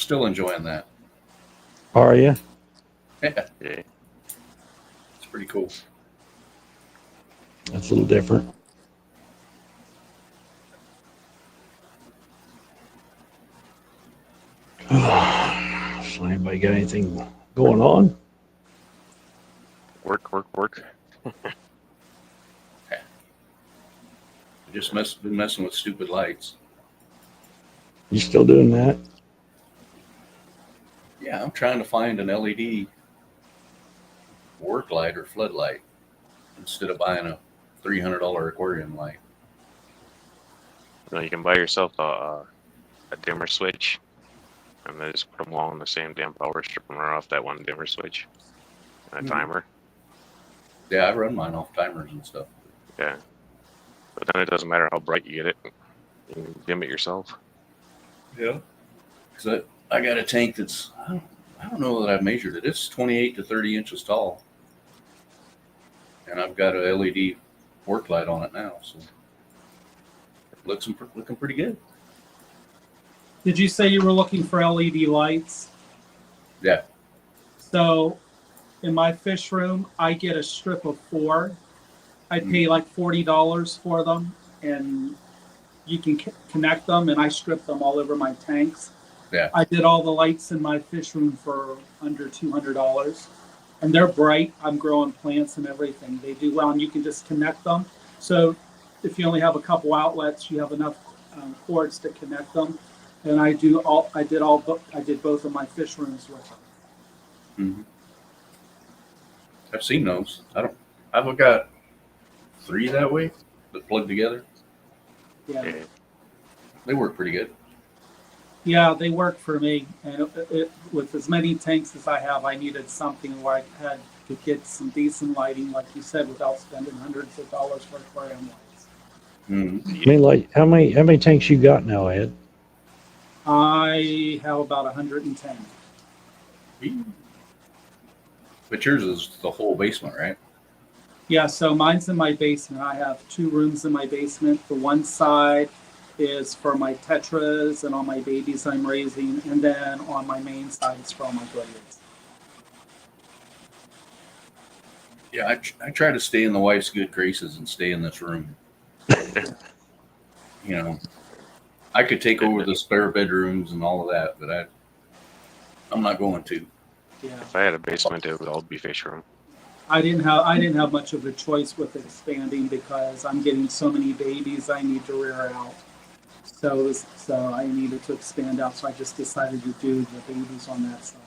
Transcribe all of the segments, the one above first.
still enjoying that. Are you? Yeah, Yeah. it's pretty cool. That's a little different. So anybody got anything going on? Work. I just been messing with stupid lights. You still doing that? Yeah, I'm trying to find an LED work light or floodlight instead of buying a $300 aquarium light. You know, you can buy yourself a dimmer switch, and then just put them all on the same damn power strip and run off that one dimmer switch and a timer. Yeah, I run mine off timers and stuff. Yeah. But then it doesn't matter how bright you get it. You can dim it yourself. Yeah. Because I got a tank that's, I don't know that I've measured it. It's 28 to 30 inches tall. And I've got a LED work light on it now. So it looking pretty good. Did you say you were looking for LED lights? Yeah. So in my fish room, I get a strip of 4. I pay like $40 for them, and you can connect them, and I strip them all over my tanks. Yeah. I did all the lights in my fish room for under $200, and they're bright. I'm growing plants and everything. They do well, and you can just connect them. So if you only have a couple outlets, you have enough cords to connect them. And I did both of my fish rooms with them. Mm-hmm. I've seen those. I've got 3 that way that plug together. Yeah. They work pretty good. Yeah, they work for me. And with as many tanks as I have, I needed something where I had to get some decent lighting, like you said, without spending hundreds of dollars for aquarium lights. Mm-hmm. I mean, like how many tanks you got now, Ed? I have about 110. But yours is the whole basement, right? Yeah, so mine's in my basement. I have 2 rooms in my basement. The one side is for my tetras and all my babies I'm raising, and then on my main side it's for all my goodies. Yeah, I try to stay in the wife's good graces and stay in this room. You know, I could take over the spare bedrooms and all of that, but I'm not going to. Yeah. If I had a basement, it would all be fish room. I didn't have much of a choice with expanding because I'm getting so many babies I need to rear out. So I needed to expand out. So I just decided to do the babies on that side,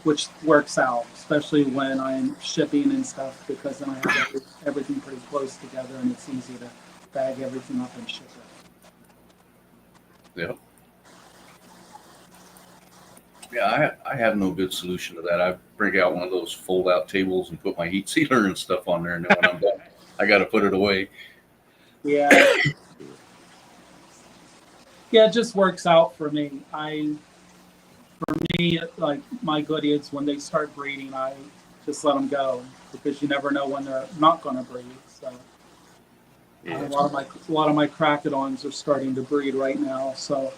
which works out, especially when I'm shipping and stuff, because then I have everything pretty close together and it's easy to bag everything up and ship it. Yep. Yeah, I have no good solution to that. I bring out one of those fold-out tables and put my heat sealer and stuff on there, and then when I'm done, I got to put it away. Yeah. Yeah, it just works out for me. Like my goodies, when they start breeding, I just let them go because you never know when they're not going to breed. So Yeah. a lot of my crocodons are starting to breed right now. So,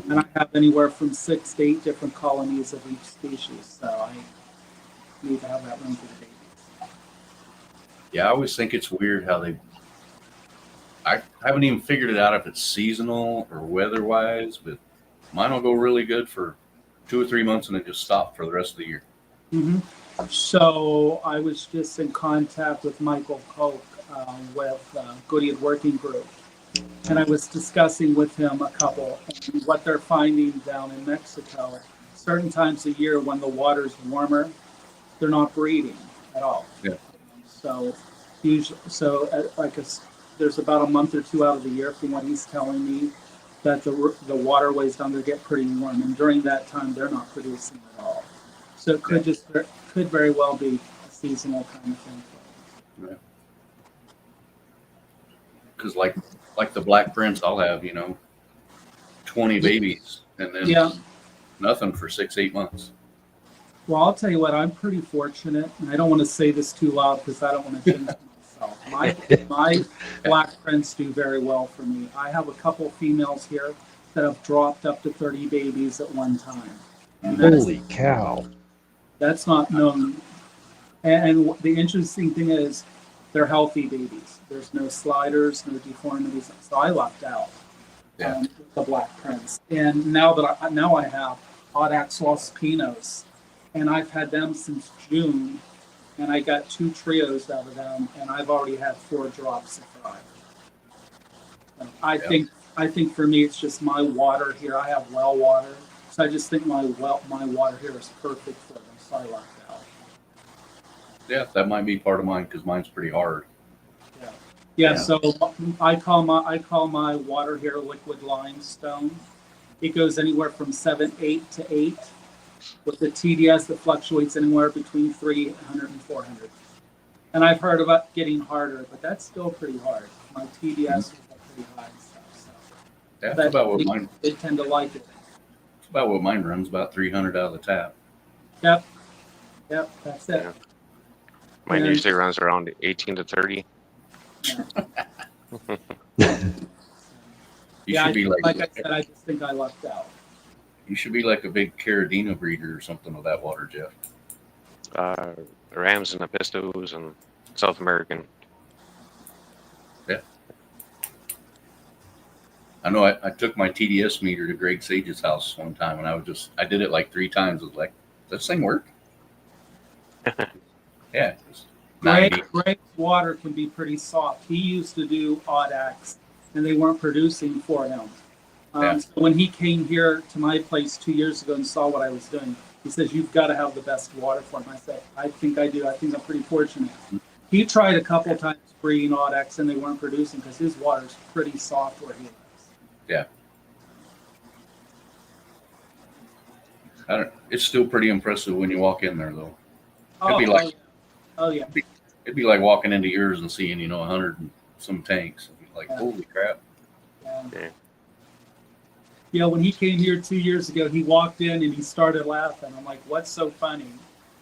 and I have anywhere from 6 to 8 different colonies of each species. So I need to have that room for the babies. Yeah, I always think it's weird how I haven't even figured it out if it's seasonal or weather-wise, but mine will go really good for 2 or 3 months and then just stop for the rest of the year. Mm-hmm. So I was just in contact with Michael Koch with Goodyear Working Group, and I was discussing with him a couple and what they're finding down in Mexico. Certain times of year when the water's warmer, they're not breeding at all. Yeah. So usually, there's about a month or 2 out of the year, from what he's telling me, that the waterways down there get pretty warm, and during that time they're not producing at all. So it could very well be a seasonal kind of thing. Yeah. Because like the Black Prince, I'll have 20 babies and then nothing for 6-8 months. Well, I'll tell you what, I'm pretty fortunate, and I don't want to say this too loud because I don't want to jinx myself. My Black Prince do very well for me. I have a couple females here that have dropped up to 30 babies at one time. And that's, Holy cow. that's not known. And the interesting thing is, they're healthy babies. There's no sliders, no deformities. So I lucked out. Yeah. The Black Prince. And now I have Audax Los Pinos, and I've had them since June, and I got 2 trios out of them, and I've already had 4 drops of fry. I think for me it's just my water here. I have well water, so I just think my water here is perfect for them. So I lucked out. Yeah, that might be part of mine because mine's pretty hard. Yeah, Yeah. so I call my water here liquid limestone. It goes anywhere from 7.8 to 8, with the TDS that fluctuates anywhere between 300 and 400. And I've heard about getting harder, but that's still pretty hard. My TDS is pretty high and stuff. So That's but about what mine. they tend to like it. It's about what mine runs. About 300 out of the tap. Yep, that's it. Yeah. Mine And- usually runs around 18 to 30. You should be like I said, I just think I lucked out. you should be like a big Carradina breeder or something with that water, Jeff. Rams and Epistos and South American. I know I took my TDS meter to Greg Sage's house one time, and I did it like 3 times. I was like, does this thing work? Yeah. It's 90. Greg's water can be pretty soft. He used to do Audax, and they weren't producing for him. Yeah. So when he came here to my place 2 years ago and saw what I was doing, he says, "You've got to have the best water for him." I said, "I think I do. I think I'm pretty fortunate." He tried a couple times breeding Audax, and they weren't producing because his water's pretty soft where he lives. Yeah. It's still pretty impressive when you walk in there, though. It'd be like oh yeah. it'd be like walking into yours and seeing 100 and some tanks. It'd be like, Yeah. holy crap! Yeah. Yeah, when he came here 2 years ago, he walked in and he started laughing. I'm like, "What's so funny?"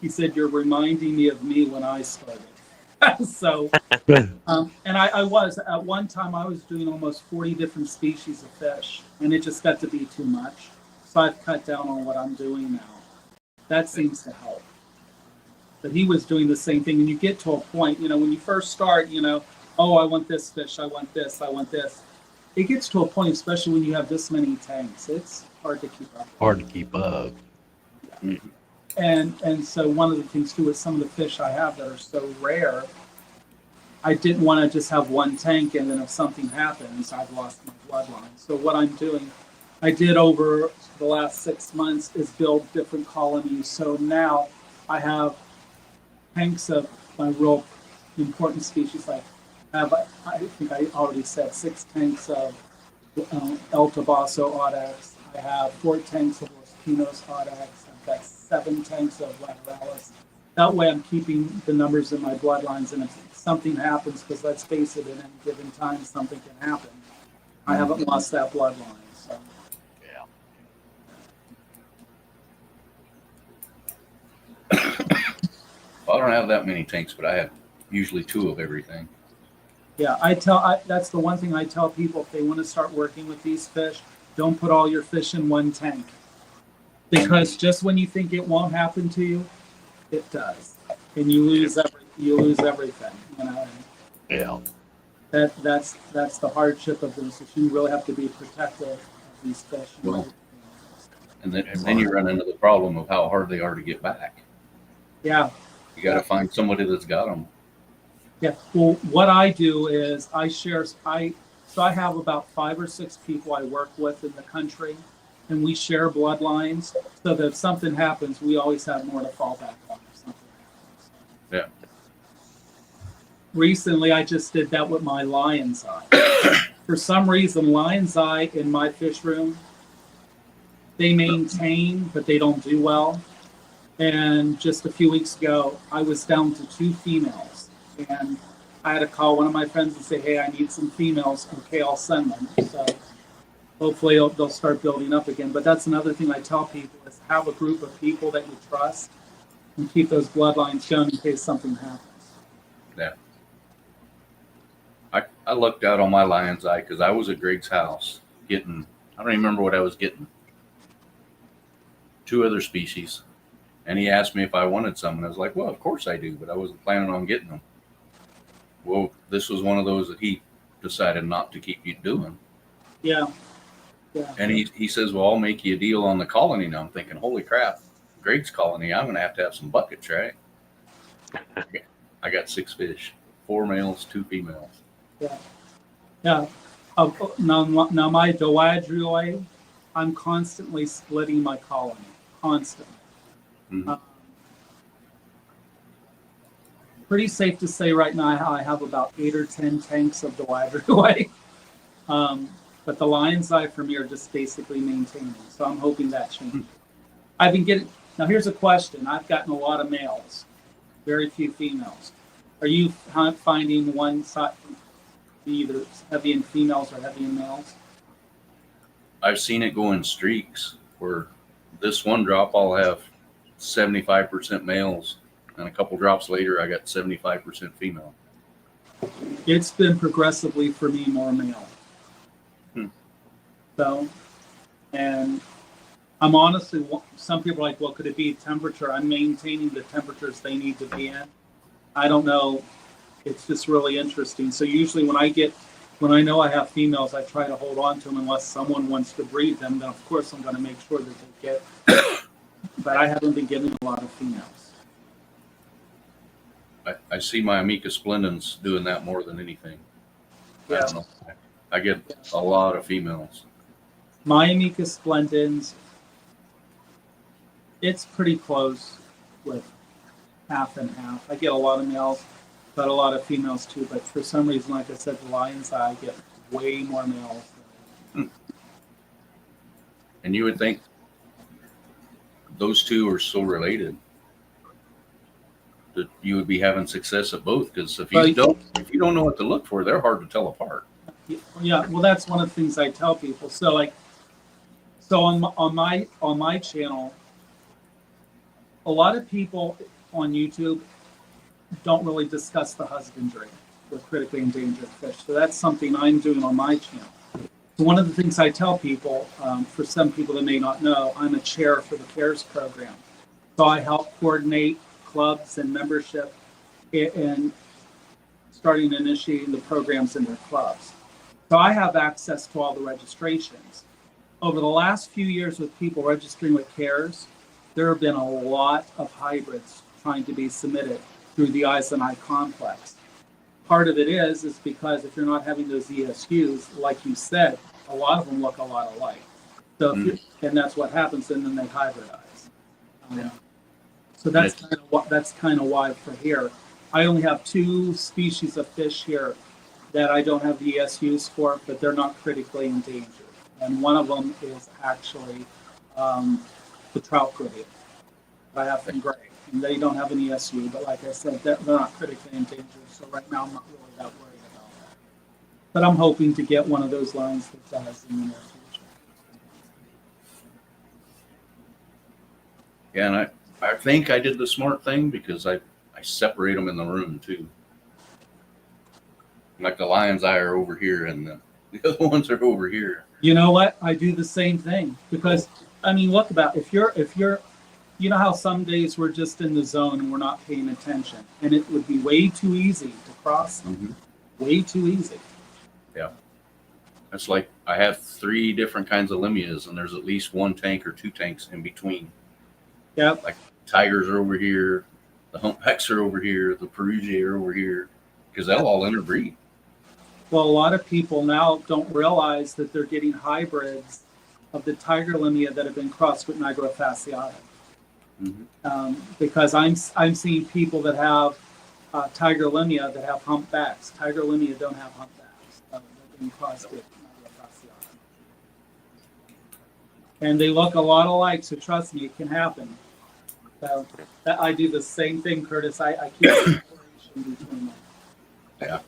He said, "You're reminding me of me when I started." So, and I was at one time I was doing almost 40 different species of fish, and it just got to be too much. So I've cut down on what I'm doing now. That seems to help. But he was doing the same thing, and you get to a point, when you first start, oh, I want this fish, I want this, I want this. It gets to a point, especially when you have this many tanks, it's hard to keep up. Hard to keep up. And so one of the things too with some of the fish I have that are so rare, I didn't want to just have one tank and then if something happens, I've lost my bloodline. So what I'm doing, I did over the last 6 months is build different colonies. So now I have tanks of my real important species. I think I already said 6 tanks of El Tabaso Audax. I have 4 tanks of Los Pinos Audax. I've got 7 tanks of Lateralis. That way I'm keeping the numbers in my bloodlines, and if something happens, because let's face it, at any given time something can happen, I haven't lost that bloodline. So. Well, I don't have that many tanks, but I have usually 2 of everything. Yeah, that's the one thing I tell people if they want to start working with these fish, don't put all your fish in one tank. Because just when you think it won't happen to you, it does. And you lose everything, Yeah. That's the hardship of this. Is you really have to be protective of these fish. Well, and then you run into the problem of how hard they are to get back. Yeah. You got to find somebody that's got them. Yeah. Well, what I do is I have about 5 or 6 people I work with in the country, and we share bloodlines so that if something happens, we always have more to fall back on if something happens. Yeah. Recently, I just did that with my lion's eye. For some reason, lion's eye in my fish room, they maintain, but they don't do well. And just a few weeks ago, I was down to 2 females. And I had to call one of my friends and say, "Hey, I need some females." Okay, I'll send them. So hopefully they'll start building up again. But that's another thing I tell people is have a group of people that you trust and keep those bloodlines going in case something happens. Yeah. I lucked out on my lion's eye because I was at Greg's house getting, I don't even remember what I was getting. 2 other species. And he asked me if I wanted some, and I was like, well, of course I do, but I wasn't planning on getting them. Well, this was one of those that he decided not to keep you doing. Yeah. Yeah. And he says, well, I'll make you a deal on the colony. Now I'm thinking, holy crap, Greg's colony, I'm going to have some buckets, right? I got 6 fish, 4 males, 2 females. Yeah. Yeah. Now my Doadrioi, I'm constantly splitting my colony. Constantly. Mm-hmm. Pretty safe to say right now I have about 8 or 10 tanks of Doadrioi. But the lion's eye for me are just basically maintaining. So I'm hoping that changes. I've been getting, now here's a question. I've gotten a lot of males, very few females. Are you finding one side either heavy in females or heavy in males? I've seen it go in streaks where this one drop I'll have 75% males, and a couple drops later I got 75% female. It's been progressively for me more male. So, and I'm honestly, some people are like, well, could it be temperature? I'm maintaining the temperatures they need to be in. I don't know. It's just really interesting. So usually when I know I have females, I try to hold on to them unless someone wants to breed them. Then of course I'm going to make sure that they get, but I haven't been getting a lot of females. I see my Amica splendens doing that more than anything. I Yeah. don't know. I get a lot of females. My Amica splendens, it's pretty close with half and half. I get a lot of males, but a lot of females too. But for some reason, like I said, the lion's eye, I get way more males. And you would think those two are so related that you would be having success at both. Because if you don't know what to look for, they're hard to tell apart. Yeah, well, that's one of the things I tell people. So on my channel, a lot of people on YouTube don't really discuss the husbandry with critically endangered fish. So that's something I'm doing on my channel. So one of the things I tell people, for some people that may not know, I'm a chair for the CARES program. So I help coordinate clubs and membership in starting and initiating the programs in their clubs. So I have access to all the registrations. Over the last few years with people registering with CARES, there have been a lot of hybrids trying to be submitted through the Eyes and Eye complex. Part of it is because if you're not having those ESUs, like you said, a lot of them look a lot alike. So and that's what happens, and then they hybridize. So that's kind of why for here, I only have 2 species of fish here that I don't have the ESUs for, but they're not critically endangered. And one of them is actually the trout gray. I have from gray, and they don't have an ESU, but like I said, they're not critically endangered. So right now, I'm not really that worried about that. But I'm hoping to get one of those lines that does in the near future. Yeah, and I think I did the smart thing because I separate them in the room too. Like the lion's eye are over here and the other ones are over here. You know what? I do the same thing because, I mean, look about if you're, you know how some days we're just in the zone and we're not paying attention, and it would be way too easy to cross them. Way too easy. Yeah. It's like I have 3 different kinds of limias, and there's at least 1 tank or 2 tanks in between. Yeah. Like tigers are over here, the humpbacks are over here, the Perugia are over here, because they'll all interbreed. Well, a lot of people now don't realize that they're getting hybrids of the tiger limia that have been crossed with Nigra fasciata. Because I'm seeing people that have tiger limia that have humpbacks. Tiger limia don't have humpbacks. They've been crossed with Nigra fasciata. And they look a lot alike, so trust me, it can happen. So I do the same thing, Curtis. I keep a separation between them. Yeah.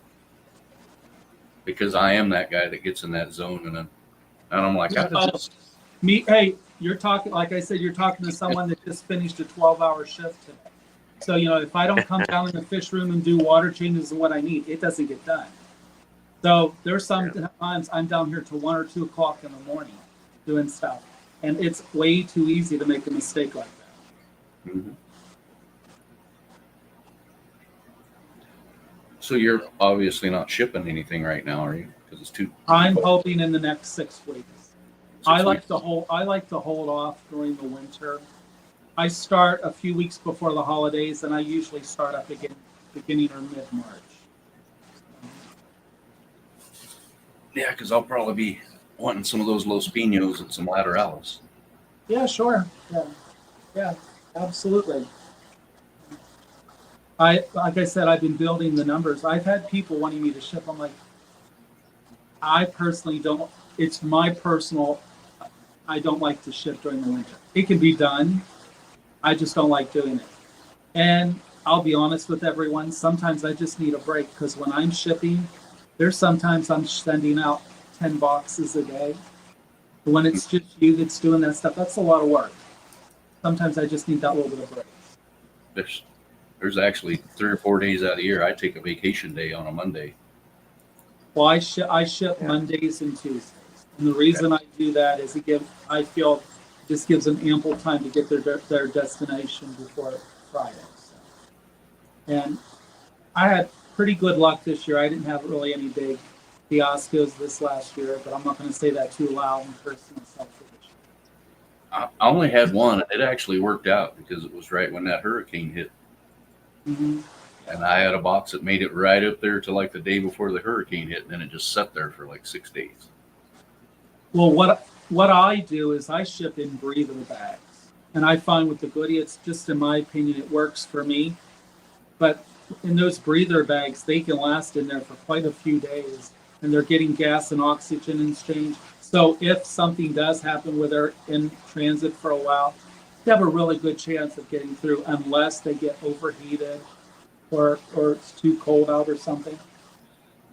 Because I am that guy that gets in that zone, and I'm like, Hey, you're talking, like I said, you're talking to someone that just finished a 12-hour shift today. So, if I don't come down in the fish room and do water changes and what I need, it doesn't get done. So there's some times I'm down here till 1 or 2 o'clock in the morning doing stuff. And it's way too easy to make a mistake like that. Mhm. So you're obviously not shipping anything right now, are you? Because it's too. I'm hoping in the next 6 weeks. 6 I like weeks. to hold off during the winter. I start a few weeks before the holidays, and I usually start up again beginning or mid-March. Yeah, because I'll probably be wanting some of those Los Pinos and some Lateralis. Yeah, sure. Yeah, absolutely. Like I said, I've been building the numbers. I've had people wanting me to ship. I'm like, I personally don't. It's my personal. I don't like to ship during the winter. It can be done. I just don't like doing it. And I'll be honest with everyone. Sometimes I just need a break because when I'm shipping, there's sometimes I'm sending out 10 boxes a day. But when it's just you that's doing that stuff, that's a lot of work. Sometimes I just need that little bit of break. There's actually 3 or 4 days out of the year I take a vacation day on a Monday. Well, I ship Mondays and Tuesdays, and the reason I do that is I feel this gives them ample time to get their destination before Friday. So. And I had pretty good luck this year. I didn't have really any big fiascos this last year, but I'm not going to say that too loud and curse myself for this year. I only had one. It actually worked out because it was right when that hurricane hit. Mm-hmm. And I had a box that made it right up there to like the day before the hurricane hit, and then it just sat there for like 6 days. Well, what I do is I ship in breather bags, and I find with the Goodie, it's just in my opinion, it works for me. But in those breather bags, they can last in there for quite a few days, and they're getting gas and oxygen exchange. So if something does happen where they're in transit for a while, they have a really good chance of getting through, unless they get overheated or it's too cold out or something.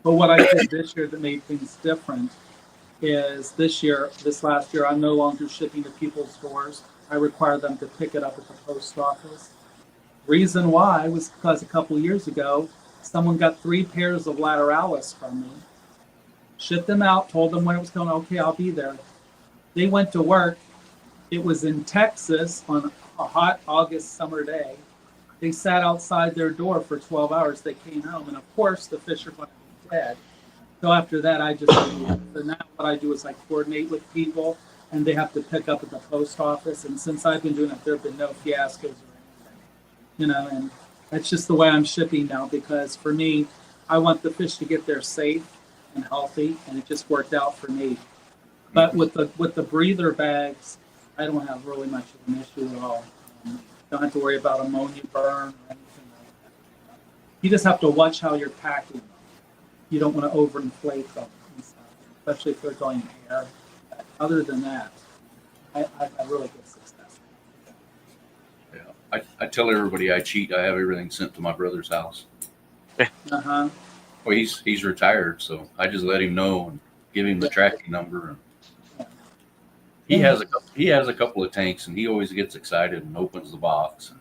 But what I did this year that made things different is this last year, I'm no longer shipping to people's doors. I require them to pick it up at the post office. Reason why was because a couple of years ago, someone got 3 pairs of Lateralis from me, shipped them out, told them when it was going, okay, I'll be there. They went to work. It was in Texas on a hot August summer day. They sat outside their door for 12 hours. They came home, and of course, the fish are going to be dead. So after that, I just so now what I do is I coordinate with people, and they have to pick up at the post office. And since I've been doing it, there have been no fiascos or anything, and that's just the way I'm shipping now. Because for me, I want the fish to get there safe and healthy, and it just worked out for me. But with the breather bags, I don't have really much of an issue at all. Don't have to worry about ammonia burn or anything like that. You just have to watch how you're packing them. You don't want to overinflate them and stuff, especially if they're going air. Other than that, I've had really good success. Yeah, I tell everybody I cheat. I have everything sent to my brother's house. Uh-huh. Well, he's retired, so I just let him know and give him the tracking number. And he has a couple of tanks, and he always gets excited and opens the box,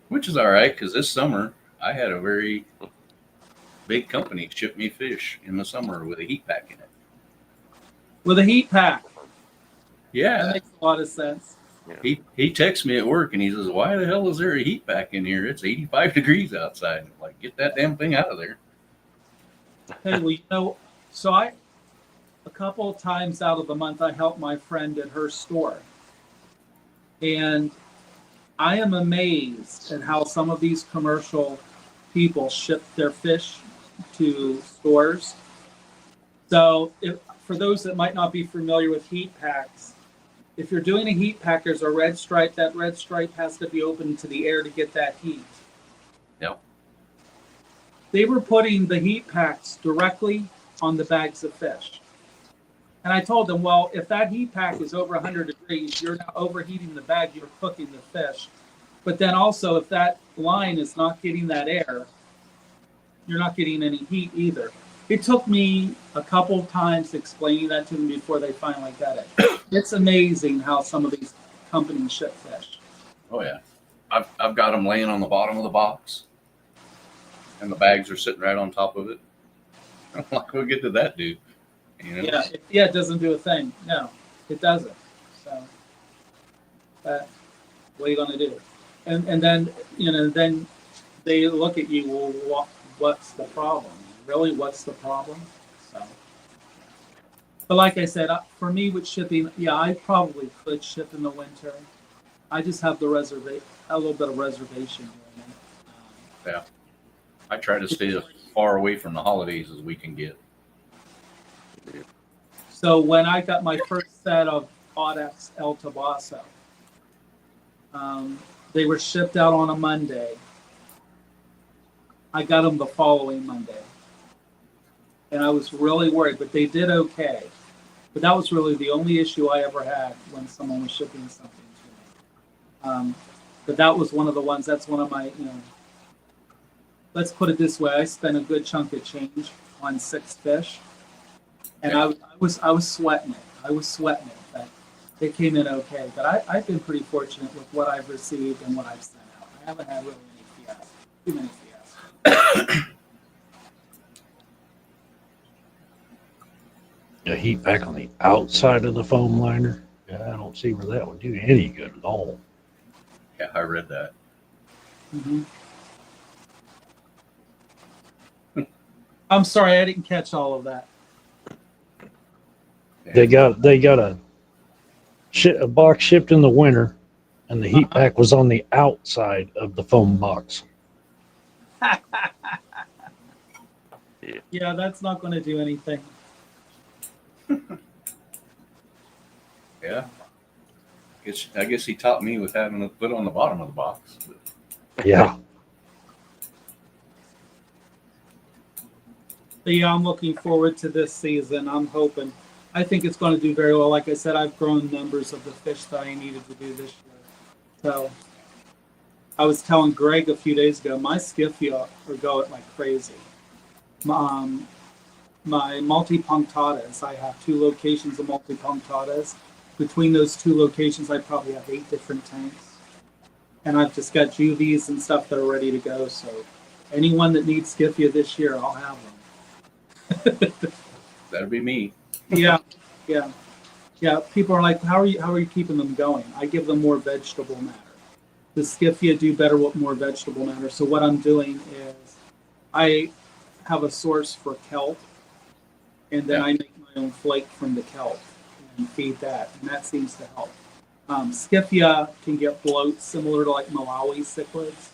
which is all right because this summer I had a very big company ship me fish in the summer with a heat pack in it. With a heat pack. Yeah, That makes a lot of sense. he texts me at work and he says, "Why the hell is there a heat pack in here? It's 85 degrees outside." I'm like, get that damn thing out of there. Hey, well, so a couple of times out of the month, I help my friend at her store. And I am amazed at how some of these commercial people ship their fish to stores. So for those that might not be familiar with heat packs, if you're doing a heat pack, there's a red stripe. That red stripe has to be open to the air to get that heat. Yep. They were putting the heat packs directly on the bags of fish. And I told them, well, if that heat pack is over 100 degrees, you're not overheating the bag, you're cooking the fish. But then also, if that line is not getting that air, you're not getting any heat either. It took me a couple times explaining that to them before they finally got it. It's amazing how some of these companies ship fish. Oh yeah, I've got them laying on the bottom of the box, and the bags are sitting right on top of it. I'm like, what good did that do? You know? Yeah, it doesn't do a thing. No, it doesn't. So, but what are you going to do? And then then they look at you. Well, what's the problem? Really, what's the problem? So, but like I said, for me with shipping, yeah, I probably could ship in the winter. I just have a little bit of reservation here. Yeah. I try to stay as far away from the holidays as we can get. So when I got my first set of Audex El Tabasso, they were shipped out on a Monday. I got them the following Monday. And I was really worried, but they did okay. But that was really the only issue I ever had when someone was shipping something to me. But that was one of the ones, that's one of my, let's put it this way, I spent a good chunk of change on 6 fish. And I was sweating it. I was sweating it, but it came in okay. But I've been pretty fortunate with what I've received and what I've sent out. I haven't had really any fiasco, too many fiascos. The heat pack on the outside of the foam liner. Yeah, I don't see where that would do any good at all. Yeah, I read that. Mm-hmm. I'm sorry, I didn't catch all of that. They got a box shipped in the winter, and the heat pack was on the outside of the foam box. Yeah, that's not going to do anything. Yeah. I guess he taught me with having it put on the bottom of the box. Yeah. But yeah, I'm looking forward to this season. I'm hoping. I think it's going to do very well. Like I said, I've grown numbers of the fish that I needed to do this year. So I was telling Greg a few days ago, my Skiffia are going like crazy. My multi-punctatas, I have 2 locations of multi-punctatas. Between those 2 locations, I probably have 8 different tanks. And I've just got juvies and stuff that are ready to go. So anyone that needs Skiffia this year, I'll have them. That'd be me. Yeah. People are like, how are you keeping them going? I give them more vegetable matter. The Skiffia do better with more vegetable matter. So what I'm doing is I have a source for kelp, and then I make my own flake from the kelp and feed that, and that seems to help. Skiffia can get bloat similar to like Malawi cichlids.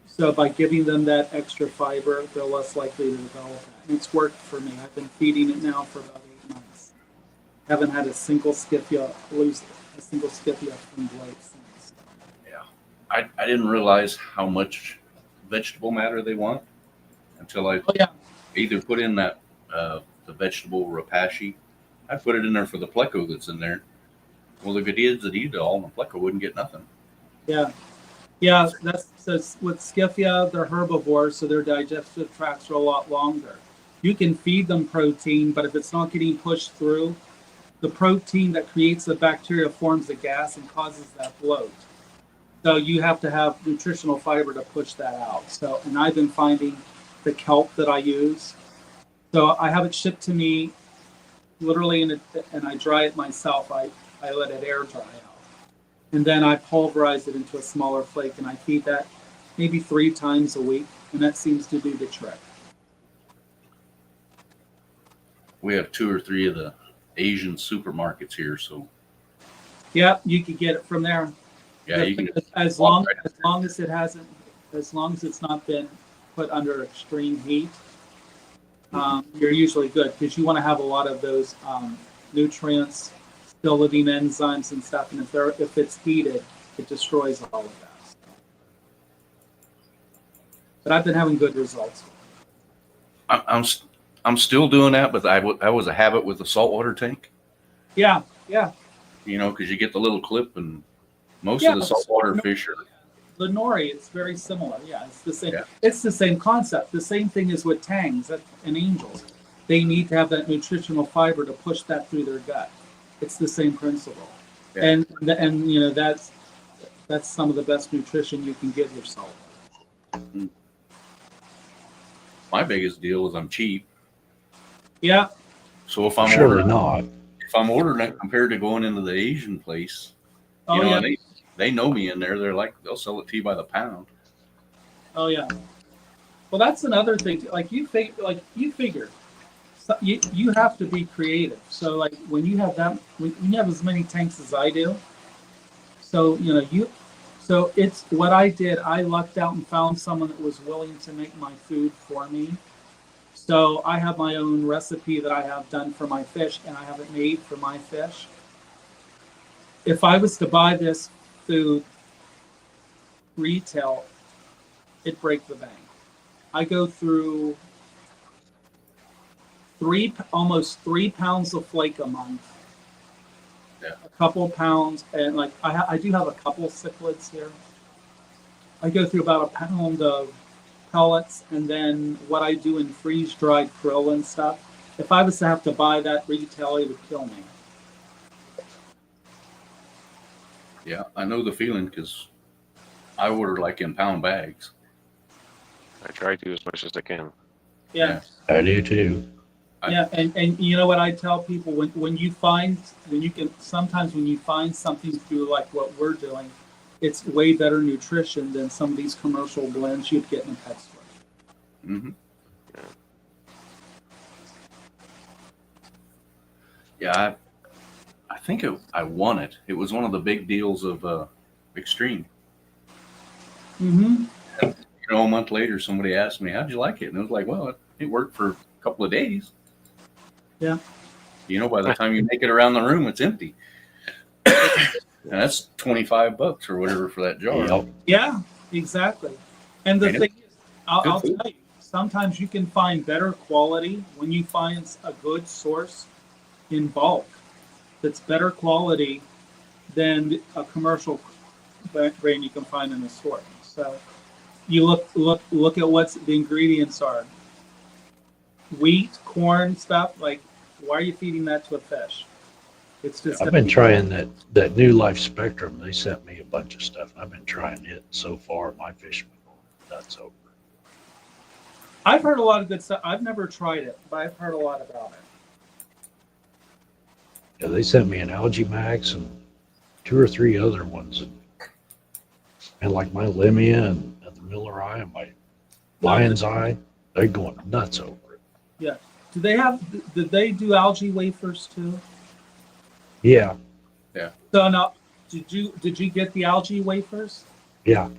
So by giving them that extra fiber, they're less likely to develop that. And it's worked for me. I've been feeding it now for about 8 months. Haven't had a single Skiffia from bloat since. Yeah. I didn't realize how much vegetable matter they want until I either put in that the vegetable rapashi. I put it in there for the pleco that's in there. Well, if it is, all the pleco wouldn't get nothing. Yeah, that's with Skiffia, they're herbivores, so their digestive tracts are a lot longer. You can feed them protein, but if it's not getting pushed through, the protein that creates the bacteria forms a gas and causes that bloat. So you have to have nutritional fiber to push that out. So, and I've been finding the kelp that I use. So I have it shipped to me literally, and I dry it myself. I let it air dry out. And then I pulverize it into a smaller flake, and I feed that maybe 3 times a week, and that seems to do the trick. We have 2 or 3 of the Asian supermarkets here, so Yeah, you could get it from there. yeah, you can. As long as it's not been put under extreme heat, you're usually good, because you want to have a lot of those nutrients still living enzymes and stuff, and if it's heated, it destroys all of that. But I've been having good results. I'm still doing that, but I was a habit with the saltwater tank. Yeah. Because you get the little clip, and most Yeah, of the saltwater fish are. The nori, it's very similar. Yeah, it's the same. Yeah. It's the same concept. The same thing is with tangs and angels. They need to have that nutritional fiber to push that through their gut. It's the same principle. Yeah. And that's some of the best nutrition you can give yourself. My biggest deal is I'm cheap. Yeah. So if I'm Surely not. if I'm ordering it compared to going into the Asian place, Oh you know, yeah. and they know me in there. They're like, they'll sell it to you by the pound. Oh yeah. Well, that's another thing. Like you figure, so you have to be creative. So like when you have when you have as many tanks as I do, so so it's what I did. I lucked out and found someone that was willing to make my food for me. So I have my own recipe that I have done for my fish, and I have it made for my fish. If I was to buy this food retail, it'd break the bank. I go through almost 3 pounds of flake a month. Yeah. A couple pounds, and like I do have a couple cichlids here. I go through about a pound of pellets, and then what I do in freeze dried krill and stuff. If I was to have to buy that retail, it would kill me. Yeah, I know the feeling because I order like in pound bags. I try to as much as I can. Yeah. I do too. Yeah, and you know what I tell people when you find sometimes when you find something through like what we're doing, it's way better nutrition than some of these commercial blends you'd get in a pet store. Mm-hmm. Yeah, I think I won it. It was one of the big deals of Extreme. Mm-hmm. You know, a month later, somebody asked me, "How'd you like it?" And it was like, "Well, it worked for a couple of days." Yeah. You know, by the time you make it around the room, it's empty. And that's $25 or whatever for that jar. Yep. Yeah, exactly. And the Ain't it? thing is, I'll Good tell food. you, sometimes you can find better quality when you find a good source in bulk that's better quality than a commercial brand you can find in the store. So you look at what the ingredients are. Wheat, corn, stuff, like why are you feeding that to a fish? It's just I've been trying that New Life Spectrum. They sent me a bunch of stuff. I've been trying it so far. My fish nuts over. I've heard a lot of good stuff. I've never tried it, but I've heard a lot about it. Yeah, they sent me an Algae Max and 2 or 3 other ones, and like my Limia and the Miller Eye and my Lion's Eye, they're going nuts over it. Yeah. Did they do algae wafers too? Yeah, So now, did you get the algae wafers? yeah.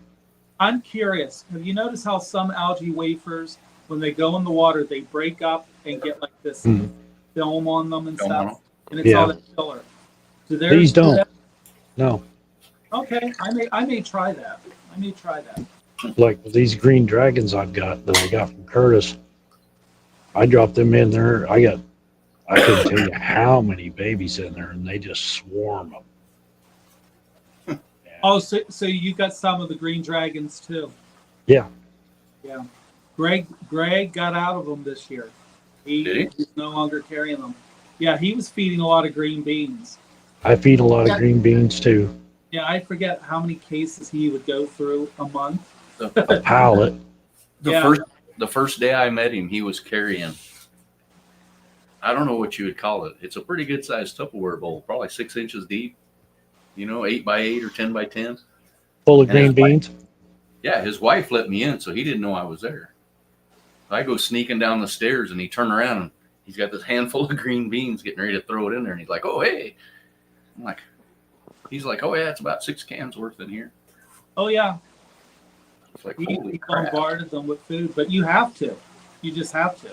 I'm curious. Have you noticed how some algae wafers, when they go in the water, they break up and get like this Mhm. film on them and Film on stuff, and it's Yeah. all that filler. Do theirs These do don't. that? No, Okay, I may try that. I may try that. like with these green dragons that I got from Curtis, I dropped them in there. I couldn't tell you how many babies in there, and they just swarm them. Oh, so you got some of the green dragons too? Yeah. Yeah. Greg got out of them this year. Did He's no longer carrying them. Yeah, he was feeding a lot of green beans. I feed a lot Yeah. of green beans too. Yeah, I forget how many cases he would go through a month. A pallet. Yeah. The first day I met him, he was carrying, I don't know what you would call it. It's a pretty good sized Tupperware bowl, probably 6 inches deep. 8x8 or 10x10. Full of And his green beans. Yeah, his wife let me in, so he didn't know I was there. I go sneaking down the stairs, and he turned around, and he's got this handful of green beans, getting ready to throw it in there, and he's like, "Oh, hey!" I'm like, he's like, "Oh yeah, it's about 6 cans worth in here." Oh yeah, It's like, he holy crap! bombarded them with food, but you have to. You just have to.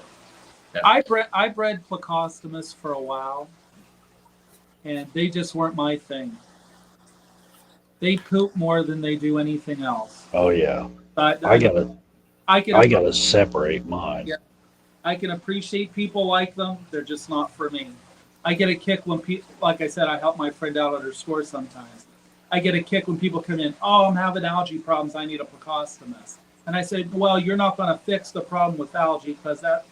Yeah. I bred Plecostomus for a while, and they just weren't my thing. They poop more than they do anything else. Oh yeah. But I gotta I can separate mine. Yeah. I can appreciate people like them. They're just not for me. I get a kick when people, like I said, I help my friend out at her store sometimes. I get a kick when people come in, "Oh, I'm having algae problems. I need a Plecostomus." And I said, "Well, you're not going to fix the problem with algae because that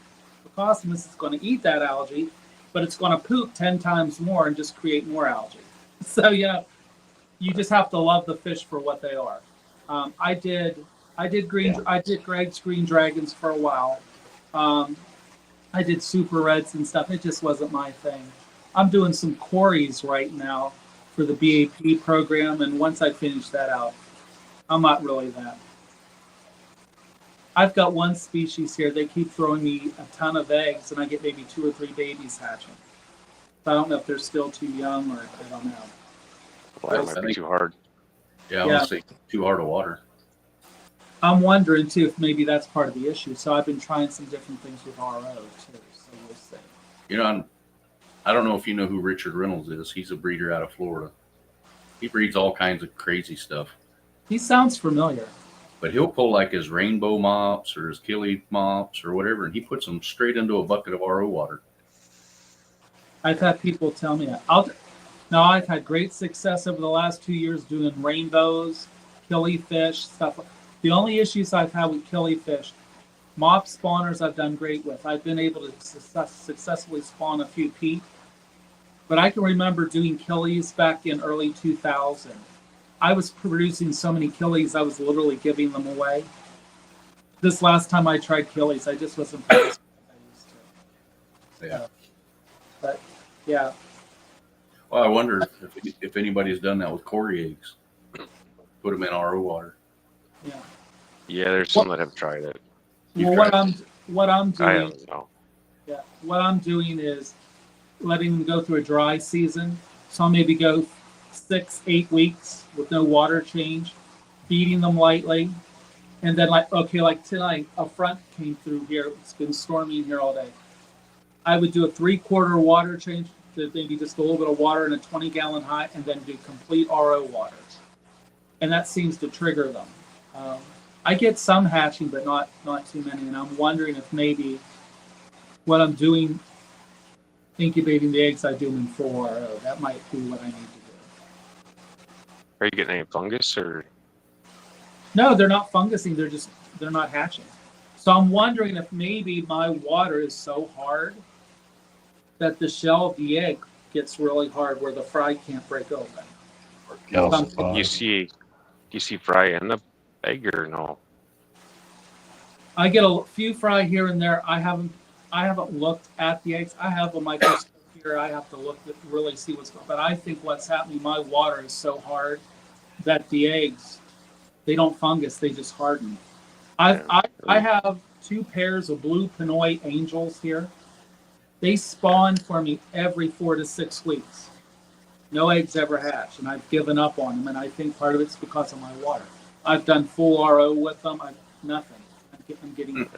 Plecostomus is going to eat that algae, but it's going to poop 10 times more and just create more algae." So, you just have to love the fish for what they are. I did Greg's green dragons for a while. I did super reds and stuff. It just wasn't my thing. I'm doing some quarries right now for the BAP program, and once I finish that out, I'm not really that. I've got one species here. They keep throwing me a ton of eggs, and I get maybe 2 or 3 babies hatching. So I don't know if they're still too young, or I don't know. Water might be too hard. Yeah, I want to say too hard of water. I'm wondering too if maybe that's part of the issue. So I've been trying some different things with RO too. So we'll see. You know, I don't know if you know who Richard Reynolds is. He's a breeder out of Florida. He breeds all kinds of crazy stuff. He sounds familiar. But he'll pull like his rainbow mops or his killie mops or whatever, and he puts them straight into a bucket of RO water. I've had people tell me that. I've had great success over the last 2 years doing rainbows, killifish, stuff. The only issues I've had with killifish, mop spawners I've done great with. I've been able to successfully spawn a few peat. But I can remember doing killies back in early 2000. I was producing so many killies, I was literally giving them away. This last time I tried killies, I just wasn't producing like I used to. Yeah. But yeah. Well, I wonder if anybody's done that with Cory eggs. Put them in RO water. Yeah. Yeah, there's some that have tried it. You've Well, tried what I'm I doing, don't know. yeah, what I'm doing is letting them go through a dry season. So I'll maybe go 6-8 weeks with no water change, feeding them lightly, and then like tonight, a front came through here. It's been storming here all day. I would do a 3/4 water change to maybe just a little bit of water in a 20-gallon hot, and then do complete RO water, and that seems to trigger them. I get some hatching, but not too many, and I'm wondering if maybe what I'm doing, incubating the eggs, I do them in full RO. That might be what I need to do. Are you getting any fungus or? No, they're not fungusing. They're not hatching. So I'm wondering if maybe my water is so hard that the shell of the egg gets really hard where the fry can't break open. Calcify. Do you see fry in the egg or no? I get a few fry here and there. I haven't looked at the eggs. I have a microscope here. I have to look at really see what's going on. But I think what's happening, my water is so hard that the eggs, they don't fungus, they just harden. I have 2 pairs of blue Pinoy angels here. They spawn for me every 4 to 6 weeks. No eggs ever hatch, and I've given up on them, and I think part of it's because of my water. I've done full RO with them. Nothing. I'm getting,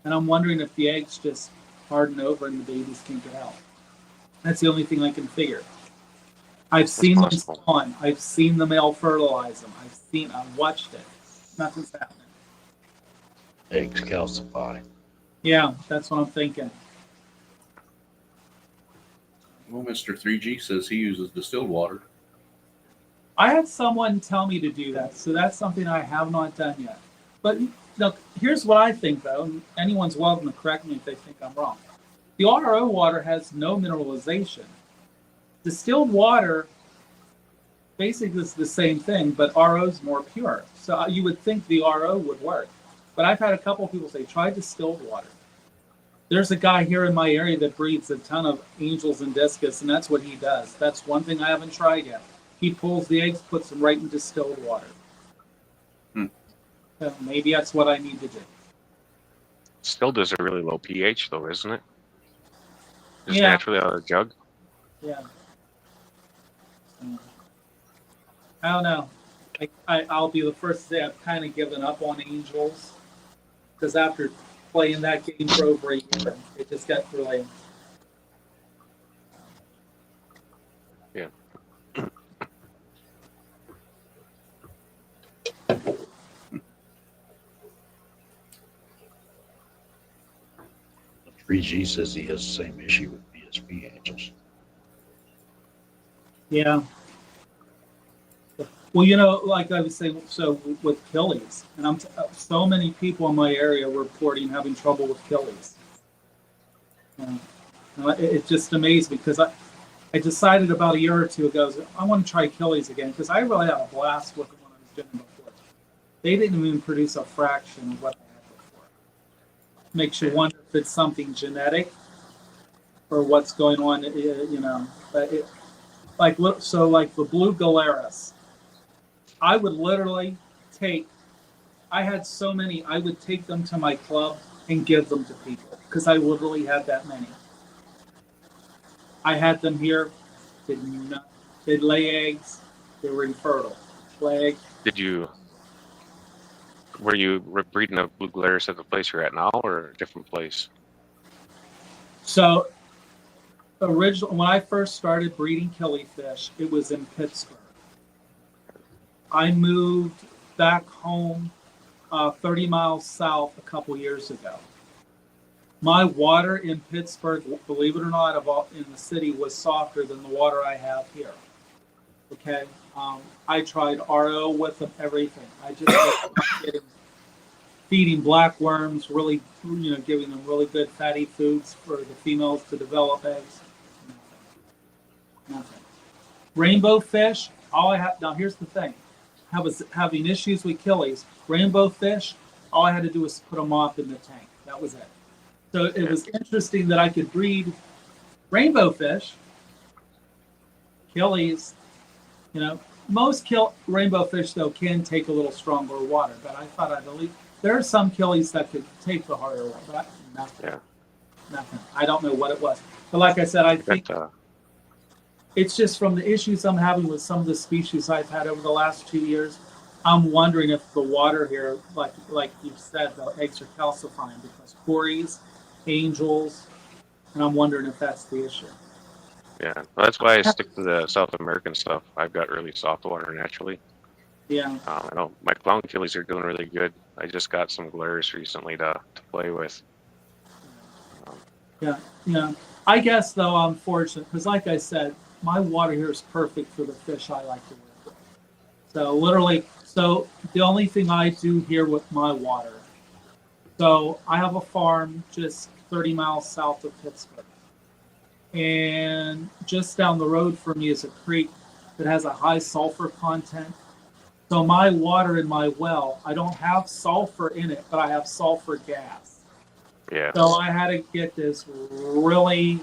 and I'm wondering if the eggs just harden over and the babies can't get out. That's the only thing I can figure. I've seen them spawn. I've seen the male fertilize them. I've watched it. Nothing's happening. Eggs calcify. Yeah, that's what I'm thinking. Well, Mr. 3G says he uses distilled water. I had someone tell me to do that, so that's something I have not done yet. But look, here's what I think, though. And anyone's welcome to correct me if they think I'm wrong. The RO water has no mineralization. Distilled water basically is the same thing, but RO is more pure. So you would think the RO would work. But I've had a couple of people say, try distilled water. There's a guy here in my area that breeds a ton of angels and discus, and that's what he does. That's one thing I haven't tried yet. He pulls the eggs, puts them right in distilled water. So maybe that's what I need to do. Still does a really low pH though, isn't it? Just Yeah. naturally out of the jug. Yeah. I don't know. I'll be the first to say I've kind of given up on angels because after playing that game for over a year, it just got really. Yeah. 3G says he has the same issue with BSB angels. Yeah. Well, you know, like I was saying, so with killies, and so many people in my area reporting having trouble with killies. It just amazed me because I decided about a year or two ago, I want to try killies again because I really had a blast with them when I was doing them before. They didn't even produce a fraction of what I had before. Makes you wonder if it's something genetic or what's going on, you know. But like so like the blue Galeras, I would literally take. I had so many. I would take them to my club and give them to people because I literally had that many. I had them here. They'd lay eggs. They were infertile. Lay eggs. Were you breeding a blue glarus at the place you're at now, or a different place? So originally, when I first started breeding killifish, it was in Pittsburgh. I moved back home 30 miles south a couple years ago. My water in Pittsburgh, believe it or not, in the city was softer than the water I have here. Okay, I tried RO with them, everything. I just was feeding black worms, really, giving them really good fatty foods for the females to develop eggs. Nothing. Rainbow fish. All I have now. Here's the thing. I was having issues with killies. Rainbow fish. All I had to do was put them off in the tank. That was it. So it was interesting that I could breed rainbow fish, killies. Most rainbow fish though can take a little stronger water, but I thought I'd at least. There are some killies that could take the harder water, but nothing. Yeah. Nothing. I don't know what it was, but like I said, I think it's just from the issues I'm having with some of the species I've had over the last 2 years. I'm wondering if the water here, like you said, the eggs are calcifying because cories, angels, and I'm wondering if that's the issue. Yeah, well, that's why I stick to the South American stuff. I've got really soft water naturally. Yeah. I know my clown killies are doing really good. I just got some glares recently to play with. Yeah. I guess though I'm fortunate because, like I said, my water here is perfect for the fish I like to work with. So literally, the only thing I do here with my water. So I have a farm just 30 miles south of Pittsburgh. And just down the road from me is a creek that has a high sulfur content. So my water in my well, I don't have sulfur in it, but I have sulfur gas. Yeah. So I had to get this really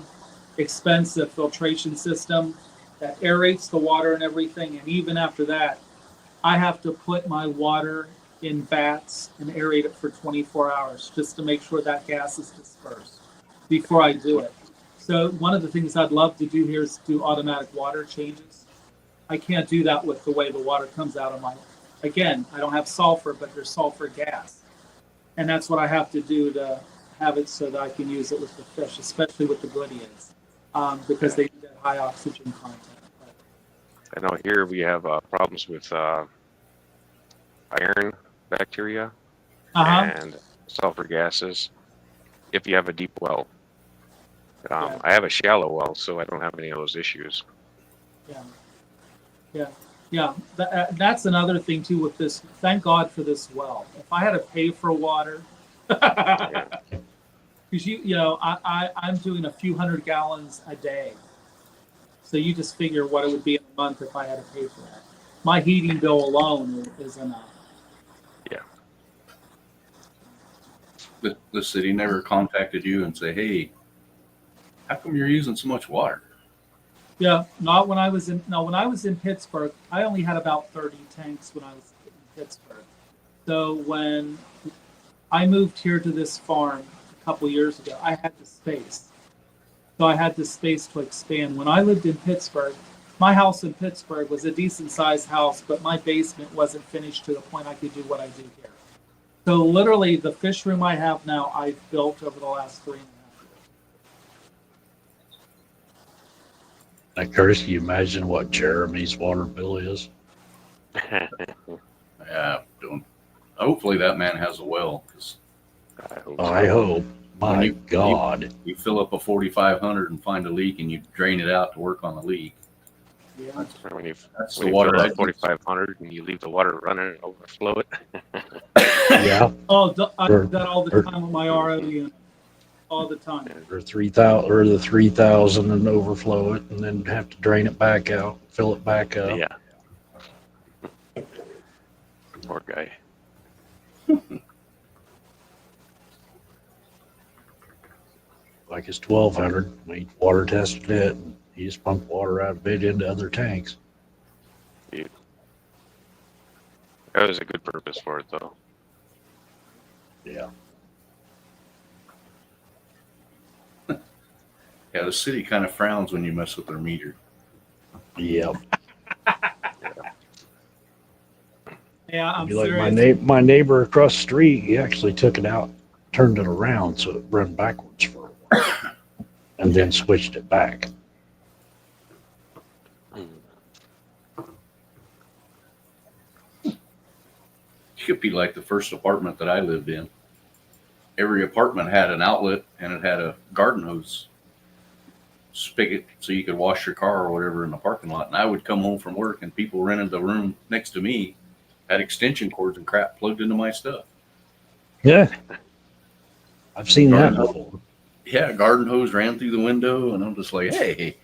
expensive filtration system that aerates the water and everything. And even after that, I have to put my water in vats and aerate it for 24 hours just to make sure that gas is dispersed before I do it. So one of the things I'd love to do here is do automatic water changes. I can't do that with the way the water comes out of again, I don't have sulfur, but there's sulfur gas. And that's what I have to do to have it so that I can use it with the fish, especially with the gluteins, because they need that high oxygen content. I know here we have problems with iron bacteria and sulfur gases if you have a deep well. I have a shallow well, so I don't have any of those issues. Yeah. That's another thing too with this. Thank God for this well. If I had to pay for water, because I'm doing a few hundred gallons a day, so you just figure what it would be in a month if I had to pay for that. My heating bill alone is enough. Yeah. The city never contacted you and say, "Hey, how come you're using so much water?" Yeah, not when I was in. No, when I was in Pittsburgh, I only had about 30 tanks when I was in Pittsburgh. So when I moved here to this farm a couple years ago, I had the space. So I had the space to expand. When I lived in Pittsburgh, my house in Pittsburgh was a decent sized house, but my basement wasn't finished to the point I could do what I do here. So literally, the fish room I have now, I've built over the last 3.5 years. Now, Curtis, can you imagine what Jeremy's water bill is? Yeah, don't. Hopefully that man has a well, because I hope. My God. you fill up a 4,500 and find a leak, and you drain it out to work on the leak. Yeah. When you That's when the you water. fill I that 4,500 and you leave the water running and overflow it. Yeah. Oh, I do that all the time with my RO unit. All the time. Or 3,000, or the 3,000 and overflow it, and then have to drain it back out, fill it back up. Yeah. Poor guy. like his 1200. We water tested it, and he just pumped water out of it into other tanks. That was a good purpose for it, though. Yeah. Yeah, the city kind of frowns when you mess with their meter. Yep. Yeah, I'm Be like serious. my neighbor across the street, he actually took it out, turned it around so it ran backwards for a while, and then switched it back. You could be like the first apartment that I lived in. Every apartment had an outlet and it had a garden hose spigot so you could wash your car or whatever in the parking lot. And I would come home from work and people rented the room next to me had extension cords and crap plugged into my stuff. Yeah. I've seen that Garden before. Yeah, garden hose ran through the window and I'm just like, hey.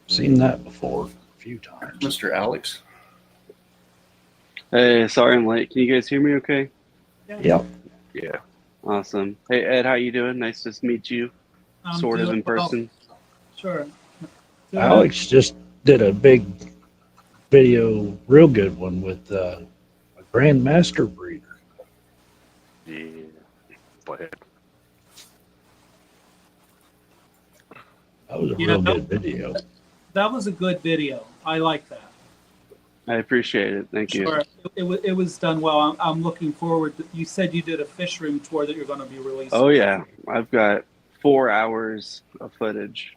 Seen that before a few times. Mr. Alex. Hey, sorry I'm late. Can you guys hear me okay? Yep. Yeah. Awesome. Hey, Ed, how you doing? Nice to meet you, I'm sort of doing in well. person. Sure. Alex just did a big video, real good one with a grandmaster breeder. Yeah. Go ahead. That was a Yeah, real that- good video. That was a good video. I like that. I appreciate it. Thank you. Sure. It was done well. I'm looking forward. You said you did a fish room tour that you're going to be releasing. Oh, yeah. I've got 4 hours of footage,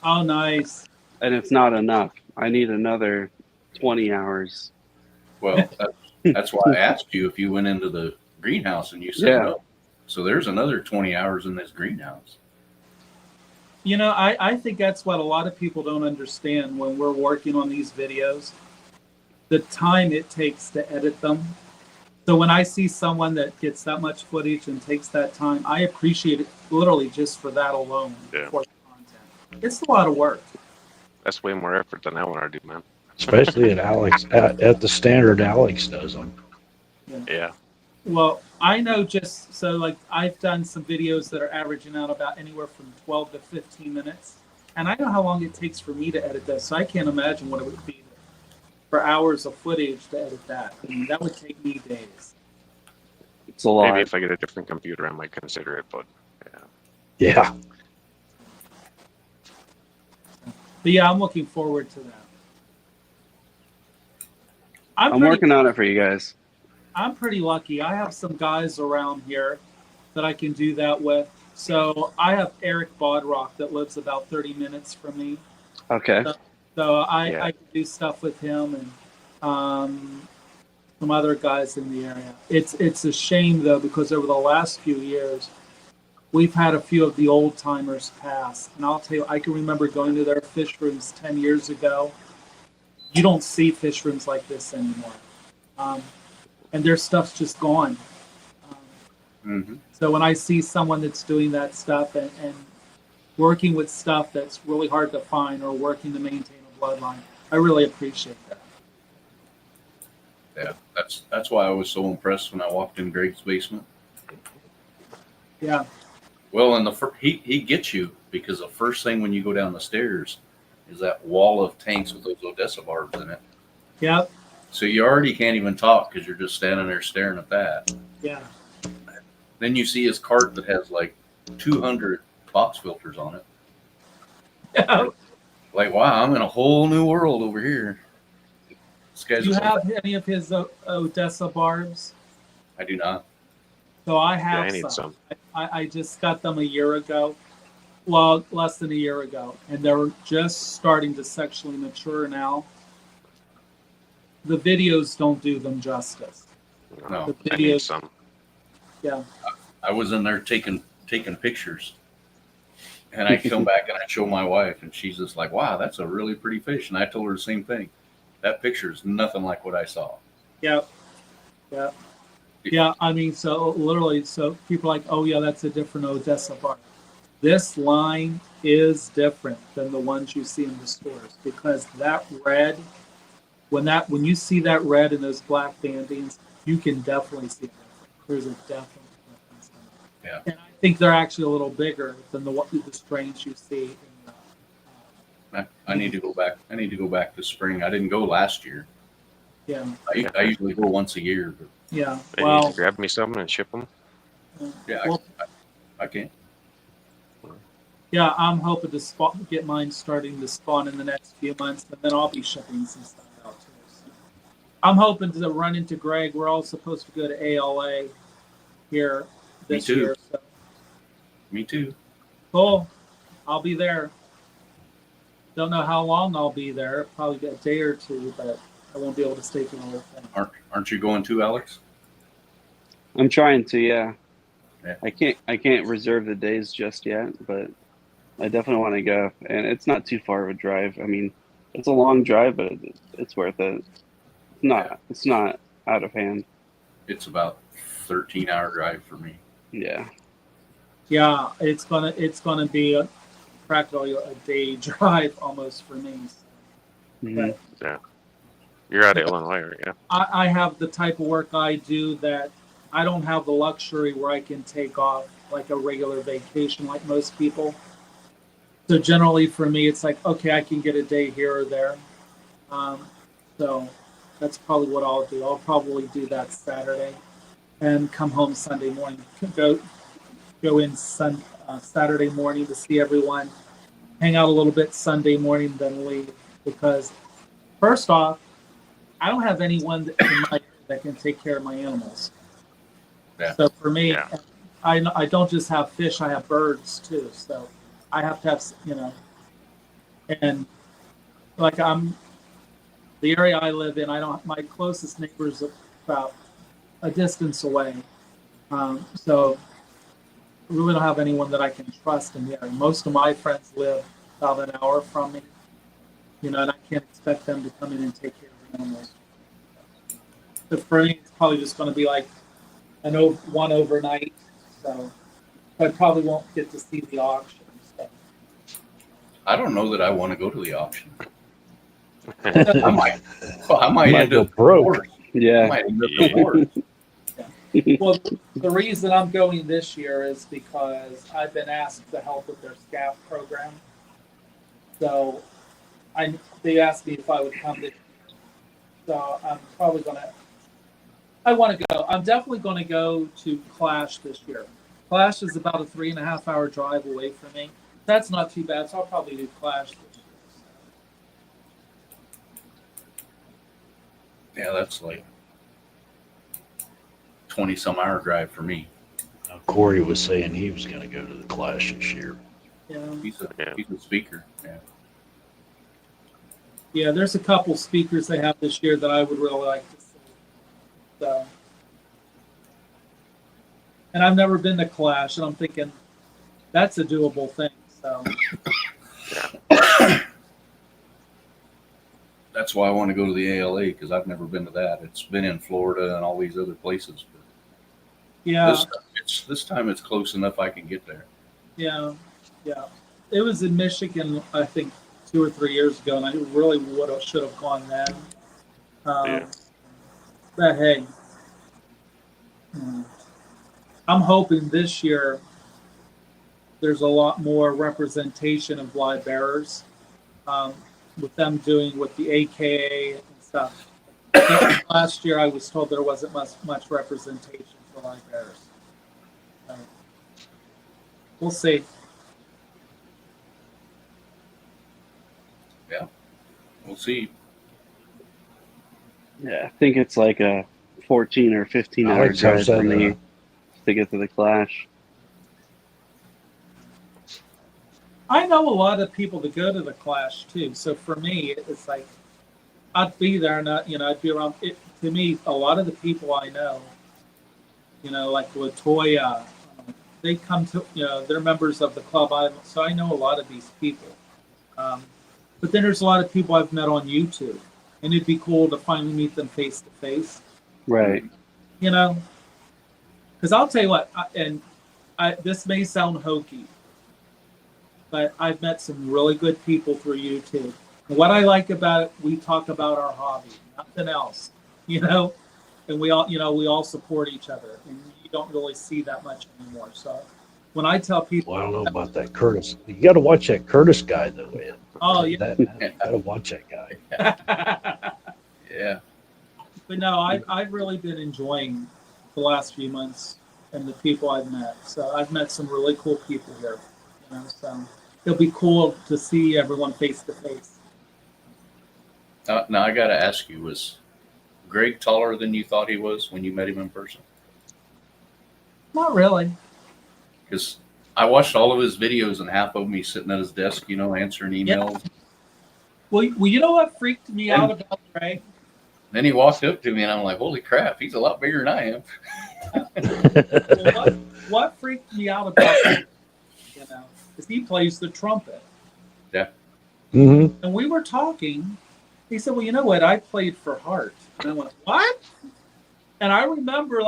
Oh, nice. and it's not enough. I need another 20 hours. Well, that's why I asked you if you went into the greenhouse and you said Yeah. no. So there's another 20 hours in this greenhouse. You know, I think that's what a lot of people don't understand when we're working on these videos, the time it takes to edit them. So when I see someone that gets that much footage and takes that time, I appreciate it literally just for that alone. Yeah. For the content. It's a lot of work. That's way more effort than I want to do, man. Especially at Alex at the standard Alex does them. Yeah. Well, I know just so like I've done some videos that are averaging out about anywhere from 12 to 15 minutes. And I know how long it takes for me to edit those. So I can't imagine what it would be for hours of footage to edit that. I mean, that would take me days. It's a lot. Maybe if I get a different computer, I might consider it, but yeah. Yeah. But yeah, I'm looking forward to that. I'm working on it for you guys. I'm pretty lucky. I have some guys around here that I can do that with. So I have Eric Bodrock that lives about 30 minutes from me. Okay. So I Yeah. can do stuff with him and some other guys in the area. It's a shame though because over the last few years, we've had a few of the old timers pass, and I'll tell you, I can remember going to their fish rooms 10 years ago. You don't see fish rooms like this anymore, and their stuff's just gone. Mm-hmm. So when I see someone that's doing that stuff and working with stuff that's really hard to find or working to maintain a bloodline, I really appreciate that. Yeah, that's why I was so impressed when I walked in Greg's basement. Yeah. Well, and he gets you because the first thing when you go down the stairs is that wall of tanks with those Odessa barbs in it. Yep. So you already can't even talk because you're just standing there staring at that. Yeah. Then you see his cart that has like 200 box filters on it. Yeah. Like, wow, I'm in a whole new world over here. This guy's Do you just have any of his Odessa barbs? I do not. So I Yeah, have I need some. I just got them a year ago. Well, less than a year ago. And they're just starting to sexually mature now. The videos don't do them justice. No. The I need videos, some. yeah. I was in there taking pictures. And I come back and I show my wife and she's just like, wow, that's a really pretty fish. And I told her the same thing. That picture is nothing like what I saw. Yeah. Yeah. Yeah, I mean, so literally, so people are like, oh yeah, that's a different Odessa barb. This line is different than the ones you see in the stores because that red, when you see that red and those black bandings, you can definitely see it. There's a definite difference. Yeah. And I think they're actually a little bigger than the strains you see. I need to go back. I need to go back this spring. I didn't go last year. Yeah, I usually go once a year, but yeah. Maybe Well, grab me some and ship them. yeah, well, I can't. yeah. I'm hoping to get mine starting to spawn in the next few months, and then I'll be shipping some stuff out too. So I'm hoping to run into Greg. We're all supposed to go to ALA here this too. year. So Me too. cool. I'll be there. Don't know how long I'll be there. Probably a day or two, but I won't be able to stay for the whole thing. Aren't you going too, Alex? I'm trying to, yeah. Yeah. I can't reserve the days just yet, but I definitely want to go. And it's not too far of a drive. I mean, it's a long drive, but it's worth it. It's not out of hand. It's about 13-hour drive for me. Yeah. Yeah, it's gonna be practically a day drive almost for me. Mhm. You're out of Illinois, right? Yeah. I have the type of work I do that I don't have the luxury where I can take off like a regular vacation like most people. So generally for me, it's like, okay, I can get a day here or there. So that's probably what I'll do. I'll probably do that Saturday and come home Sunday morning. Go in Saturday morning to see everyone, hang out a little bit Sunday morning, then leave. Because first off, I don't have anyone in my area that can take care of my animals. Yeah. So for me, Yeah. I don't just have fish; I have birds too. So I have to have, and like the area I live in. I don't. My closest neighbor is about a distance away. So I really don't have anyone that I can trust in the area. Most of my friends live about an hour from me. And I can't expect them to come in and take care of animals. But for me, it's probably just going to be like one overnight. So I probably won't get to see the auction. So. I don't know that I want to go to the auction. I might. Well, I might Might end go up broke. divorced. I Yeah. might end up divorced. Well, the reason I'm going this year is because I've been asked to help with their scout program. So they asked me if I would come this year. So I'm probably I want to go. I'm definitely going to go to Clash this year. Clash is about a 3.5 hour drive away from me. That's not too bad. So I'll probably do Clash this year. Yeah, that's like 20-some-hour drive for me. Now, Corey was saying he was going to go to the Clash this year. Yeah. He's a Yeah. speaker. Yeah. Yeah, there's a couple speakers they have this year that I would really like to see. So, and I've never been to Clash, and I'm thinking that's a doable thing. So, That's why I want to go to the ALA because I've never been to that. It's been in Florida and all these other places. But yeah, this time it's close enough I can get there. yeah. It was in Michigan, I think, 2 or 3 years ago, and I really should have gone then. Yeah. But hey, I'm hoping this year there's a lot more representation of live bearers, with them doing with the AKA and stuff. Last year, I was told there wasn't much representation for live bearers. So, we'll see. We'll see. Yeah. I think it's like a 14 or 15 hour Alex, drive how's that, for me to get to the Clash. I know a lot of people that go to the Clash too. So for me, it's like I'd be there, and I'd be around. To me, a lot of the people I know, like Latoya, they come to, they're members of the club. So I know a lot of these people. But then there's a lot of people I've met on YouTube, and it'd be cool to finally meet them face to face. Right. Because I'll tell you what, this may sound hokey, but I've met some really good people through YouTube. And what I like about it, we talk about our hobby, nothing else, and we all support each other. And you don't really see that much anymore. So when I tell people, Well, I don't know about that Curtis. You got to watch that Curtis guy though. Ed. oh yeah, That, you got to watch that guy. Yeah. but no, I've really been enjoying the last few months and the people I've met. So I've met some really cool people here. You know, so it'll be cool to see everyone face to face. Now I got to ask you: was Greg taller than you thought he was when you met him in person? Not really. Because I watched all of his videos, and half of them he's sitting at his desk, answering emails. Well, you know what freaked me out about Greg? Then he walked up to me, and I'm like, "Holy crap! He's a lot bigger than I am." Well, what freaked me out about him, is he plays the trumpet. Mm-hmm. And we were talking. He said, "Well, you know what? I played for Hart." And I went, "What?" And I remember,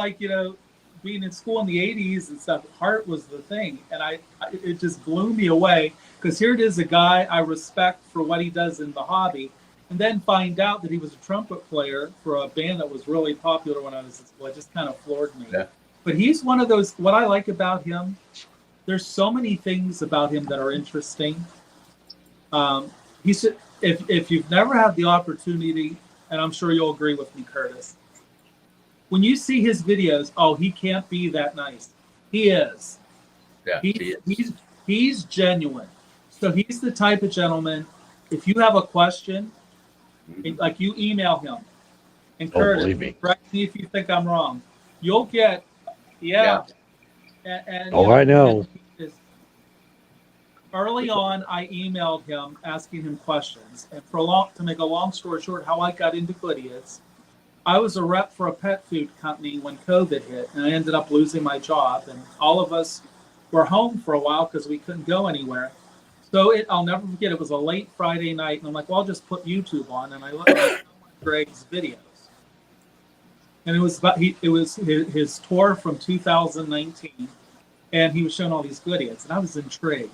being in school in the '80s and stuff. Hart was the thing, and it just blew me away because here it is, a guy I respect for what he does in the hobby, and then find out that he was a trumpet player for a band that was really popular when I was in school. It just kind of floored me. Yeah. But he's one of those. What I like about him, there's so many things about him that are interesting. He said, if you've never had the opportunity, and I'm sure you'll agree with me, Curtis, when you see his videos, oh, he can't be that nice. He is. Yeah, he is. He's genuine. So he's the type of gentleman, if you have a question, like you email him, and Curtis, believe me. correct me if you think I'm wrong, you'll get, yeah. And, I know. Early on, I emailed him asking him questions, and to make a long story short, how I got into Good is, I was a rep for a pet food company when COVID hit, and I ended up losing my job, and all of us were home for a while because we couldn't go anywhere. So I'll never forget, it was a late Friday night, and I'm like, well, I'll just put YouTube on, and I looked at Greg's videos. And it was his tour from 2019, and he was showing all these goodies, and I was intrigued.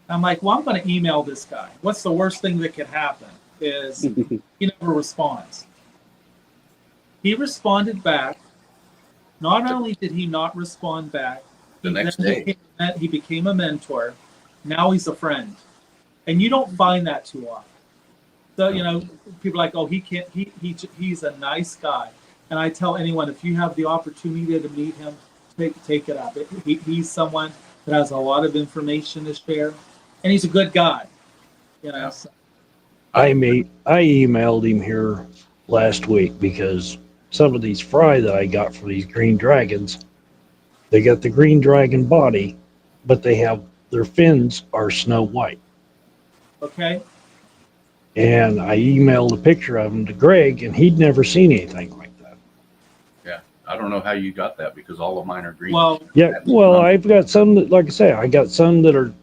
I'm like, well, I'm going to email this guy. What's the worst thing that could happen is he never responds. He responded back. Not only did he not respond back, The next day. he became a mentor. Now he's a friend. And you don't find that too often. So, people are like, oh, he can't, he's a nice guy. And I tell anyone, if you have the opportunity to meet him, take it up. He's someone that has a lot of information to share. And he's a good guy. So. I emailed him here last week because some of these fry that I got for these green dragons, they got the green dragon body, but their fins are snow white. Okay. And I emailed a picture of them to Greg, and he'd never seen anything like that. Yeah, I don't know how you got that because all of mine are green. Well, Yeah, well, I've got some that, like I say, I got some that are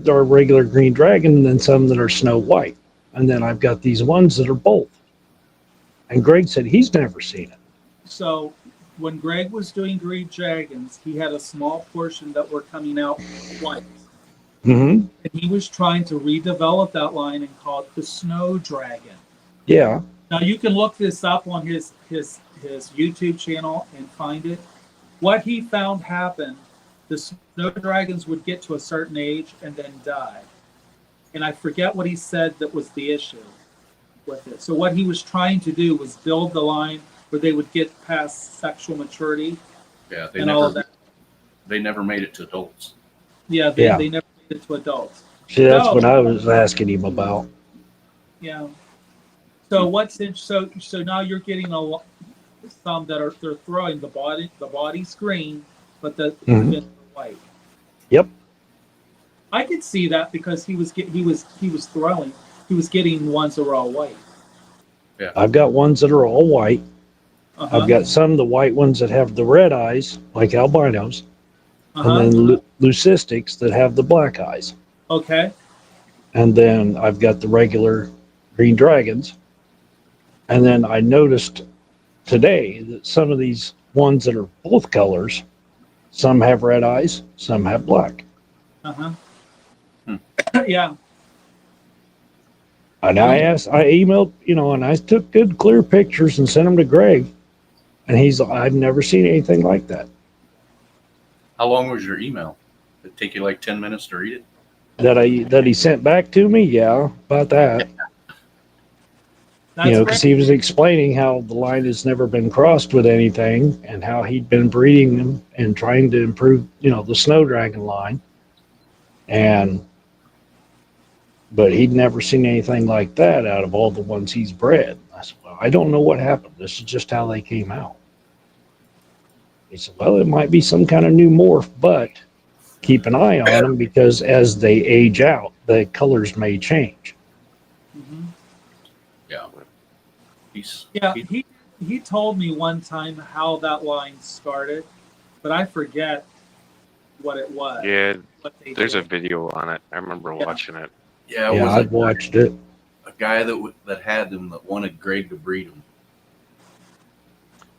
our regular green dragon, and then some that are snow white, and then I've got these ones that are both. And Greg said he's never seen it. so when Greg was doing Green Dragons, he had a small portion that were coming out white. Mm-hmm. And he was trying to redevelop that line and call it the Snow Dragon. Yeah. Now you can look this up on his YouTube channel and find it. What he found happened, the Snow Dragons would get to a certain age and then die. And I forget what he said that was the issue with it. So what he was trying to do was build the line where they would get past sexual maturity. Yeah, all of that. They never made it to adults. Yeah, they never made it to adults. See, that's what I was asking him about. Yeah. So so now you're getting some that they're throwing the body's green, but the fins are white. Yep. I could see that because he was getting ones that were all white. Yeah. I've got ones that are all white. Uh-huh. I've got some of the white ones that have the red eyes, like albinos, and then leucistics that have the black eyes. Okay. And then I've got the regular green dragons. And then I noticed today that some of these ones that are both colors, some have red eyes, some have black. Uh-huh. Yeah. And I emailed, and I took good, clear pictures and sent them to Greg. And I've never seen anything like that. How long was your email? Did it take you like 10 minutes to read it? That he sent back to me. Yeah, about that. That's Because he was explaining how the line has never been crossed with anything, and how he'd been breeding them and trying to improve, the snow dragon line, but he'd never seen anything like that out of all the ones he's bred. I said, well, I don't know what happened. This is just how they came out. He said, well, it might be some kind of new morph, but keep an eye on them because as they age out, the colors may change. Mhm. Yeah. He's, Yeah, he- he told me one time how that line started, but I forget what it was. Yeah, What they there's a did. video on it. I remember Yeah. watching it. yeah, it Yeah, was I've watched it. a guy that had them that wanted Greg to breed them.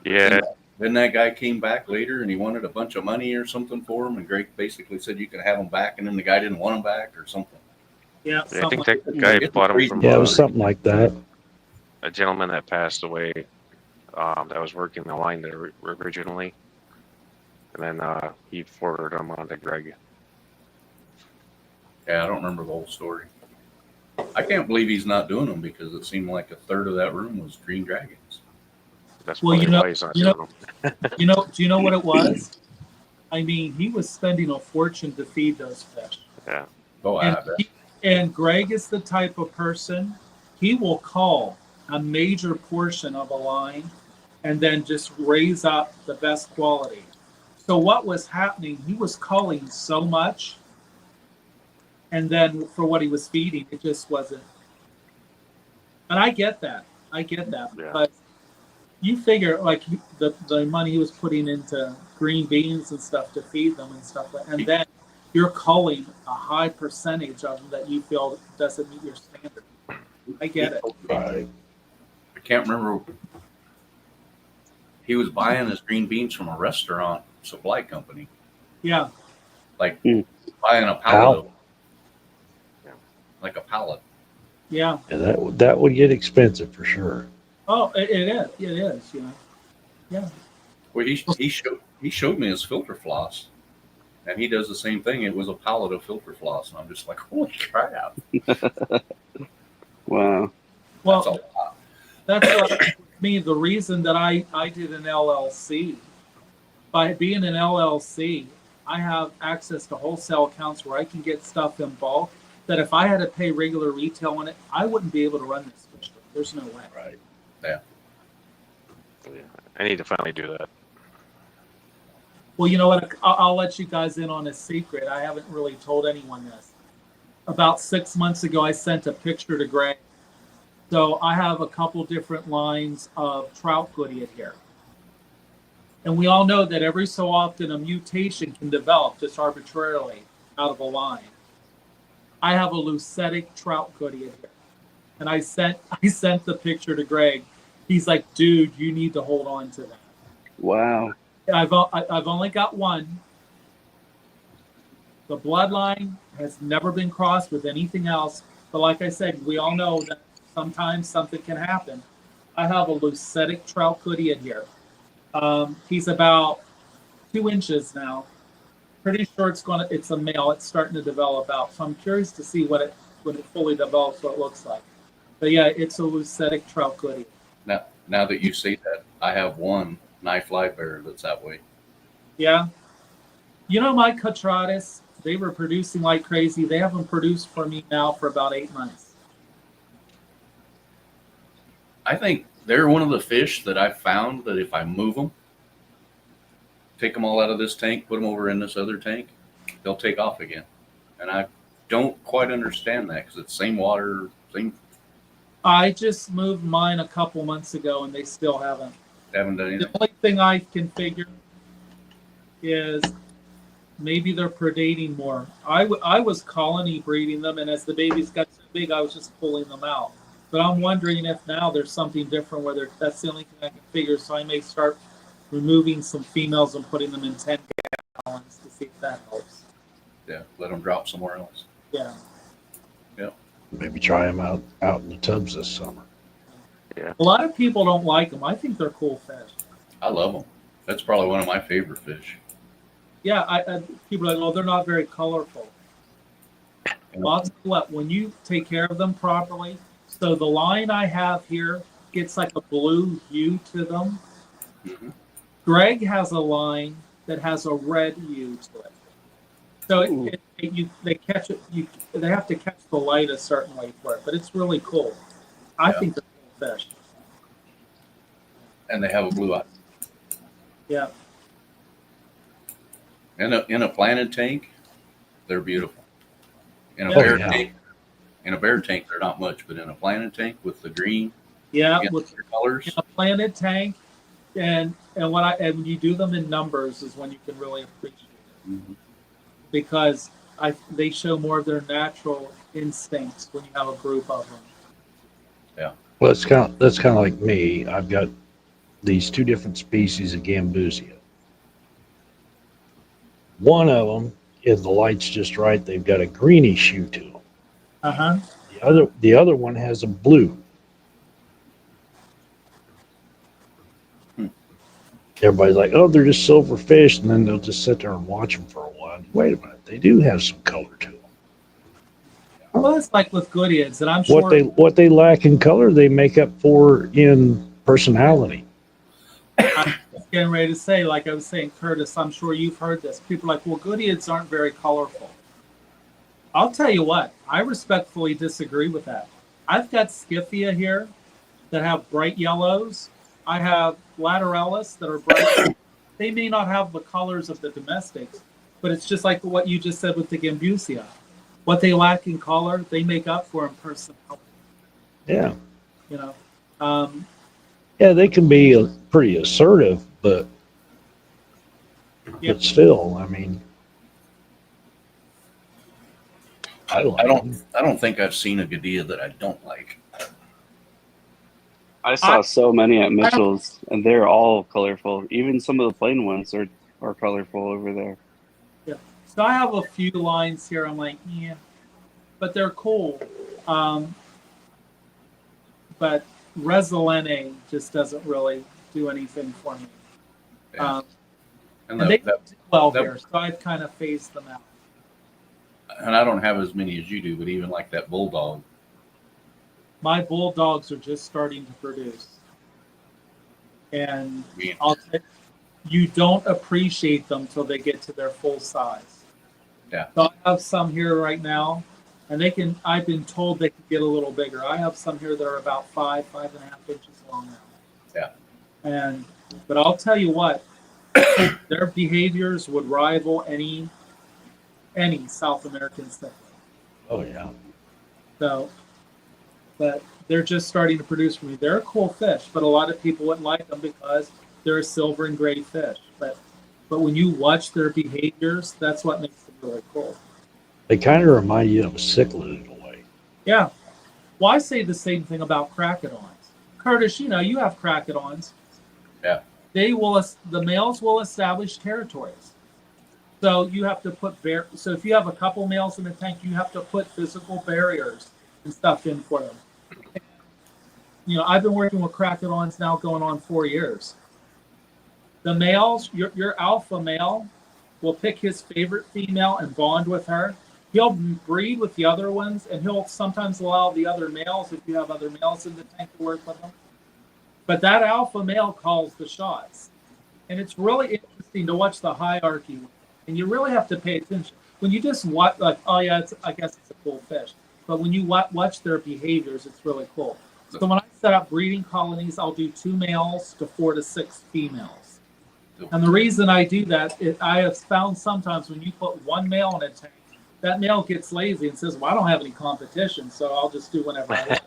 Yeah, Then that guy came back later and he wanted a bunch of money or something for him, and Greg basically said you could have them back, and then the guy didn't want them back or something. Yeah, yeah, I something think like that guy It's bought them crazy. from Yeah, it was something like that. a gentleman that passed away. That was working the line there originally, and then he forwarded them on to Greg. Yeah, I don't remember the whole story. I can't believe he's not doing them because it seemed like a third of that room was green dragons. That's Well, probably why he's not doing them. do you know what it was? I mean, he was spending a fortune to feed those fish. Yeah, Oh, And, I bet. and Greg is the type of person, he will call a major portion of a line and then just raise up the best quality. So what was happening, he was calling so much, and then for what he was feeding, it just wasn't. And I get that. Yeah. But you figure like the money he was putting into green beans and stuff to feed them and stuff, and then you're culling a high percentage of them that you feel doesn't meet your standard. I get it. Right. I can't remember. He was buying his green beans from a restaurant supply company, Yeah. like Hmm. buying a pallet, Pallet. like a pallet. Yeah. Yeah, that would get expensive for sure. Oh, it is. It is. Yeah. Well, he showed me his filter floss, and he does the same thing. It was a pallet of filter floss, and I'm just like, holy crap! Wow. Well, That's a lot. that's what me. The reason that I did an LLC, by being an LLC, I have access to wholesale accounts where I can get stuff in bulk. That if I had to pay regular retail on it, I wouldn't be able to run this fish. There's no way. Right. yeah. I need to finally do that. Well, you know what? I'll let you guys in on a secret. I haven't really told anyone this. About 6 months ago, I sent a picture to Greg. So I have a couple different lines of trout goodie here. And we all know that every so often a mutation can develop just arbitrarily out of a line. I have a lucetic trout goodie here. And I sent the picture to Greg. He's like, dude, you need to hold on to that. Wow. I've only got one. The bloodline has never been crossed with anything else. But like I said, we all know that sometimes something can happen. I have a lucetic trout goodie in here. He's about 2 inches now. Pretty sure it's a male. It's starting to develop out. So I'm curious to see when it fully develops, what it looks like. But yeah, it's a lucetic trout goodie. Now that you say that, I have one knife live bearer that's that way. Yeah. You know, my Catratus, they were producing like crazy. They haven't produced for me now for about 8 months. I think they're one of the fish that I've found that if I move them, take them all out of this tank, put them over in this other tank, they'll take off again. And I don't quite understand that because it's same water, same. I just moved mine a couple months ago and they still haven't. Haven't done The anything. only thing I can figure is maybe they're predating more. I was colony breeding them, and as the babies got so big, I was just pulling them out. But I'm wondering if now there's something different where that's the only thing I can figure. So I may start removing some females and putting them in 10 gallons to see if that helps. Yeah, let them drop somewhere else. Yeah. Maybe try them out in the tubs this summer. A lot of people don't like them. I think they're cool fish. I love them. That's probably one of my favorite fish. Yeah, people are like, oh, they're not very colorful. Well, I'll tell you what, when you take care of them properly, so the line I have here gets like a blue hue to them. Mm-hmm. Greg has a line that has a red hue to it. So Ooh. they catch it. They have to catch the light a certain way for it, but it's really cool. I Yeah. think they're cool fish. And they have a blue eye. Yeah, In a planted tank, they're beautiful. In a Yeah. bear Oh, yeah. tank, they're not much, but in a planted tank with the green yeah. against With your colors, in a planted tank, and when you do them in numbers is when you can really appreciate it Mhm. because they show more of their natural instincts when you have a group of them. Well, that's kind of like me. I've got these two different species of gambusia. One of them, if the light's just right, they've got a greenish hue to them. Uh huh. The other one has a blue. Hmm. Everybody's like, oh, they're just silver fish, and then they'll just sit there and watch them for a while. Wait a minute, they do have some color to them. Well, it's like with Goodyears, and I'm What sure. they lack in color, they make up for in personality. I was getting ready to say, like I was saying, Curtis, I'm sure you've heard this. People are like, well, Goodyears aren't very colorful. I'll tell you what, I respectfully disagree with that. I've got Scythia here that have bright yellows. I have Lateralis that are bright. They may not have the colors of the domestics, but it's just like what you just said with the Gambusia. What they lack in color, they make up for in personality. Yeah, You know, um, yeah, they can be pretty assertive, but Yeah. still, I mean, I I like don't them. I don't think I've seen a Gadea that I don't like. I saw so many at Mitchell's, and they're all colorful. Even some of the plain ones are colorful over there. yeah. So I have a few lines here. I'm like, yeah, but they're cool. Um, but Resolene just doesn't really do anything for me. Yeah. Um, And and they that, do well that- here, so I've kind of phased them out. and I don't have as many as you do, but even like that bulldog, My bulldogs are just starting to produce, and I mean, you don't appreciate them till they get to their full size. Yeah. So I have some here right now, and they can. I've been told they can get a little bigger. I have some here that are about 5.5 inches long now. Yeah. But I'll tell you what, their behaviors would rival any South American cichlids. Oh yeah, So, but they're just starting to produce for me. They're a cool fish, but a lot of people wouldn't like them because they're a silver and gray fish. But when you watch their behaviors, that's what makes them really cool. they kind of remind you of a cichlid in a way. Yeah. Well, I say the same thing about crocodons. Curtis, you have crocodons. Yeah. The males will establish territories. So you have to put so if you have a couple males in the tank, you have to put physical barriers and stuff in for them. I've been working with crocodons now going on 4 years. The males, your alpha male will pick his favorite female and bond with her. He'll breed with the other ones, and he'll sometimes allow the other males, if you have other males in the tank, to work with them. But that alpha male calls the shots. And it's really interesting to watch the hierarchy. And you really have to pay attention. When you just watch, like, oh yeah, I guess it's a cool fish. But when you watch their behaviors, it's really cool. So when I set up breeding colonies, I'll do 2 males to 4 to 6 females. And the reason I do that is I have found sometimes when you put 1 male in a tank, that male gets lazy and says, well, I don't have any competition, so I'll just do whatever I want.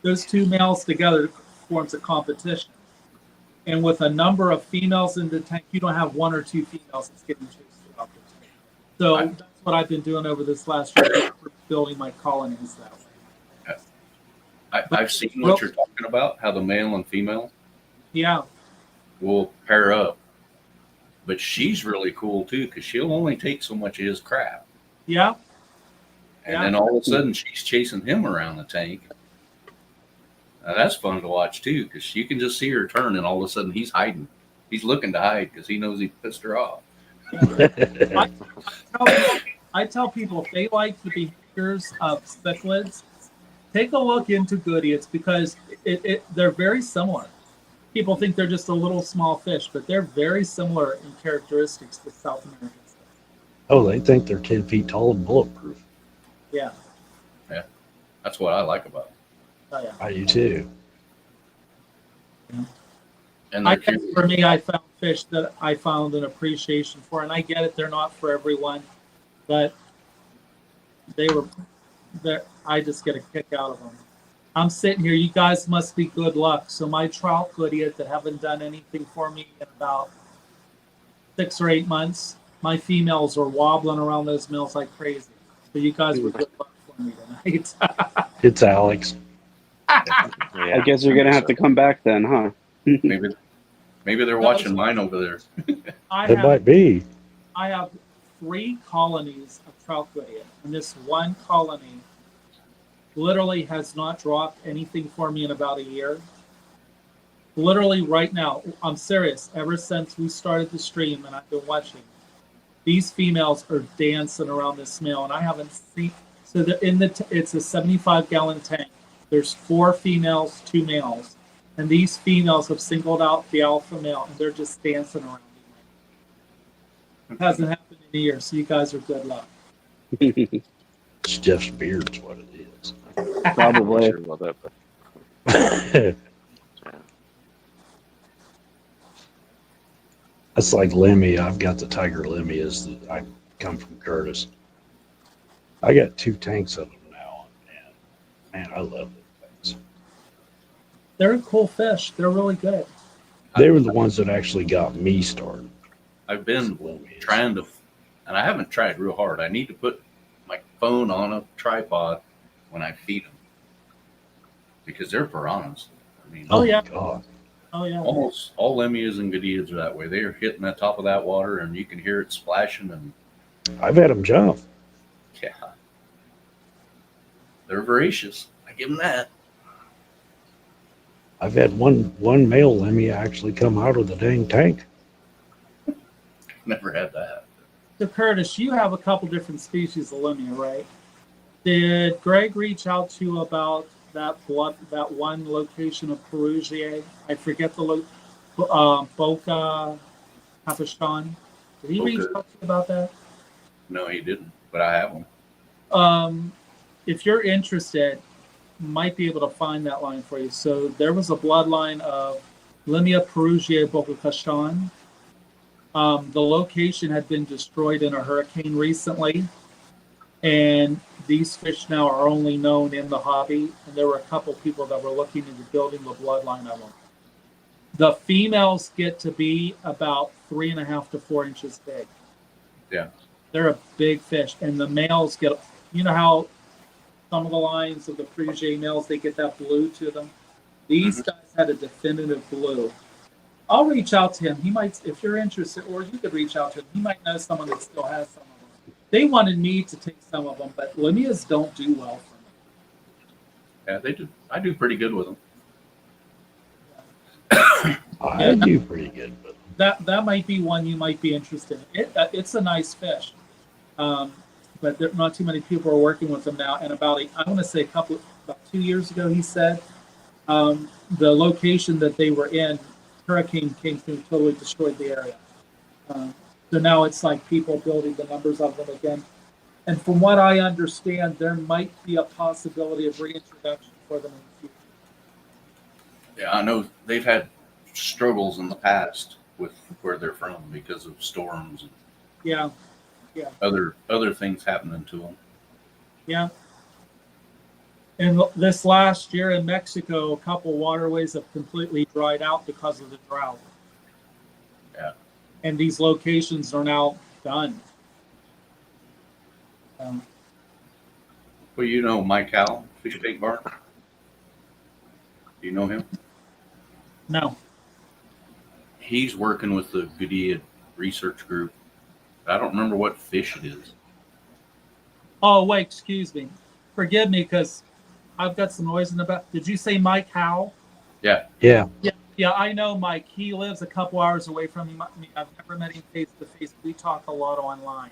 Those 2 males together forms a competition. And with a number of females in the tank, you don't have 1 or 2 females that's getting chased throughout the tank. So that's what I've been doing over this last year, building my colonies that way. I've seen what you're talking about, how the male and female Yeah. will pair up. But she's really cool too, because she'll only take so much of his crap. Yeah. And Yeah. then all of a sudden she's chasing him around the tank. Now, that's fun to watch too, because you can just see her turn and all of a sudden he's hiding. He's looking to hide because he knows he pissed her off. I tell people if they like the behaviors of cichlids, take a look into Goodeids because they're very similar. People think they're just a little small fish, but they're very similar in characteristics to South American fish. Oh, they think they're 10 feet tall and bulletproof. Yeah. That's what I like about them. Oh, yeah. I do too. And I they're guess cute. for me, I found fish that I found an appreciation for, and I get it; they're not for everyone, but they were there. I just get a kick out of them. I'm sitting here. You guys must be good luck. So my trout Goodeids that haven't done anything for me in about 6 or 8 months, my females are wobbling around those mills like crazy. So you guys were good luck for me tonight. It's Alex. I guess you're gonna have to come back then, huh? Maybe they're watching mine over there. It might be. I have 3 colonies of trout Goodeids, and this one colony literally has not dropped anything for me in about a year. Literally right now, I'm serious. Ever since we started the stream and I've been watching, these females are dancing around this male, and I haven't seen. So it's a 75-gallon tank. There's 4 females, 2 males, and these females have singled out the alpha male, and they're just dancing around. It hasn't happened in a year, so you guys are good luck. It's Jeff's beard's what it is. Probably. Sure about that, but That's like Lemmy. I've got the Tiger Lemmy. I come from Curtis. I got 2 tanks of them now, and man, I love them things. They're a cool fish. They're really good. They were the ones that actually got me started. I've been Lemmies. trying to, and I haven't tried real hard. I need to put my phone on a tripod when I feed them because they're piranhas. I mean, Oh, my yeah. God. Oh yeah. almost all lemmias and Goodeids are that way. They are hitting the top of that water, and you can hear it splashing. And I've had them jump. yeah, they're voracious. I give them that. I've had one male Lemmy actually come out of the dang tank. Never had that. So Curtis, you have a couple different species of limia, right? Did Greg reach out to you about that one location of Perugia? I forget the Boca Capitan. Did he reach out to you about that? No, he didn't, but I have them. If you're interested, might be able to find that line for you. So there was a bloodline of Limia Perugia Boca Capitan. The location had been destroyed in a hurricane recently, and these fish now are only known in the hobby. And there were a couple people that were looking into building the bloodline of them. The females get to be about 3.5 to 4 inches big. Yeah. They're a big fish, and the males get. You know how some of the lines of the Perugia males, they get that blue to them. These guys had a definitive blue. I'll reach out to him. He might, if you're interested, or you could reach out to him. He might know someone that still has some of them. They wanted me to take some of them, but Limias don't do well for me. Yeah, they do. I do pretty good with them. I do pretty good, but That might be one you might be interested in. It's a nice fish, but there, not too many people are working with them now. And about about 2 years ago, he said the location that they were in, hurricane came through and totally destroyed the area. So now it's like people building the numbers of them again. And from what I understand, there might be a possibility of reintroduction for them in the future. Yeah, I know they've had struggles in the past with where they're from because of storms and Yeah, other things happening to them. yeah. And this last year in Mexico, a couple waterways have completely dried out because of the drought. Yeah. And these locations are now done. Well, you know Mike Howell, Fish Tank Barn. Do you know him? No. He's working with the Goodeids research group. I don't remember what fish it is. Oh, wait, excuse me. Forgive me because I've got some noise in the back. Did you say Mike Howell? Yeah. yeah. Yeah, I know Mike. He lives a couple hours away from me. I've never met him face to face. We talk a lot online.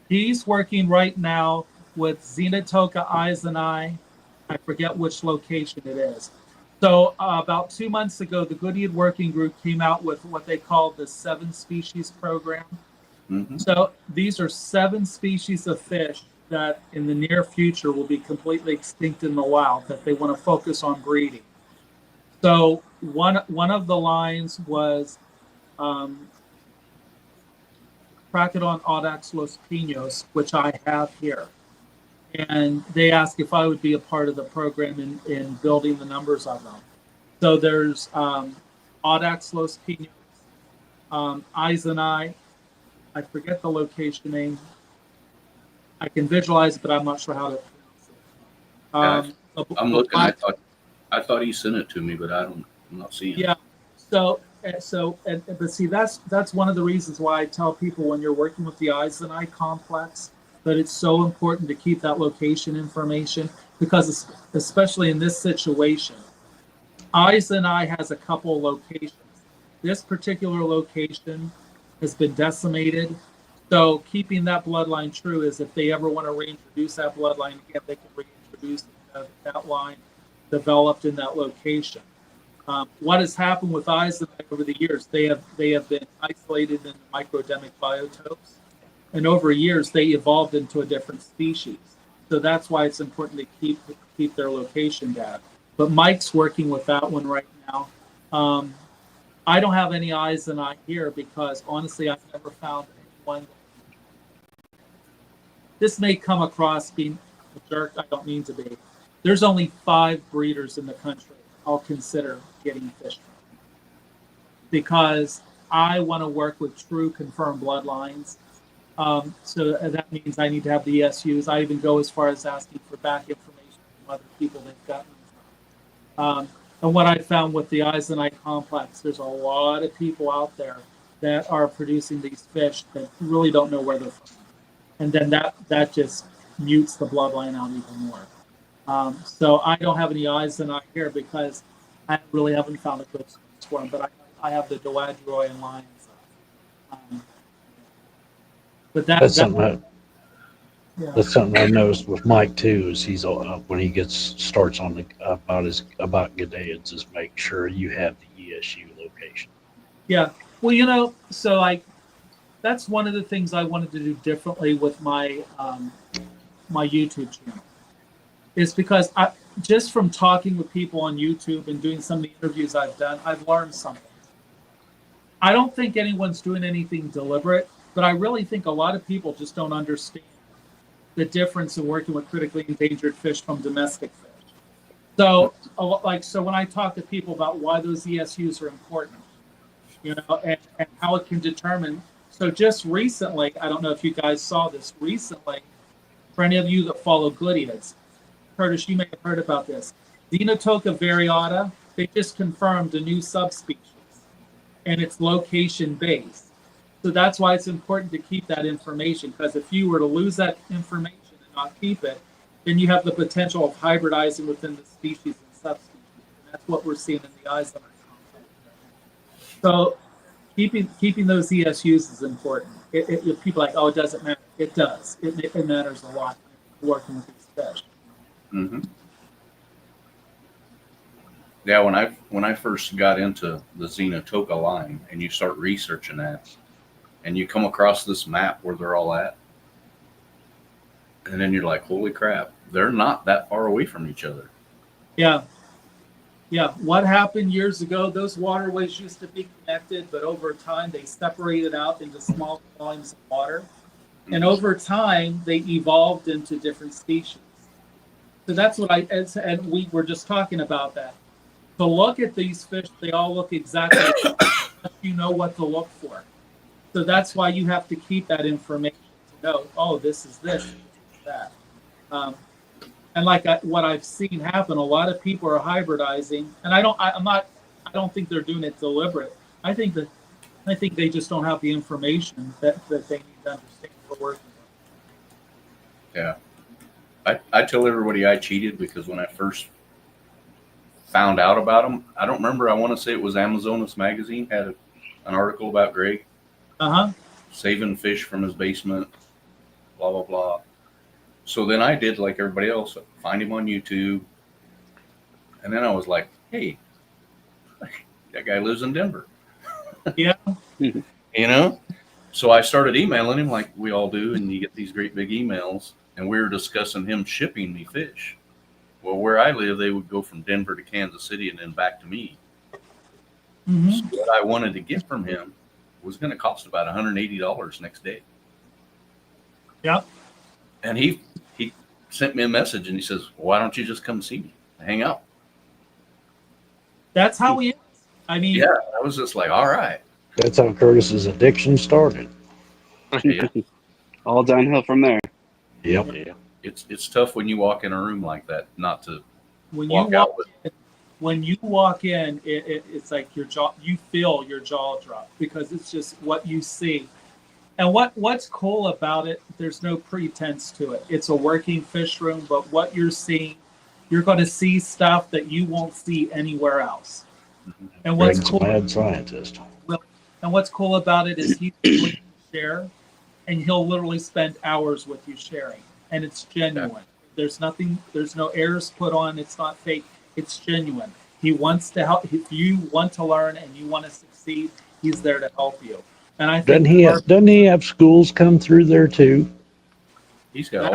He's working right now with Xenotoka Izani. I forget which location it is. So about 2 months ago, the Goodyear Working Group came out with what they call the 7 species program. Mm-hmm. So these are 7 species of fish that in the near future will be completely extinct in the wild that they want to focus on breeding. So one of the lines was Crocodon audax los pinos, which I have here. And they asked if I would be a part of the program in building the numbers of them. So there's audax los pinos, Izani, I forget the location name. I can visualize it, but I'm not sure how to pronounce it. I'm looking. I thought he sent it to me, but I'm not seeing it. Yeah. But see, that's one of the reasons why I tell people when you're working with the Izani complex that it's so important to keep that location information, because especially in this situation, Izani has a couple locations. This particular location has been decimated. So keeping that bloodline true is if they ever want to reintroduce that bloodline again, they can reintroduce that line developed in that location. What has happened with Izani over the years? They have been isolated in microdemic biotopes, and over years they evolved into a different species. So that's why it's important to keep their location data. But Mike's working with that one right now. I don't have any Izani here because honestly, I've never found anyone. This may come across being a jerk. I don't mean to be. There's only 5 breeders in the country I'll consider getting fish from, because I want to work with true confirmed bloodlines. So that means I need to have the ESUs. I even go as far as asking for back information from other people they've gotten them from. And what I found with the Izani complex, there's a lot of people out there that are producing these fish that really don't know where they're from. And then that just mutes the bloodline out even more. So I don't have any Izani here because I really haven't found a good source for them, but I have the Doadroy lines. But That's something yeah. that's something I've noticed with Mike too. Is he's when he starts on the about Ghanaians, is make sure you have the ESU location. Yeah. Well, so that's one of the things I wanted to do differently with my my YouTube channel, is because just from talking with people on YouTube and doing some of the interviews I've done, I've learned something. I don't think anyone's doing anything deliberate, but I really think a lot of people just don't understand the difference in working with critically endangered fish from domestic fish. So when I talk to people about why those ESUs are important, and how it can determine. So just recently, I don't know if you guys saw this recently, for any of you that follow Goodyears, Curtis, you may have heard about this. Xenotoka variata, they just confirmed a new subspecies, and it's location based. So that's why it's important to keep that information, because if you were to lose that information and not keep it, then you have the potential of hybridizing within the species and subspecies. And that's what we're seeing in the eyes of our complex. So keeping those ESUs is important. People are like, oh, it doesn't matter. It does. It matters a lot working with these fish. Mm-hmm. Yeah, when I first got into the Xenotoka line, and you start researching that, and you come across this map where they're all at, and then you're like, holy crap, they're not that far away from each other. Yeah. Yeah. What happened years ago, those waterways used to be connected, but over time they separated out into small volumes of water. And over time, they evolved into different species. So that's what and we were just talking about that. To look at these fish, they all look exactly the same. You know what to look for. So that's why you have to keep that information to know, oh, this is this, this is that. And what I've seen happen, a lot of people are hybridizing, and I don't think they're doing it deliberate. I think they just don't have the information that they need to understand for working. Yeah. I tell everybody I cheated because when I first found out about them. I don't remember. I want to say it was Amazonas Magazine had an article about Greg Uh-huh. saving fish from his basement, blah, blah, blah. So then I did like everybody else, find him on YouTube. And then I was like, hey, that guy lives in Denver. Yeah. You know? So I started emailing him like we all do, and you get these great big emails. And we were discussing him shipping me fish. Well, where I live, they would go from Denver to Kansas City and then back to me. Mm-hmm. So what I wanted to get from him was going to cost about $180 next day. Yep. And he sent me a message and he says, well, why don't you just come see me, hang out? That's how he is. I mean, Yeah, I was just like, all right. That's how Curtis's addiction started. Yeah. All downhill from there. Yep. Yeah. It's tough when you walk in a room like that not to when walk you out walk with. when you walk in, it's like your jaw. You feel your jaw drop because it's just what you see. And what's cool about it? There's no pretense to it. It's a working fish room, but what you're seeing, you're going to see stuff that you won't see anywhere else. And what's Greg's a cool? mad scientist. And what's cool about it is he's willing to share, and he'll literally spend hours with you sharing, and it's genuine. Yeah. There's nothing. There's no airs put on. It's not fake. It's genuine. He wants to help. If you want to learn and you want to succeed, he's there to help you. And I think Doesn't he have schools come through there too? He's got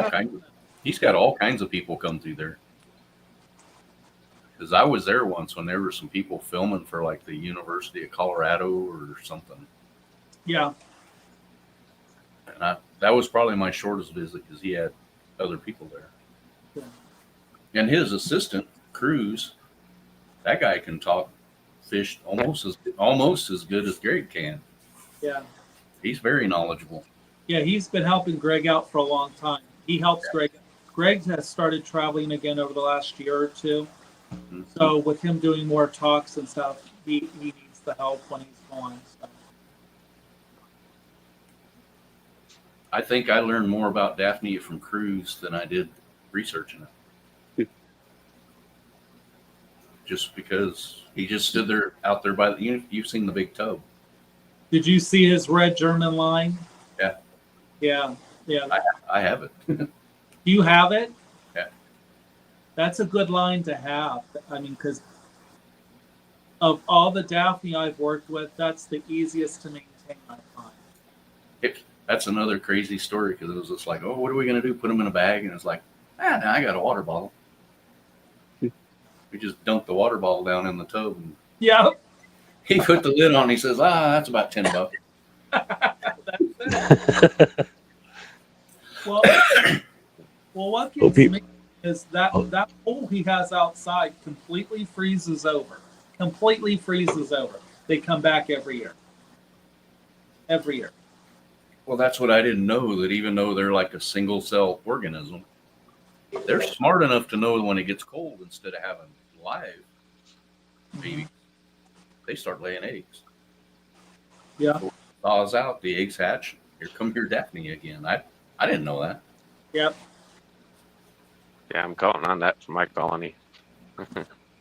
all kinds of people come through there. Because I was there once when there were some people filming for like the University of Colorado or something. Yeah. And that was probably my shortest visit because he had other people there. Yeah. And his assistant, Cruz, that guy can talk fish almost as good as Greg can. Yeah. He's very knowledgeable. Yeah. He's been helping Greg out for a long time. He helps Greg. Greg has started traveling again over the last year or two. Mm-hmm. So with him doing more talks and stuff, he needs the help when he's going. So. I think I learned more about Daphne from Cruz than I did researching it. Just because he just stood there out there by you've seen the big tub. Did you see his red German line? Yeah. Yeah. Yeah. I have it. Do you have it? Yeah. That's a good line to have. I mean, because of all the Daphne I've worked with, that's the easiest to maintain, I find. That's another crazy story because it was just like, oh, what are we going to do? Put them in a bag? And it's like, now I got a water bottle. We just dumped the water bottle down in the tub. And Yeah. he put the lid on. He says, that's about $10. That's it. Well, what gets me is that pool he has outside completely freezes over. Completely freezes over. They come back every year. Every year. Well, that's what I didn't know, that even though they're like a single cell organism, they're smart enough to know when it gets cold, instead of having live babies, they start laying eggs. Yeah. So it thaws out, the eggs hatch. Here come your Daphne again. I didn't know that. Yep. Yeah, I'm counting on that for my colony.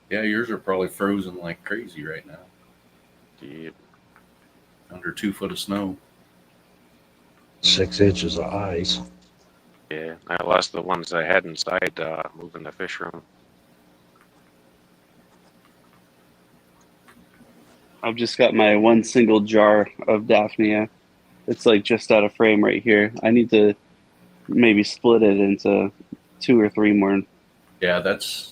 Yeah, yours are probably frozen like crazy right now. Yep. Under 2 foot of snow. 6 inches of ice. Yeah, I lost the ones I had inside moving the fish room. I've just got my one single jar of Daphnia. It's like just out of frame right here. I need to maybe split it into 2 or 3 more. Yeah, that's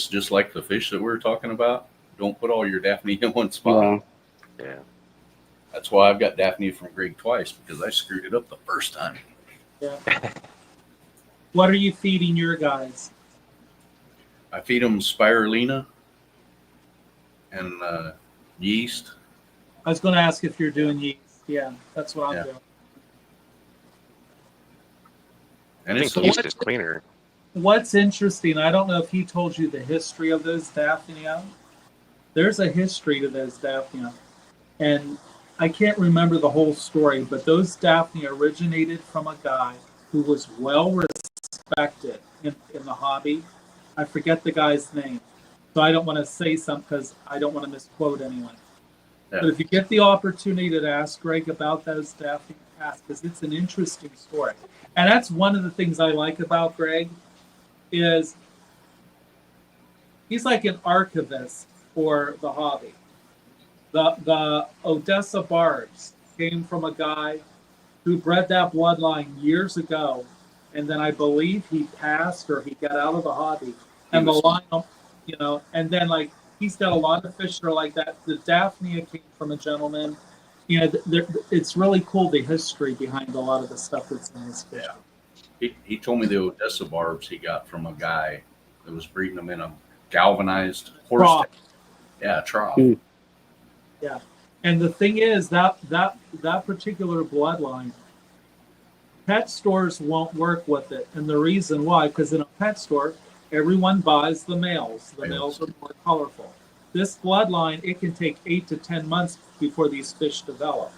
just like the fish that we were talking about. Don't put all your Daphne in one spot. Wow. Yeah. That's why I've got Daphne from Greg twice, because I screwed it up the first time. Yeah. What are you feeding your guys? I feed them spirulina and yeast. I was going to ask if you're doing yeast. Yeah, that's what I'm doing. And I it's think yeast is cleaner. What's interesting, I don't know if he told you the history of those Daphnia. There's a history to those Daphnia. And I can't remember the whole story, but those Daphnia originated from a guy who was well respected in the hobby. I forget the guy's name. So I don't want to say something because I don't want to misquote anyone. Yeah. But if you get the opportunity to ask Greg about those Daphne cats, because it's an interesting story. And that's one of the things I like about Greg is he's like an archivist for the hobby. The Odessa barbs came from a guy who bred that bloodline years ago, and then I believe he passed or he got out of the hobby. And the line, and then like he's got a lot of fish that are like that. The Daphnia came from a gentleman. It's really cool the history behind a lot of the stuff that's in this fish. Yeah. He told me the Odessa barbs he got from a guy that was breeding them in a galvanized horse. Trough. Yeah, trough. Mm. Yeah. And the thing is that particular bloodline, pet stores won't work with it. And the reason why, because in a pet store, everyone buys the males. The males are more colorful. This bloodline, it can take 8 to 10 months before these fish develop.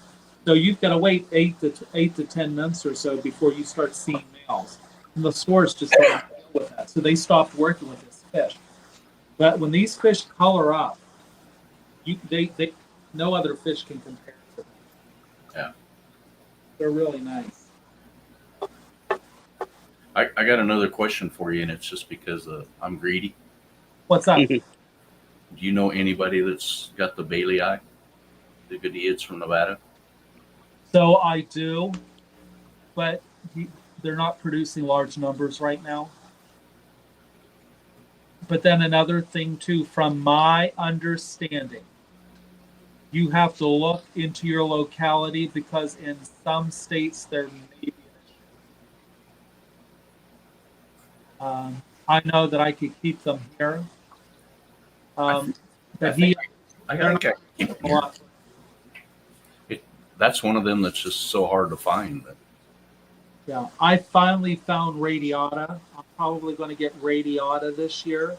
So you've got to wait 8 to 10 months or so before you start seeing males. And the stores just don't deal with that. So they stopped working with this fish. But when these fish color up, they no other fish can compare to them. Yeah. They're really nice. I got another question for you, and it's just because I'm greedy. What's up? Do you know anybody that's got the Bailey eye? The Gadids from Nevada? So I do, but they're not producing large numbers right now. But then another thing too, from my understanding, you have to look into your locality because in some states there may be an issue. I know that I could keep them here. But I think I can keep them here. That's one of them that's just so hard to find. Yeah, I finally found radiata. I'm probably going to get radiata this year.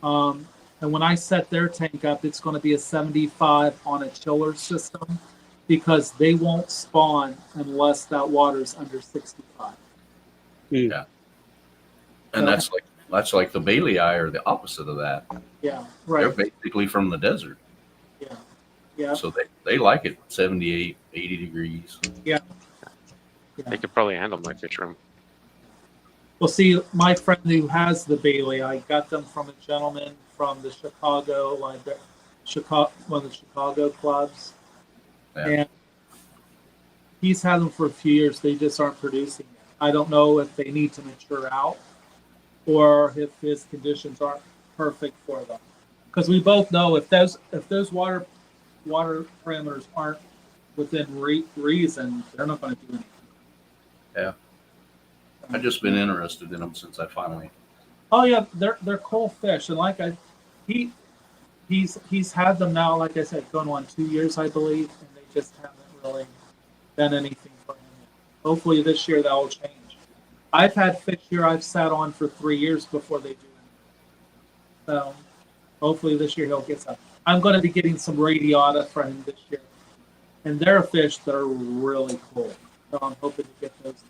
And when I set their tank up, it's going to be a 75 on a chiller system because they won't spawn unless that water's under 65. Yeah. And that's like the Bailey eye or the opposite of that. Yeah, right. They're basically from the desert. Yeah. Yeah. So they like it 78, 80 degrees. Yeah. They could probably handle my fish room. Well, see, my friend who has the Bailey, I got them from a gentleman from the Chicago, one of the Chicago clubs. Yeah. And he's had them for a few years. They just aren't producing yet. I don't know if they need to mature out or if his conditions aren't perfect for them. Because we both know if those water parameters aren't within reason, they're not going to do anything. Yeah. I've just been interested in them since I finally. Oh yeah, they're cool fish, and like he's had them now. Like I said, going on 2 years, I believe, and they just haven't really done anything for him yet. Hopefully this year that will change. I've had fish here I've sat on for 3 years before they do anything. So hopefully this year he'll get some. I'm going to be getting some radiata for him this year, and they're fish that are really cool. So I'm hoping to get those.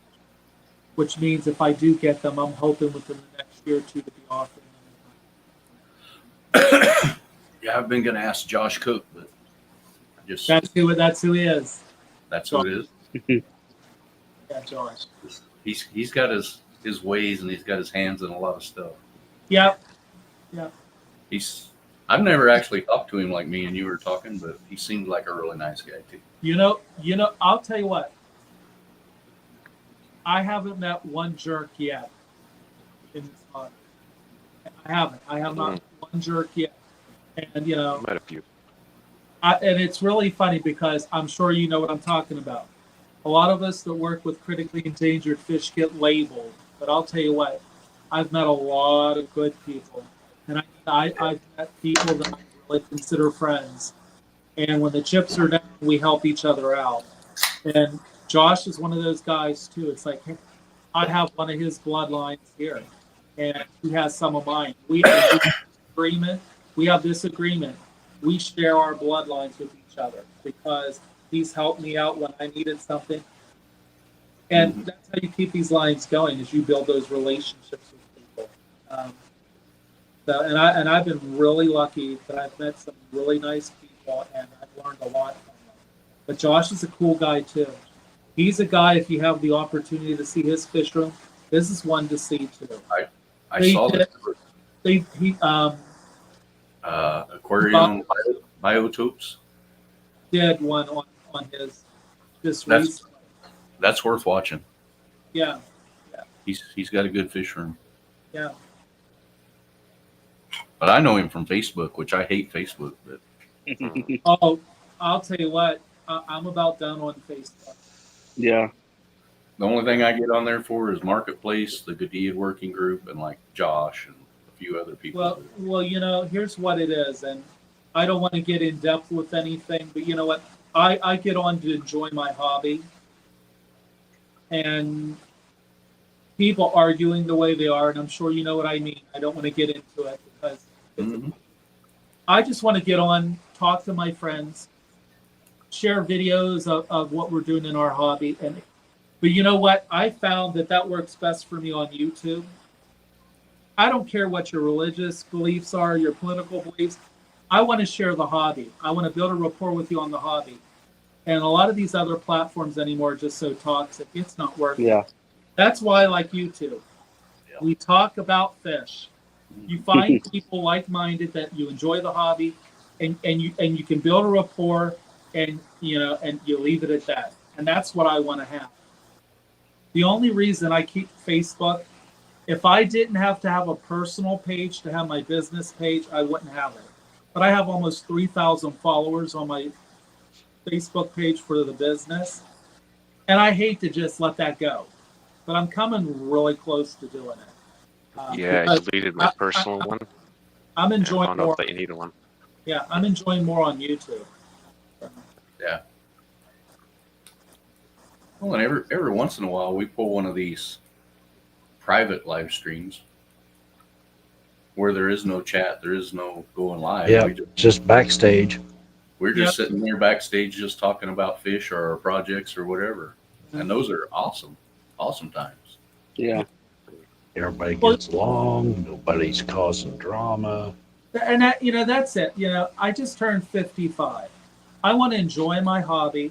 Which means if I do get them, I'm hoping within the next year or two to be offering them. Yeah, I've been going to ask Josh Cook, but I just That's who he is. that's who it is. Yeah, Josh. He's got his ways and he's got his hands in a lot of stuff. Yep. I've never actually talked to him like me and you were talking, but he seemed like a really nice guy too. You know, I'll tell you what. I haven't met one jerk yet in this hobby. I haven't. I have not met one jerk yet. And Met a few. and it's really funny because I'm sure you know what I'm talking about. A lot of us that work with critically endangered fish get labeled, but I'll tell you what, I've met a lot of good people, and I've met people that I really consider friends. And when the chips are down, we help each other out. And Josh is one of those guys too. It's like I have one of his bloodlines here, and he has some of mine. We have this agreement. We share our bloodlines with each other because he's helped me out when I needed something. And that's how you keep these lines going, is you build those relationships with people. So, and I've been really lucky that I've met some really nice people, and I've learned a lot from them. But Josh is a cool guy too. He's a guy. If you have the opportunity to see his fish room, this is one to see too. I They saw did- this he aquarium biotopes. did one on his just That's- recently. That's worth watching. Yeah, He's got a good fish room. yeah. But I know him from Facebook, which I hate Facebook. But Oh, I'll tell you what. I'm about done on Facebook. Yeah. the only thing I get on there for is Marketplace, the Goodyear Working Group, and like Josh and a few other people. Well, here's what it is, and I don't want to get in depth with anything, but you know what? I get on to enjoy my hobby, and people arguing the way they are, and I'm sure you know what I mean. I don't want to get into it because Mhm. I just want to get on, talk to my friends, share videos of what we're doing in our hobby, but you know what? I found that works best for me on YouTube. I don't care what your religious beliefs are, your political beliefs. I want to share the hobby. I want to build a rapport with you on the hobby. And a lot of these other platforms anymore are just so toxic. It's not worth it. Yeah. That's why I like YouTube. Yeah. We talk about fish. You find people like-minded that you enjoy the hobby, and you can build a rapport, and and you leave it at that. And that's what I want to have. The only reason I keep Facebook, if I didn't have to have a personal page to have my business page, I wouldn't have it. But I have almost 3,000 followers on my Facebook page for the business, and I hate to just let that go. But I'm coming really close to doing it. Yeah, I because deleted my personal one. I'm And I enjoying found out more. that you needed one. Yeah, I'm enjoying more on YouTube. Well, and every once in a while we pull one of these private live streams where there is no chat, there is no going live. Yeah, We just backstage. we're just Yep. sitting there backstage, just talking about fish or our projects or whatever, and those are awesome times. Yeah. Everybody gets along. Nobody's causing drama. And that's it. I just turned 55. I want to enjoy my hobby.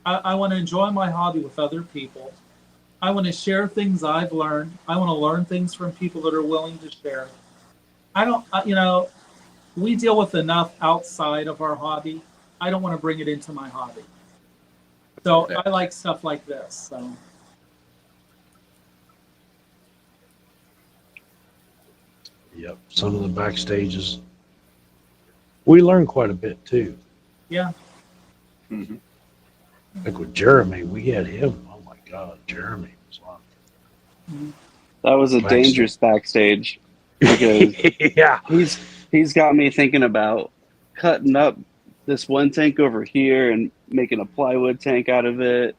I want to enjoy my hobby with other people. I want to share things I've learned. I want to learn things from people that are willing to share. I don't, we deal with enough outside of our hobby. I don't want to bring it into my hobby. So I like stuff like this. So Yep. Some of the backstages. We learn quite a bit too. yeah, Mm-hmm. Like with Jeremy, we had him. Oh my God, Jeremy was on. That was a Backstage. dangerous backstage because Yeah. he's got me thinking about cutting up this one tank over here and making a plywood tank out of it.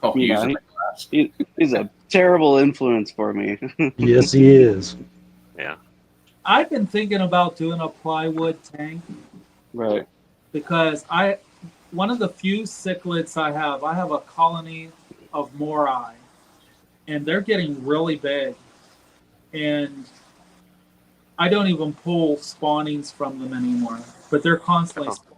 Oh, Yeah, using He's a terrible influence for me. Yes, he is. Yeah. I've been thinking about doing a plywood tank Right. because one of the few cichlids I have a colony of morai, and they're getting really big, and I don't even pull spawnings from them anymore, but they're constantly spawning.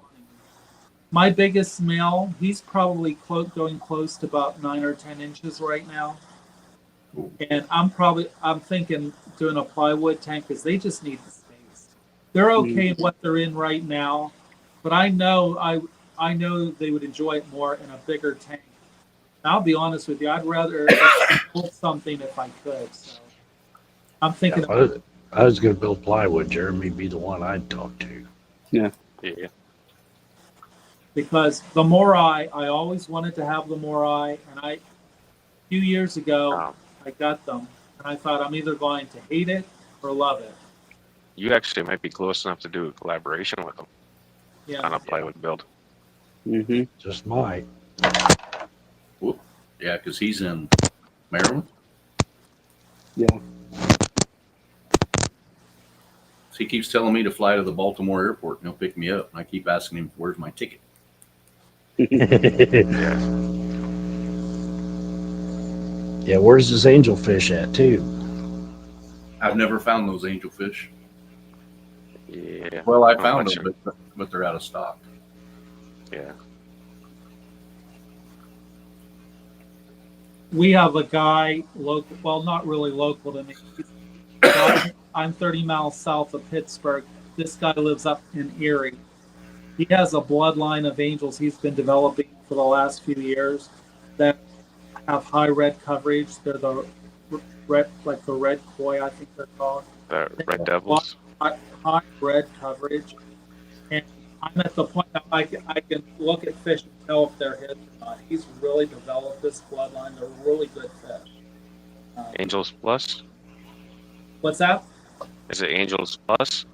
My biggest male, he's probably going close to about 9 or 10 inches right now. And I'm thinking doing a plywood tank because they just need the space. They're okay in what they're in right now, but I know they would enjoy it more in a bigger tank. And I'll be honest with you, I'd rather build something if I could. So I'm thinking I was going to build plywood. Jeremy be the one I'd talk to. Yeah. because the morai, I always wanted to have the morai, and a few years ago Um, I got them, and I thought I'm either going to hate it or love it. you actually might be close enough to do a collaboration with them Yeah. on a plywood build. Mm-hmm. Just might. Yeah, because he's in Maryland. Yeah. So he keeps telling me to fly to the Baltimore airport and he'll pick me up. And I keep asking him, where's my ticket? Yeah, where's this angelfish at too? I've never found those angelfish. Yeah. Well, I Not found much. them, but they're out of stock. Yeah. We have a guy local, well, not really local to me. I'm 30 miles south of Pittsburgh. This guy lives up in Erie. He has a bloodline of angels he's been developing for the last few years that have high red coverage. They're the red, like the red koi, I think they're called. The They Red have Devils. high red coverage, and I'm at the point that I can look at fish and tell if they're his or not. He's really developed this bloodline. They're really good fish. Angels Plus. What's that? Is it Angels Plus?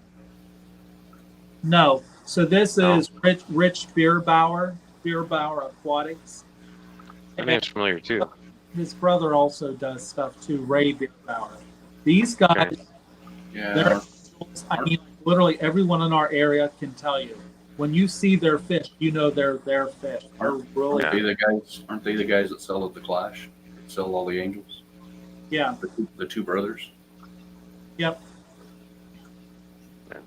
No. So this No. is Rich Bierbauer Aquatics. That name's familiar too. His brother also does stuff too, Ray Bierbauer. These guys, Okay. they're, Yeah, I mean, literally everyone in our area can tell you. When you see their fish, you know they're their fish. They're really, aren't they the guys? Aren't they the guys that sell at the Clash? Sell all the angels. yeah, The two brothers. yep.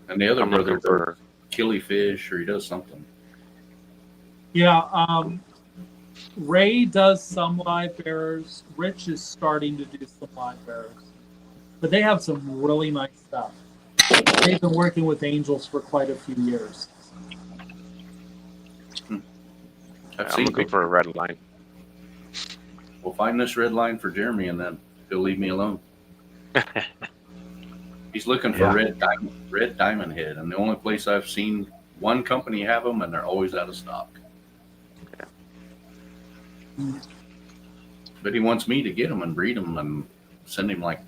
And the other I'm brother looking for. does killifish, or he does something. Yeah, Ray does some live bearers. Rich is starting to do some live bearers. But they have some really nice stuff. They've been working with angels for quite a few years. I've I'm seen. looking for a red line. We'll find this red line for Jeremy, and then he'll leave me alone. He's looking for Yeah. red diamond head, and the only place I've seen one company have them, and they're always out of stock. But he wants me to get them and breed them and send him like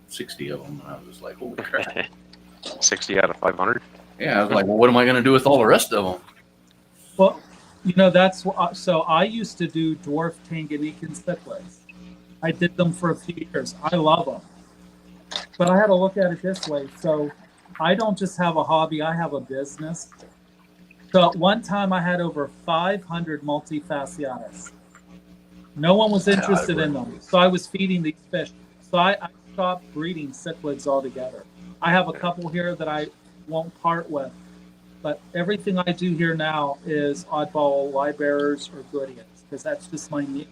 60 of them. And I was just like, holy crap. 60 out of 500. Yeah, I was like, well, what am I going to do with all the rest of them? Well, you know, that's what, so I used to do dwarf Tanganyikan cichlids. I did them for a few years. I love them. But I had to look at it this way. So I don't just have a hobby, I have a business. So at one time I had over 500 multifasciatus. No one was interested in them. So I was feeding these fish. So I stopped breeding cichlids altogether. I have a couple here that I won't part with. But everything I do here now is oddball live bearers or goodians, because that's just my niche.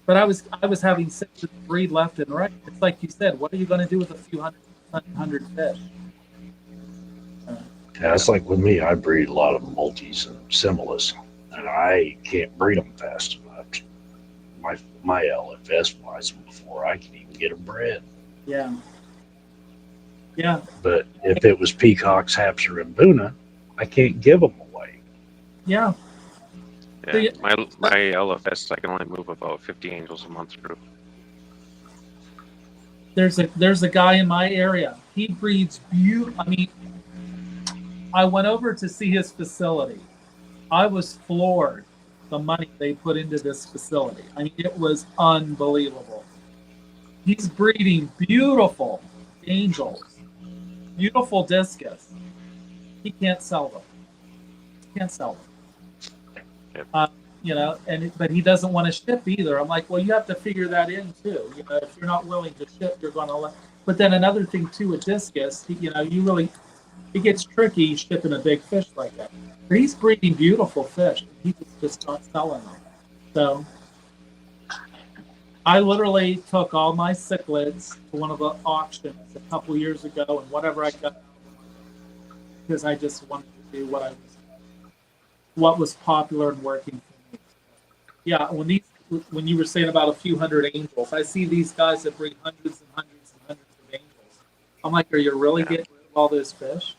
But I was having cichlids breed left and right. It's like you said, what are you going to do with a few hundred fish? Yeah, it's like with me, I breed a lot of multis and similas, and I can't breed them fast enough. My LFS buys them before I can even get them bred. Yeah. Yeah. But if it was peacocks, Hampshire, and Boona, I can't give them away. Yeah. Yeah, my LFS, I can only move about 50 angels a month through. There's a guy in my area. He breeds I mean, I went over to see his facility. I was floored the money they put into this facility. I mean, it was unbelievable. He's breeding beautiful angels, beautiful discus. He can't sell them. Can't sell them. Yep. You know, but he doesn't want to ship either. I'm like, well, you have to figure that in too. You know, if you're not willing to ship, you're going to. But then another thing too with discus, you know, it gets tricky shipping a big fish like that. But he's breeding beautiful fish. He's just not selling them. So I literally took all my cichlids to one of the auctions a couple years ago, and whatever I got, because I just wanted to do what was popular and working for me. Yeah, when you were saying about a few hundred angels, I see these guys that breed hundreds and hundreds and hundreds of angels. I'm like, are you really getting rid of all those fish?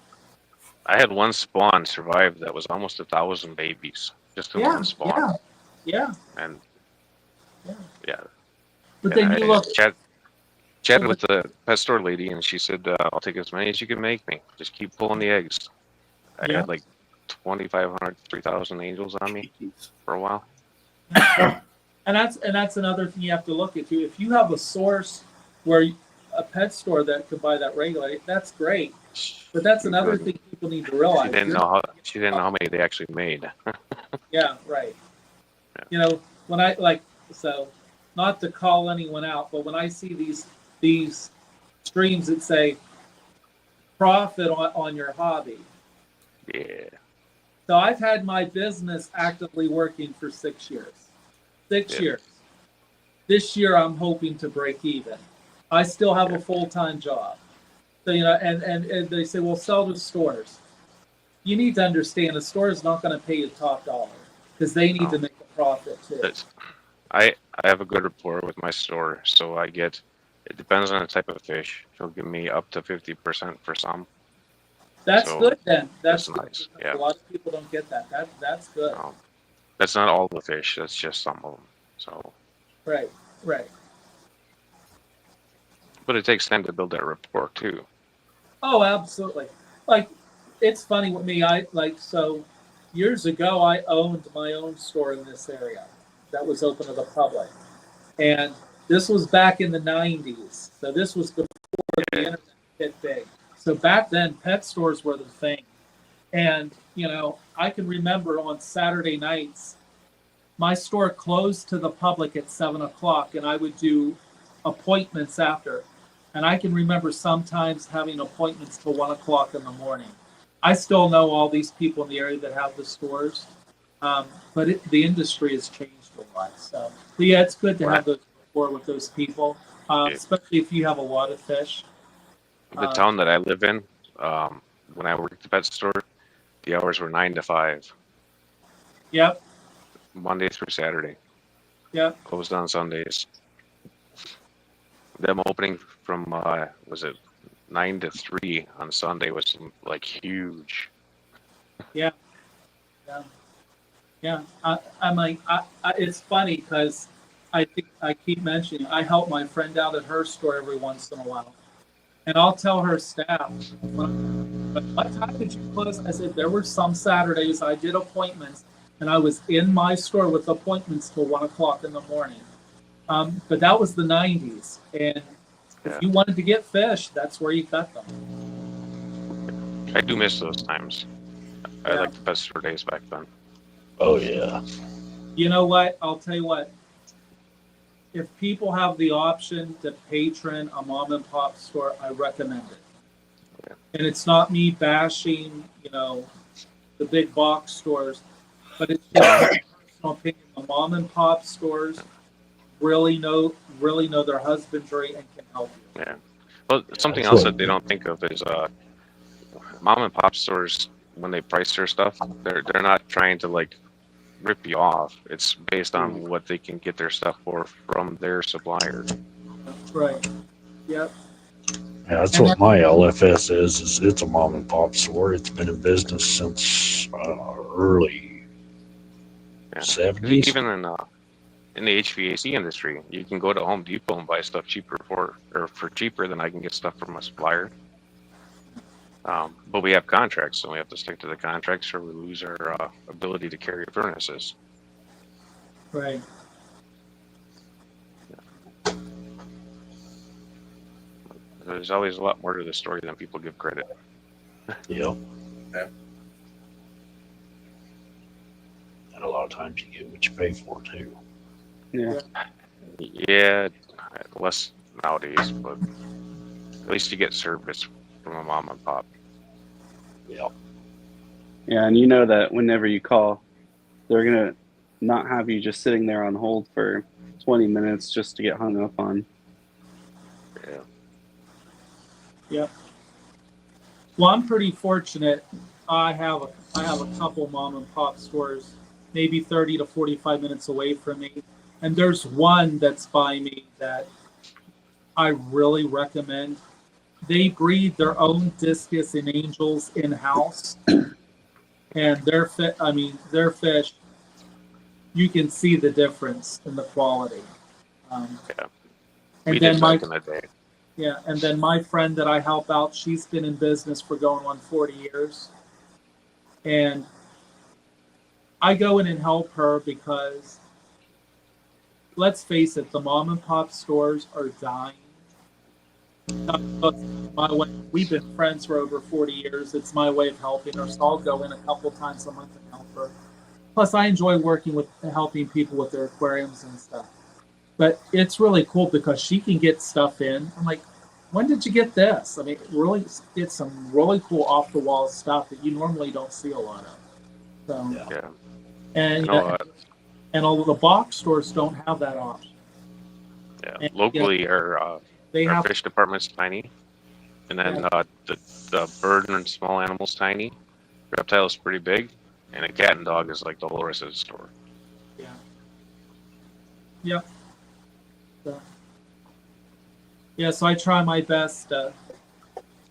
I had one spawn survive that was almost 1,000 babies just in one spawn. Yeah. And Yeah. yeah. But And then you look. Chatted with the pet store lady, and she said, "I'll take as many as you can make me. Just keep pulling the eggs." I Yeah. had like 2,500, 3,000 angels on me for a while. And that's another thing you have to look at too. If you have a source where a pet store that could buy that regularly, that's great. But that's another thing people need to realize. She didn't know how many they actually made. Yeah, right. Yeah. You know, when I so not to call anyone out, but when I see these streams that say profit on your hobby. Yeah. So I've had my business actively working for 6 years. 6 Yeah. years. This year I'm hoping to break even. I still have Yeah. a full-time job. So, and they say, well, sell to stores. You need to understand a store is not going to pay you top dollar because they need to No. make a profit too. That's, I have a good rapport with my store, so I get. It depends on the type of fish. She'll give me up to 50% for some. That's So good then. That's that's good. nice. A Yeah. lot of people don't get that. That's good. No, that's not all the fish. That's just some of them. So, Right, right. but it takes time to build that rapport too. Oh, absolutely. Like, it's funny with me. So years ago, I owned my own store in this area that was open to the public. And this was back in the 90s. So this was before the internet hit big. So back then, pet stores were the thing. And, I can remember on Saturday nights, my store closed to the public at 7 o'clock, and I would do appointments after. And I can remember sometimes having appointments till 1 o'clock in the morning. I still know all these people in the area that have the stores, but the industry has changed a lot. So yeah, it's good to have those rapport with those people, especially if you have a lot of fish. The town that I live in, when I worked at the pet store, the hours were 9 to 5, Yep, Monday through Saturday, yep. closed on Sundays. Them opening from was it 9 to 3 on Sunday was like huge. Yeah. I'm like, it's funny because I keep mentioning I help my friend out at her store every once in a while, and I'll tell her staff, what time did you close? I said there were some Saturdays I did appointments, and I was in my store with appointments till 1 o'clock in the morning. But that was the 90s, and if you wanted to get fish, that's where you got them. I do miss those times. I like the pet store days back then. Oh yeah. You know what? I'll tell you what. If people have the option to patron a mom and pop store, I recommend it. Yeah. And it's not me bashing, the big box stores, but it's just my personal opinion. The mom and pop stores really know their husbandry and can help you. Yeah. Well, something that's else what- that they don't think of is mom and pop stores, when they price their stuff, they're not trying to like rip you off. It's based on what they can get their stuff for from their supplier. Right. Yep. Yeah, that's what my LFS is it's a mom and pop store. It's been in business since early Yeah. 70s. Even in the HVAC industry, you can go to Home Depot and buy stuff for cheaper than I can get stuff from a supplier. But we have contracts, so we have to stick to the contracts, or we lose our ability to carry furnaces. Right. There's always a lot more to the story than people give credit. Yeah. Yeah. And a lot of times you get what you pay for too. Yeah. Yeah, less nowadays, but at least you get service from a mom and pop. Yeah. Yeah, and you know that whenever you call, they're gonna not have you just sitting there on hold for 20 minutes just to get hung up on. Yeah. Yep. Well, I'm pretty fortunate. I have a couple mom and pop stores, maybe 30 to 45 minutes away from me, and there's one that's by me that I really recommend. They breed their own discus and angels in house, and their fish. You can see the difference in the quality. Yeah. And We then did back in the day. Yeah, and then my friend that I help out, she's been in business for going on 40 years. And I go in and help her because, let's face it, the mom and pop stores are dying. My way, we've been friends for over 40 years. It's my way of helping her, so I'll go in a couple times a month and help her. Plus, I enjoy working with helping people with their aquariums and stuff. But it's really cool because she can get stuff in. I'm like, when did you get this? I mean, really, it's some really cool off the wall stuff that you normally don't see a lot of. So, Yeah. Yeah. and I know, and all the box stores don't have that option. yeah. And, Locally, they our have fish department's tiny, and then the bird and small animals tiny. Reptile is pretty big, and a cat and dog is like the whole rest of the store. yeah, yep. So, yeah, so I try my best to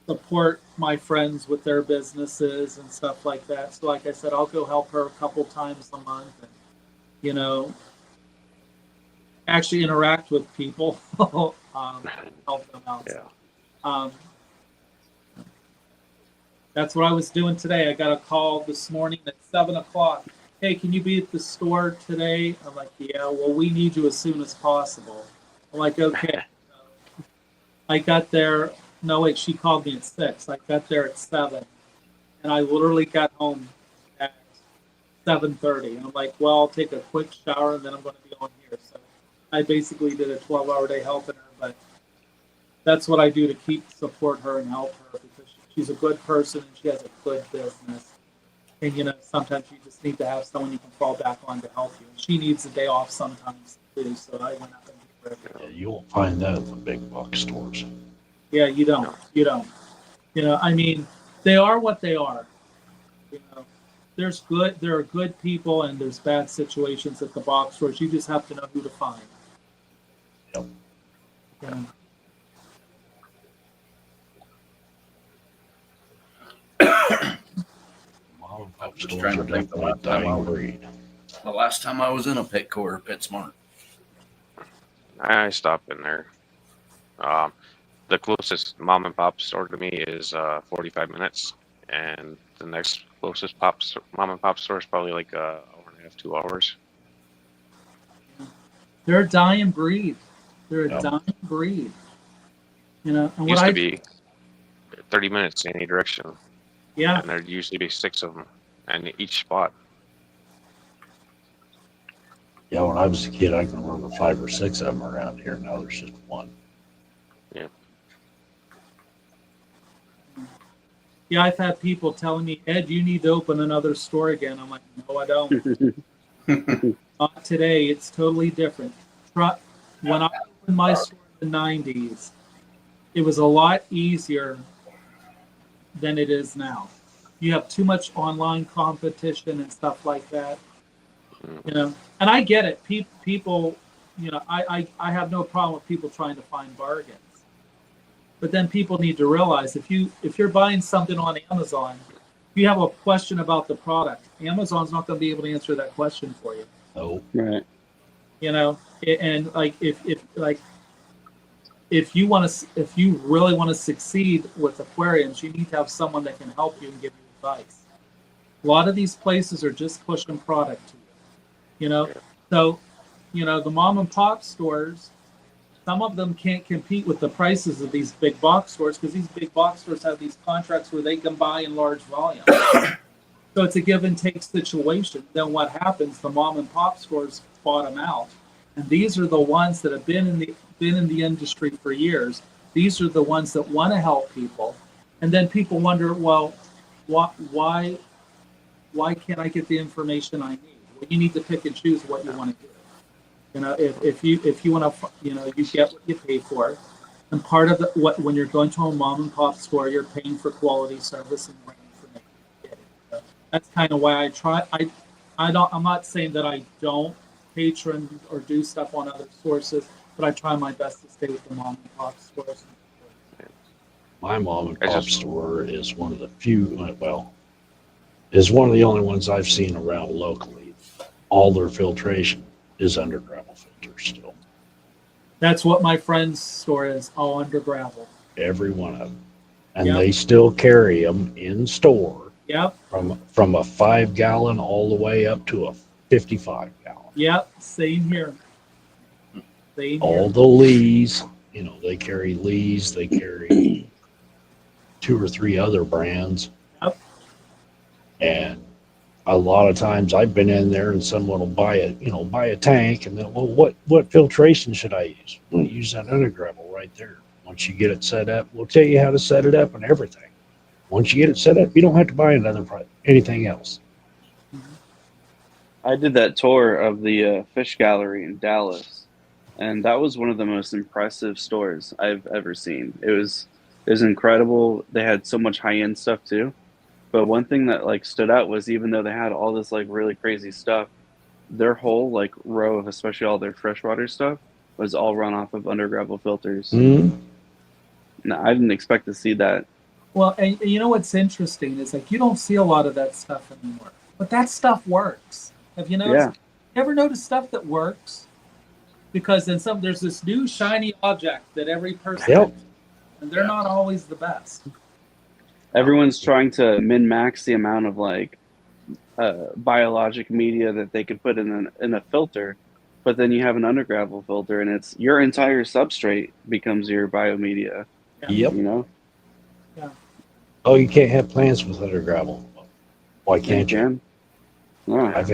support my friends with their businesses and stuff like that. So, like I said, I'll go help her a couple times a month, and you know, actually interact with people, help them out. Yeah. Um, that's what I was doing today. I got a call this morning at 7:00. Hey, can you be at the store today? I'm like, yeah. Well, we need you as soon as possible. I'm like, okay. I got there. No, wait. She called me at 6. I got there at 7, and I literally got home at 7:30. And I'm like, well, I'll take a quick shower and then I'm going to be on here. So I basically did a 12-hour day helping her, but that's what I do to support her and help her because she's a good person and she has a good business. And you know, sometimes you just need to have someone you can fall back on to help you. And she needs a day off sometimes too. So I went up and did her. Yeah, you won't find that in the big box stores. Yeah, you don't. You don't. You know, I mean, they are what they are. You know, there are good people and there's bad situations at the box stores. You just have to know who to find. Yep. You know. Mom and I pop was just stores trying are to think the definitely a last time I dying was- breed. The last time I was in a Petco or PetSmart. I stop in there. The closest mom and pop store to me is 45 minutes, and the next closest mom and pop store is probably like an hour and a half, 2 hours. They're a dying breed. They're a Yep. dying breed. You know, and what Used I to be 30 minutes in any direction, yeah, and there'd usually be 6 of them, and each spot. Yeah, when I was a kid, I can remember 5 or 6 of them around here. Now there's just one. yeah, I've had people telling me, Ed, you need to open another store again. I'm like, no, I don't. Not today. It's totally different. When I opened my store in the 90s, it was a lot easier than it is now. You have too much online competition and stuff like that. You know, and I get it. People, you know, I have no problem with people trying to find bargains. But then people need to realize if you're buying something on Amazon, if you have a question about the product, Amazon's not going to be able to answer that question for you. No. Right. You know, and like if you really want to succeed with aquariums, you need to have someone that can help you and give you advice. A lot of these places are just pushing product to you. You know, so you know the mom and pop stores. Some of them can't compete with the prices of these big box stores because these big box stores have these contracts where they can buy in large volumes. So it's a give and take situation. Then what happens? The mom and pop stores bottom out, and these are the ones that have been in the industry for years. These are the ones that want to help people, and then people wonder, well, why can't I get the information I need? Well, you need to pick and choose what you want to do. You know, if you want to, you know, you get what you pay for, and part of when you're going to a mom and pop store, you're paying for quality service and great information. So that's kind of why I try. I'm not saying that I don't patron or do stuff on other sources, but I try my best to stay with the mom and pop stores. My mom and I pop just- store is one of the few, is one of the only ones I've seen around locally. All their filtration is under gravel filters still. That's what my friend's store is, all under gravel. Every one of them. And Yep. they still carry them in store Yep, from a 5-gallon all the way up to a 55-gallon. yep, same here. Same All here. the Lees, you know, they carry Lees, they carry 2 or 3 other brands. Yep. And a lot of times I've been in there and someone will buy a tank and then, well, what filtration should I use? Well, use that under gravel right there. Once you get it set up, we'll tell you how to set it up and everything. Once you get it set up, you don't have to buy anything else. I did that tour of the fish gallery in Dallas, and that was one of the most impressive stores I've ever seen. It was incredible. They had so much high end stuff too. But one thing that like stood out was even though they had all this like really crazy stuff, their whole like row of especially all their freshwater stuff was all run off of under gravel filters. Mm-hmm. No, I didn't expect to see that. Well, and you know what's interesting is like you don't see a lot of that stuff anymore, but that stuff works. Have you noticed? Yeah. You ever notice stuff that works? Because then there's this new shiny object that every person, Yep. and they're not always the best. Everyone's trying to min max the amount of like biologic media that they could put in a filter, but then you have an under gravel filter, and it's your entire substrate becomes your biomedia. Yep. You know. Oh, you can't have plants with under gravel. Why can't you? can. No. I've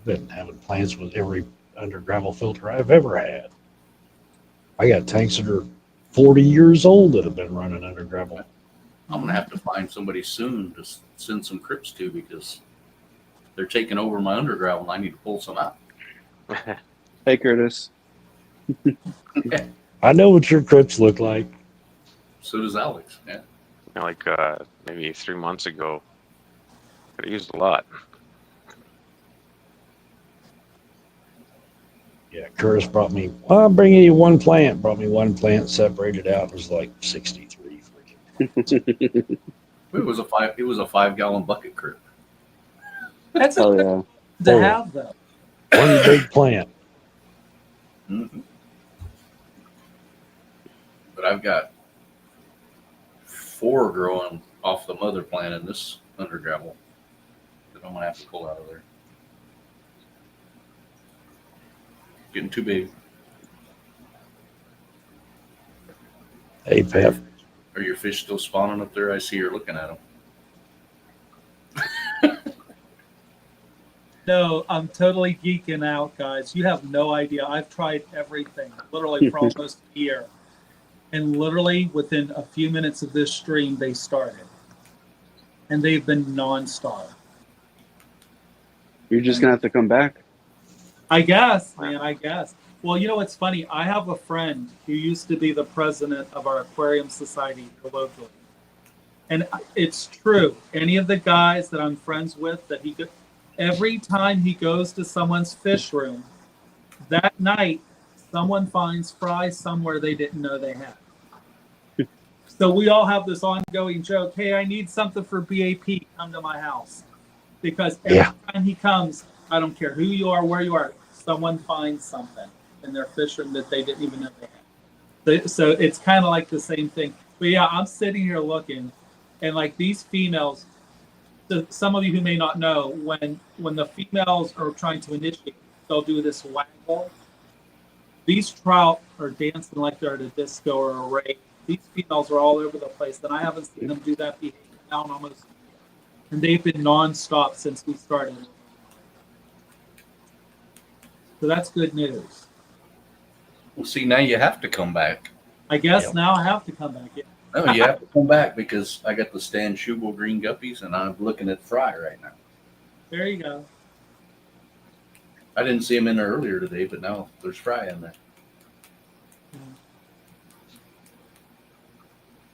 been having plants with every under gravel filter I've ever had. I got tanks that are 40 years old that have been running under gravel. I'm gonna have to find somebody soon to send some crips to because they're taking over my under gravel and I need to pull some out. Hey, Curtis. I know what your crips look like. So does Alex. Yeah. Like maybe 3 months ago, could have used a lot. Yeah, Curtis brought me, well, I'm bringing you one plant. Brought me one plant, separated out. It was like 63 freaking. It was a 5-gallon bucket crip. That's a Hell good yeah. to have though. One big plant. Mm-hmm. But I've got 4 growing off the mother plant in this under gravel that I'm gonna have to pull out of there. Getting too big. Hey, Pep. Are your fish still spawning up there? I see you're looking at them. No, I'm totally geeking out, guys. You have no idea. I've tried everything, literally for almost a year. And literally within a few minutes of this stream, they started. And they've been nonstop. You're just gonna have to come back. I guess, man, I guess. Well, you know what's funny? I have a friend who used to be the president of our aquarium society here locally. And it's true. Any of the guys that I'm friends with, that he could, every time he goes to someone's fish room, that night, someone finds fry somewhere they didn't know they had. So we all have this ongoing joke, hey, I need something for BAP, come to my house. Because every time he comes, I don't care who you are, where you are, someone finds something in their fish room that they didn't even know they had. So it's kind of like the same thing. But yeah, I'm sitting here looking, and like these females, some of you who may not know, when the females are trying to initiate, they'll do this waggle. These trout are dancing like they're at a disco or a rave. These females are all over the place, and I haven't seen them do that behavior now in almost a year. And they've been nonstop since we started. So that's good news. Well, see, now you have to come back. I guess now I have to come back in. No, you have to come back because I got the Stan Schubel green guppies and I'm looking at fry right now. There you go. I didn't see him in there earlier today, but now there's fry in there.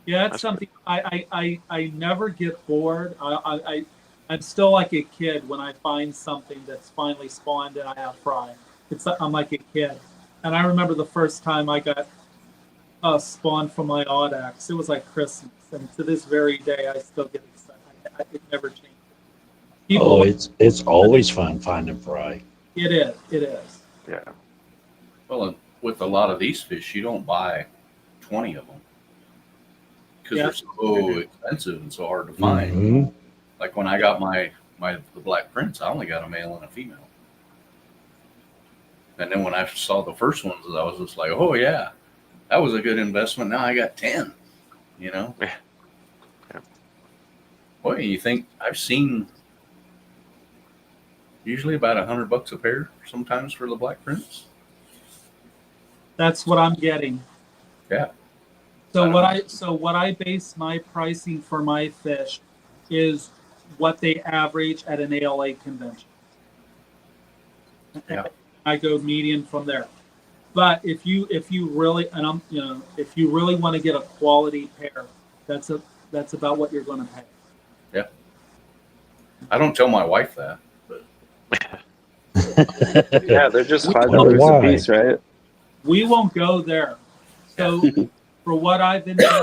Yeah, it's something I never get bored. I'm still like a kid when I find something that's finally spawned and I have fry. I'm like a kid. And I remember the first time I got spawned from my Audax. It was like Christmas. And to this very day, I still get excited. It never changed. People, it's always fun finding fry. It is. It is. Yeah. Well, and with a lot of these fish, you don't buy 20 of them because they're so expensive and so hard to find. Mm-hmm. Like when I got the Black Prince, I only got a male and a female. And then when I saw the first ones, I was just like, oh yeah, that was a good investment. Now I got 10, you know? Yeah. Boy, you think I've seen usually about $100 a pair sometimes for the Black Prince. That's what I'm getting. Yeah. So what I base my pricing for my fish is what they average at an ALA convention. Yeah. I go median from there. But if you really if you really want to get a quality pair, that's about what you're going to pay. Yeah. I don't tell my wife that, but Yeah, they're just We $5 wonder a why. piece, right? We won't go there. So for what I've been doing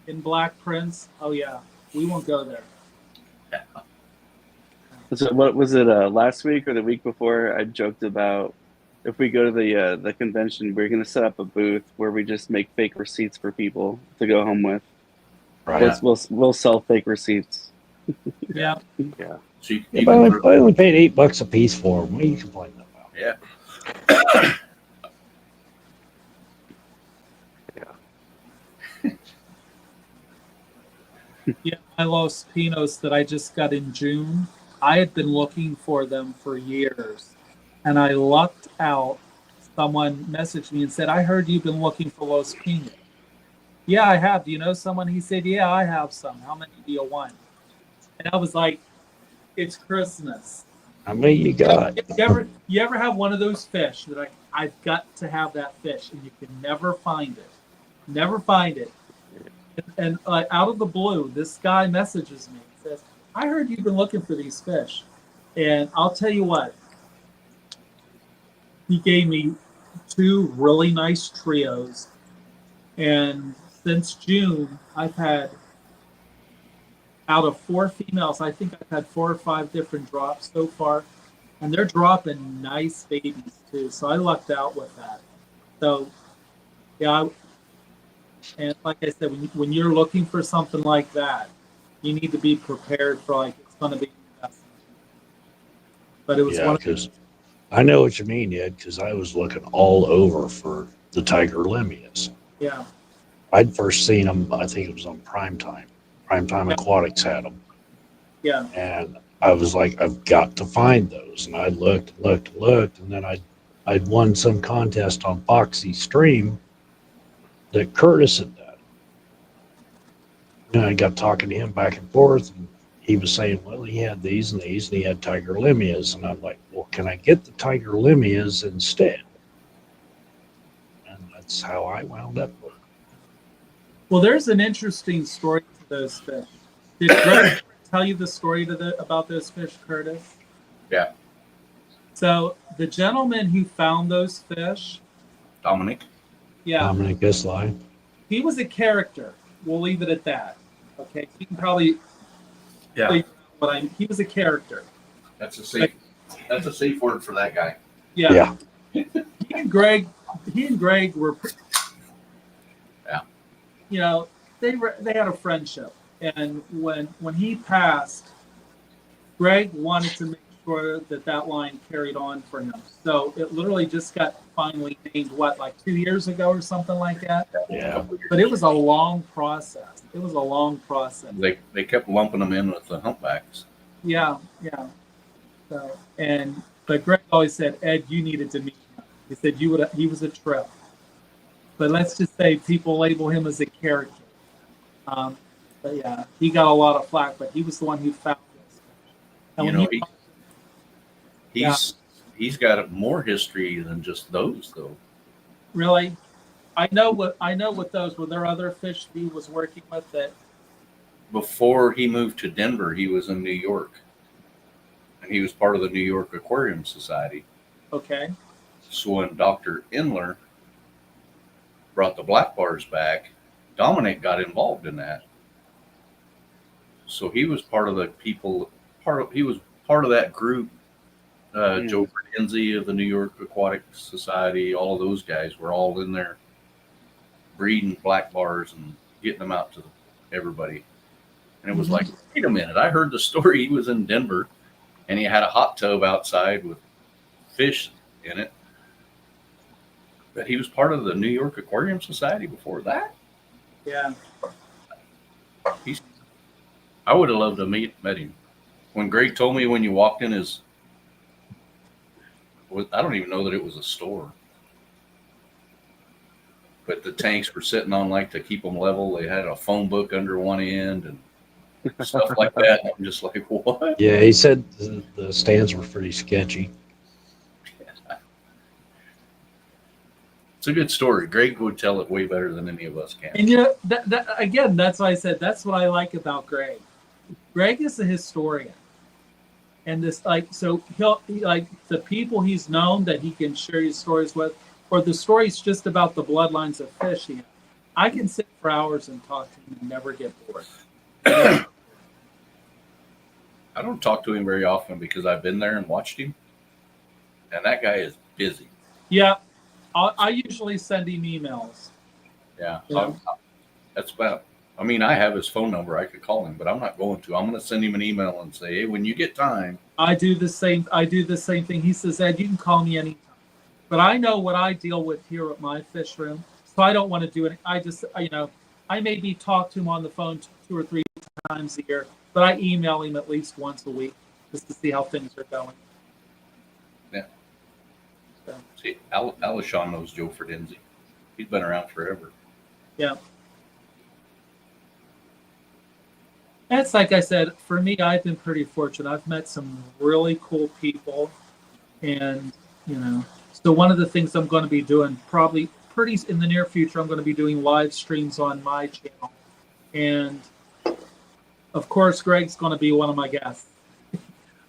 in Black Prince, oh yeah, we won't go there. So what was it last week or the week before? I joked about if we go to the convention, we're going to set up a booth where we just make fake receipts for people to go home with. Right. We'll sell fake receipts. Yeah. Yeah. so you, Yeah, you but can, I only paid $8 a piece for them. What are you complaining about? yeah. Yeah, my Los Pinos that I just got in June, I had been looking for them for years. And I lucked out. Someone messaged me and said, I heard you've been looking for Los Pinos. Yeah, I have. Do you know someone? He said, yeah, I have some. How many do you want? And I was like, it's Christmas. How many you got? You ever have one of those fish that I've got to have that fish and you can never find it? Never find it. And out of the blue, this guy messages me and says, I heard you've been looking for these fish. And I'll tell you what, he gave me 2 really nice trios. And since June, I've had, out of 4 females, I think I've had 4 or 5 different drops so far. And they're dropping nice babies too. So I lucked out with that. So, yeah, and like I said, when you're looking for something like that, you need to be prepared for like it's going to be an investment. But it was Yeah, one. because I know what you mean, Ed, because I was looking all over for the tiger limias. Yeah, I'd first seen them, I think it was on Primetime. Primetime Aquatics had them. yeah, And I was like, I've got to find those. And I looked, and then I'd won some contest on Foxy Stream that Curtis had done. And I got talking to him back and forth, and he was saying, well, he had these and these, and he had tiger limias. And I'm like, well, can I get the tiger limias instead? And that's how I wound up with it. Well, there's an interesting story to those fish. Did Greg tell you the story about those fish, Curtis? Yeah. So the gentleman who found those fish, Dominic. yeah, Dominic Islay. he was a character. We'll leave it at that. Okay, you can probably Yeah. He was a character. That's a safe word for that guy. Yeah. He and Greg were, Yeah. you know, they had a friendship, and when he passed, Greg wanted to make sure that line carried on for him. So it literally just got finally named like 2 years ago or something like that. Yeah. But it was a long process. They kept lumping them in with the humpbacks. Yeah. So but Greg always said, Ed, you needed to meet him. He said he was a trip. But let's just say people label him as a character. But yeah, he got a lot of flack, but he was the one who found this. And You when know, he's got more history than just those, though. really, I know what those were. There other fish he was working with that. Before he moved to Denver, he was in New York, and he was part of the New York Aquarium Society. Okay. So when Dr. Inler brought the black bars back, Dominic got involved in that. So he was part of the people. He was part of that group. Joe Bergenzi of the New York Aquatic Society, all of those guys were all in there breeding black bars and getting them out to everybody. And it was like, wait a minute, I heard the story. He was in Denver and he had a hot tub outside with fish in it. But he was part of the New York Aquarium Society before that. Yeah. I would have loved to met him. When Greg told me when you walked in I don't even know that it was a store. but the tanks were sitting on like to keep them level. They had a phone book under one end and stuff like that. And I'm just like, what? Yeah, he said the stands were pretty sketchy. It's a good story. Greg would tell it way better than any of us can. And you know, that again, that's why I said that's what I like about Greg. Greg is a historian, and this so like the people he's known that he can share his stories with, or the stories just about the bloodlines of fishing. I can sit for hours and talk to him and never get bored. I don't talk to him very often because I've been there and watched him, and that guy is busy. Yeah, I usually send him emails. Yeah, Yeah. that's about. I mean, I have his phone number. I could call him, but I'm not going to. I'm going to send him an email and say, "Hey, when you get time." I do the same thing. He says, Ed, you can call me anytime. But I know what I deal with here at my fish room, so I don't want to do it. I just, I maybe talk to him on the phone 2 or 3 times a year, but I email him at least once a week just to see how things are going. Yeah. So, See, Alishon knows Joe Ferdenzi. He's been around forever. yeah. It's like I said, for me, I've been pretty fortunate. I've met some really cool people, and so one of the things I'm going to be doing probably pretty in the near future, I'm going to be doing live streams on my channel, and of course, Greg's going to be one of my guests.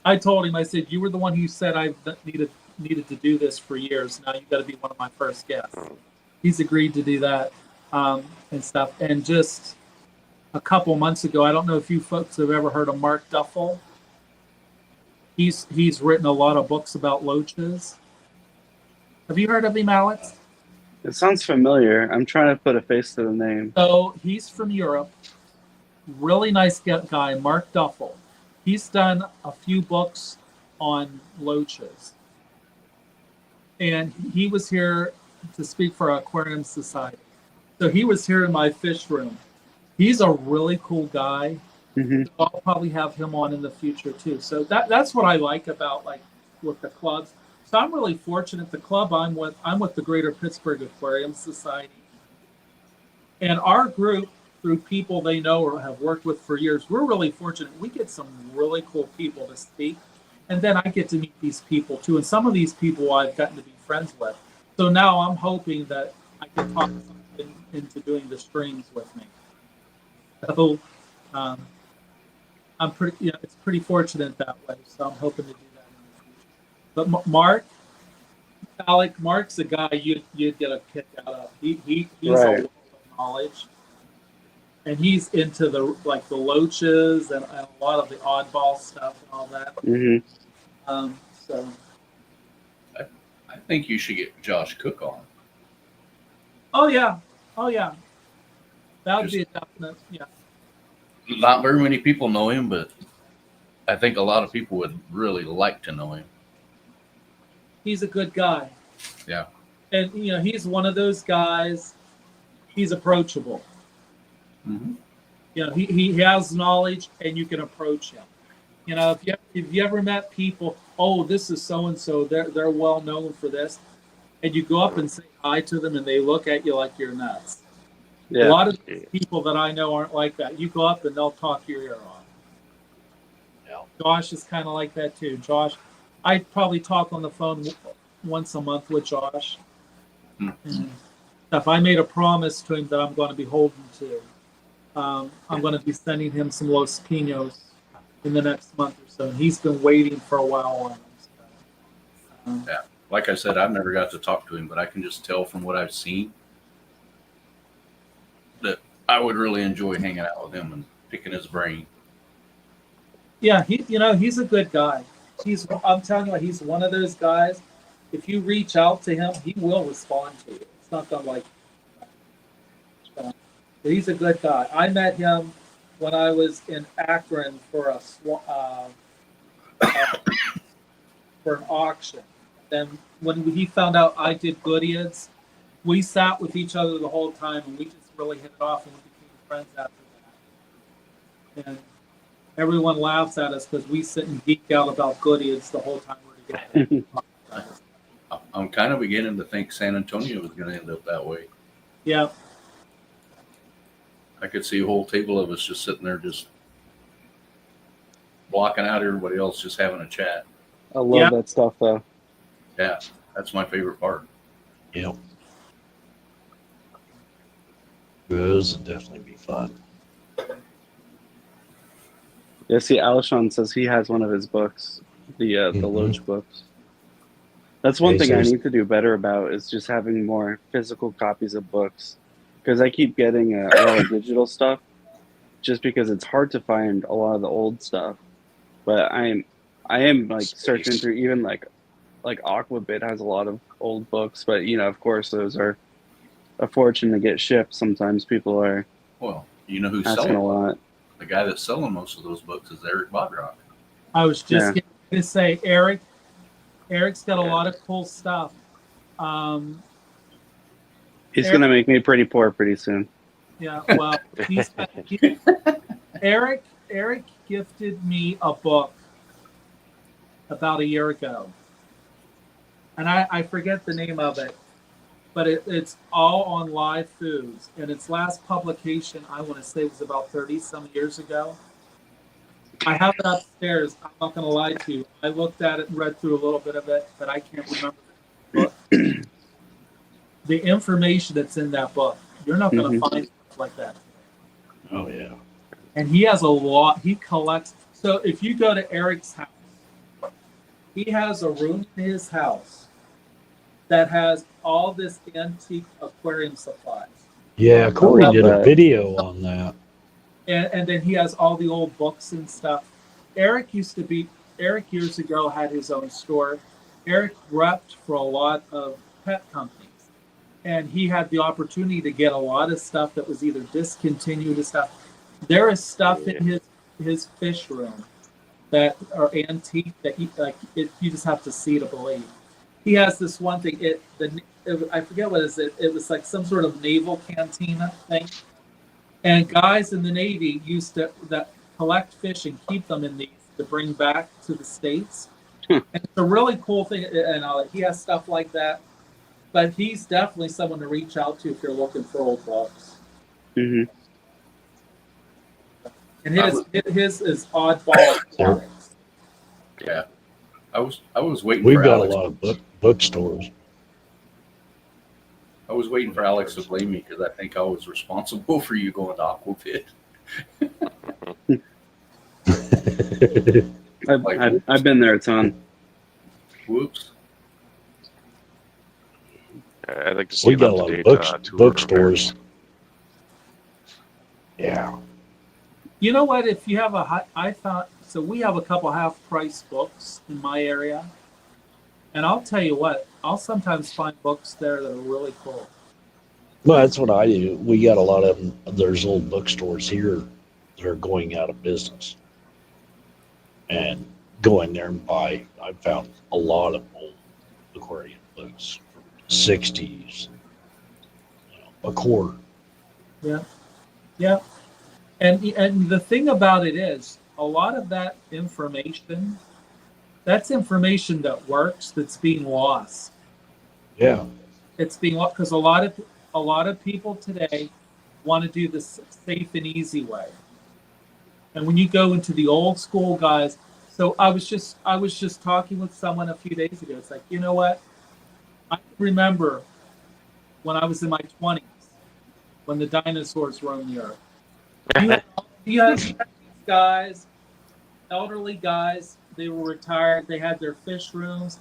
I told him, I said, you were the one who said I needed to do this for years. Now you've got to be one of my first guests. He's agreed to do that and stuff, and just a couple months ago, I don't know if you folks have ever heard of Mark Duffel. He's written a lot of books about loaches. Have you heard of him, Alex? It sounds familiar. I'm trying to put a face to the name. So he's from Europe. Really nice guy, Mark Duffel. He's done a few books on loaches. And he was here to speak for Aquarium Society. So he was here in my fish room. He's a really cool guy. Mm-hmm. So I'll probably have him on in the future too. So that's what I like about with the clubs. So I'm really fortunate. The club I'm with the Greater Pittsburgh Aquarium Society, and our group, through people they know or have worked with for years, we're really fortunate. We get some really cool people to speak, and then I get to meet these people too. And some of these people I've gotten to be friends with. So now I'm hoping that I can talk something into doing the streams with me. So I'm pretty, it's pretty fortunate that way. So I'm hoping to do that in the future. But Mark's a guy you'd get a kick out of. He's Right. a wealth of knowledge, and he's into the loaches and a lot of the oddball stuff and all that. Mm-hmm. So I think you should get Josh Cook on. oh yeah, that would be a definite Not very many people know him, but I think a lot of people would really like to know him. He's a good guy. Yeah. And he's one of those guys. He's approachable. Mm-hmm. He has knowledge, and you can approach him. If you ever met people, oh, this is so and so, they're well known for this, and you go up and say hi to them, and they look at you like you're nuts. Yeah. A lot of people that I know aren't like that. You go up and they'll talk your ear off. Yeah. Josh is kind of like that too. Josh, I probably talk on the phone once a month with Josh. And if I made a promise to him that I'm going to be holding to, I'm going to be sending him some Los Pinos in the next month or so. And he's been waiting for a while on them. Yeah. Like I said, I've never got to talk to him, but I can just tell from what I've seen that I would really enjoy hanging out with him and picking his brain. Yeah, he's a good guy. I'm telling you, he's one of those guys. If you reach out to him, he will respond to you. It's not gonna but he's a good guy. I met him when I was in Akron for an auction. Then when he found out I did Goodyears, we sat with each other the whole time, and we just really hit it off, and we became friends after that. And everyone laughs at us because we sit and geek out about Goodyears the whole time we're together. I'm kind of beginning to think San Antonio is going to end up that way. Yeah. I could see a whole table of us just sitting there, just blocking out everybody else, just having a chat. I love Yeah. that stuff though. Yeah, that's my favorite part. Yep. Those would definitely be fun. Yeah, see, Alshon says he has one of his books, the Mhm. Loach books. That's one He thing I says- need to do better about is just having more physical copies of books, because I keep getting a lot of digital stuff, just because it's hard to find a lot of the old stuff. But I am like searching Space. through even like Aquabit has a lot of old books, but you know, of course, those are a fortune to get shipped. Sometimes people are Well, you know who's asking selling a them? lot. The guy that's selling most of those books is Eric Bodrock. I was just Yeah. going to say, Eric's got a Yeah. lot of cool stuff. He's Eric- gonna make me pretty poor pretty soon. Yeah, well, Eric gifted me a book about a year ago, and I forget the name of it, but it's all on live foods, and its last publication I want to say was about 30 some years ago. I have it upstairs. I'm not going to lie to you. I looked at it and read through a little bit of it, but I can't remember the book. The information that's in that book, you're not going to find stuff like that. Oh yeah. And he has a lot. He collects. So if you go to Eric's house, he has a room in his house that has all this antique aquarium supplies. Yeah, Corey love did a that. video on that. And then he has all the old books and stuff. Eric years ago had his own store. Eric repped for a lot of pet companies. And he had the opportunity to get a lot of stuff that was either discontinued or stuff. There is stuff in his fish room that are antique that you just have to see to believe. He has this one thing. I forget what it is. It was like some sort of naval cantina thing. And guys in the Navy used to that collect fish and keep them in these to bring back to the States. And it's a really cool thing. And he has stuff like that. But he's definitely someone to reach out to if you're looking for old books. Hmm. And his is oddball comics. Yeah, I was waiting We've for got Alex. a lot of bookstores. I was waiting for Alex to blame me because I think I was responsible for you going to Aquafit. I've been there a ton. Whoops. I'd like to see We an got a lot of up-to-date tour bookstores. Yeah. You know what? If you have we have a couple half-price books in my area, and I'll tell you what, I'll sometimes find books there that are really cool. Well, that's what I do. We got a lot of them. There's old bookstores here that are going out of business. And go in there and buy. I found a lot of old aquarium books from the 60s. A quarter. Yeah. And the thing about it is, a lot of that information, that's information that works that's being lost. Yeah. It's being lost because a lot of people today want to do this safe and easy way. And when you go into the old school guys, so I was just talking with someone a few days ago. It's like, you know what? I remember when I was in my 20s, when the dinosaurs roamed the earth. You had these guys, elderly guys, they were retired, they had their fish rooms.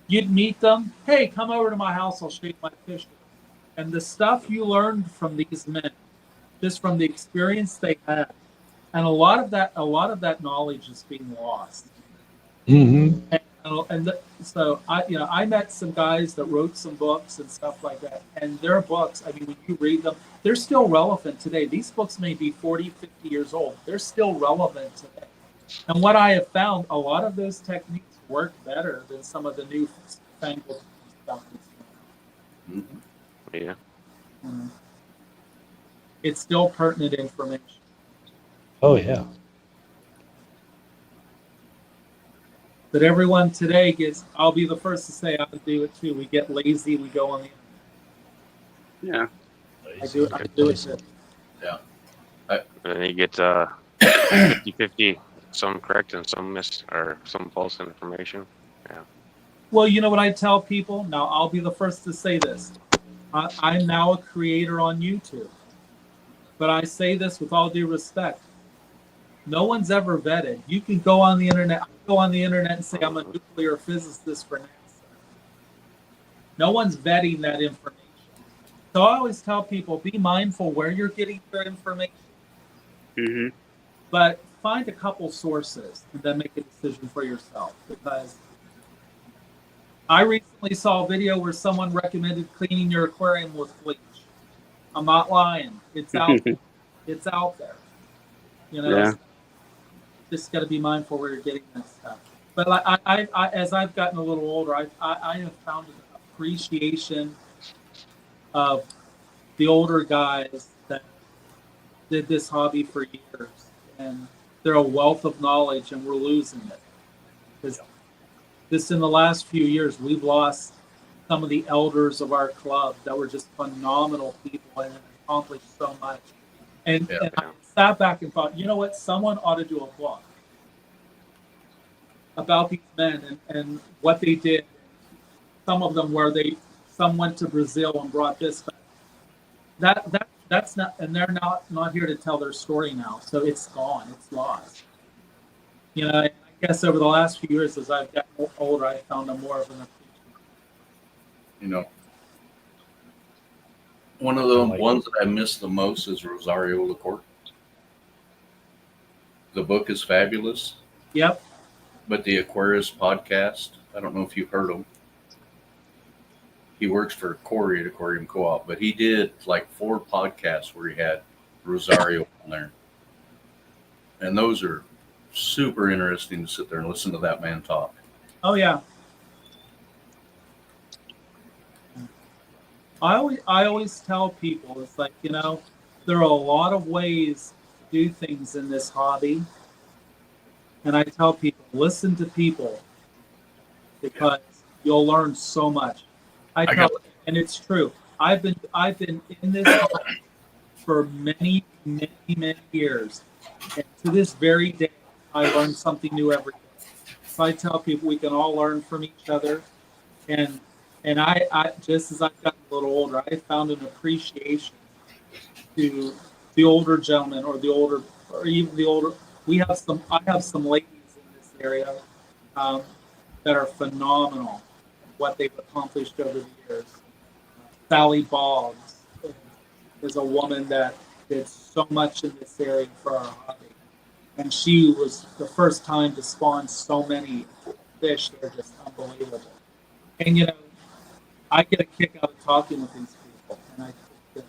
You'd meet them, hey, come over to my house, I'll show you my fish room. And the stuff you learned from these men, just from the experience they had, and a lot of that knowledge is being lost. Mm-hmm. So I met some guys that wrote some books and stuff like that, and their books, I mean, when you read them, they're still relevant today. These books may be 40, 50 years old. They're still relevant today. And what I have found, a lot of those techniques work better than some of the new fangled stuff. Mhm. Yeah. It's still pertinent information. Oh, yeah. But everyone today I'll be the first to say I do it too. We get lazy, we go on the Yeah. I do it too. And then you get 50-50, some correct and some miss or some false information. Well, you know what I tell people? Now, I'll be the first to say this. I'm now a creator on YouTube. But I say this with all due respect. No one's ever vetted. You can go on the internet. I go on the internet and say I'm a nuclear physicist for NASA. No one's vetting that information. So I always tell people, be mindful where you're getting your information. Hmm. But find a couple sources and then make a decision for yourself. Because I recently saw a video where someone recommended cleaning your aquarium with bleach. I'm not lying. It's out. It's out there. You know, Yeah. so just got to be mindful where you're getting that stuff. But like I as I've gotten a little older, I have found an appreciation of the older guys that did this hobby for years, and they're a wealth of knowledge, and we're losing it. Because this in the last few years, we've lost some of the elders of our club that were just phenomenal people and accomplished so much. And I sat back and thought, you know what? Someone ought to do a book about these men and what they did. Some of them some went to Brazil and brought this back. That's not, and they're not here to tell their story now. So it's gone. It's lost. You know, I guess over the last few years, as I've gotten older, I found a more of an appreciation. You know, one of the ones that I miss the most is Rosario LaCourte. The book is fabulous. Yep. But the Aquarius podcast, I don't know if you've heard him. He works for Corey at Aquarium Co-op, but he did like 4 podcasts where he had Rosario on there. And those are super interesting to sit there and listen to that man talk. Oh yeah. I always tell people, it's like, you know, there are a lot of ways to do things in this hobby. And I tell people, listen to people because you'll learn so much. And it's true. I've been in this hobby for many years. And to this very day, I learn something new every day. So I tell people we can all learn from each other. And I just as I've gotten a little older, I found an appreciation to the older gentlemen or even the older. I have some ladies in this area that are phenomenal what they've accomplished over the years. Sally Boggs is a woman that did so much in this area for our hobby. And she was the first time to spawn so many fish that are just unbelievable. And, you know, I get a kick out of talking with these people. And I think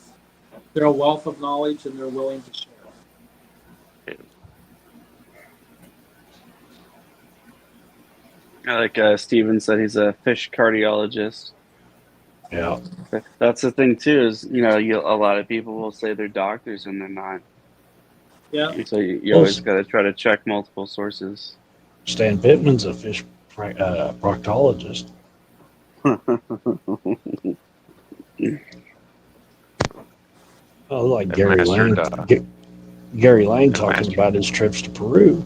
they're a wealth of knowledge and they're willing to share it. I like Steven said he's a fish cardiologist. Yeah. That's the thing too. Is a lot of people will say they're doctors and they're not. Yeah. So you always got to try to check multiple sources. Stan Pittman's a fish proctologist. Oh, like Gary Lane. Gary Lane talking about his trips to Peru.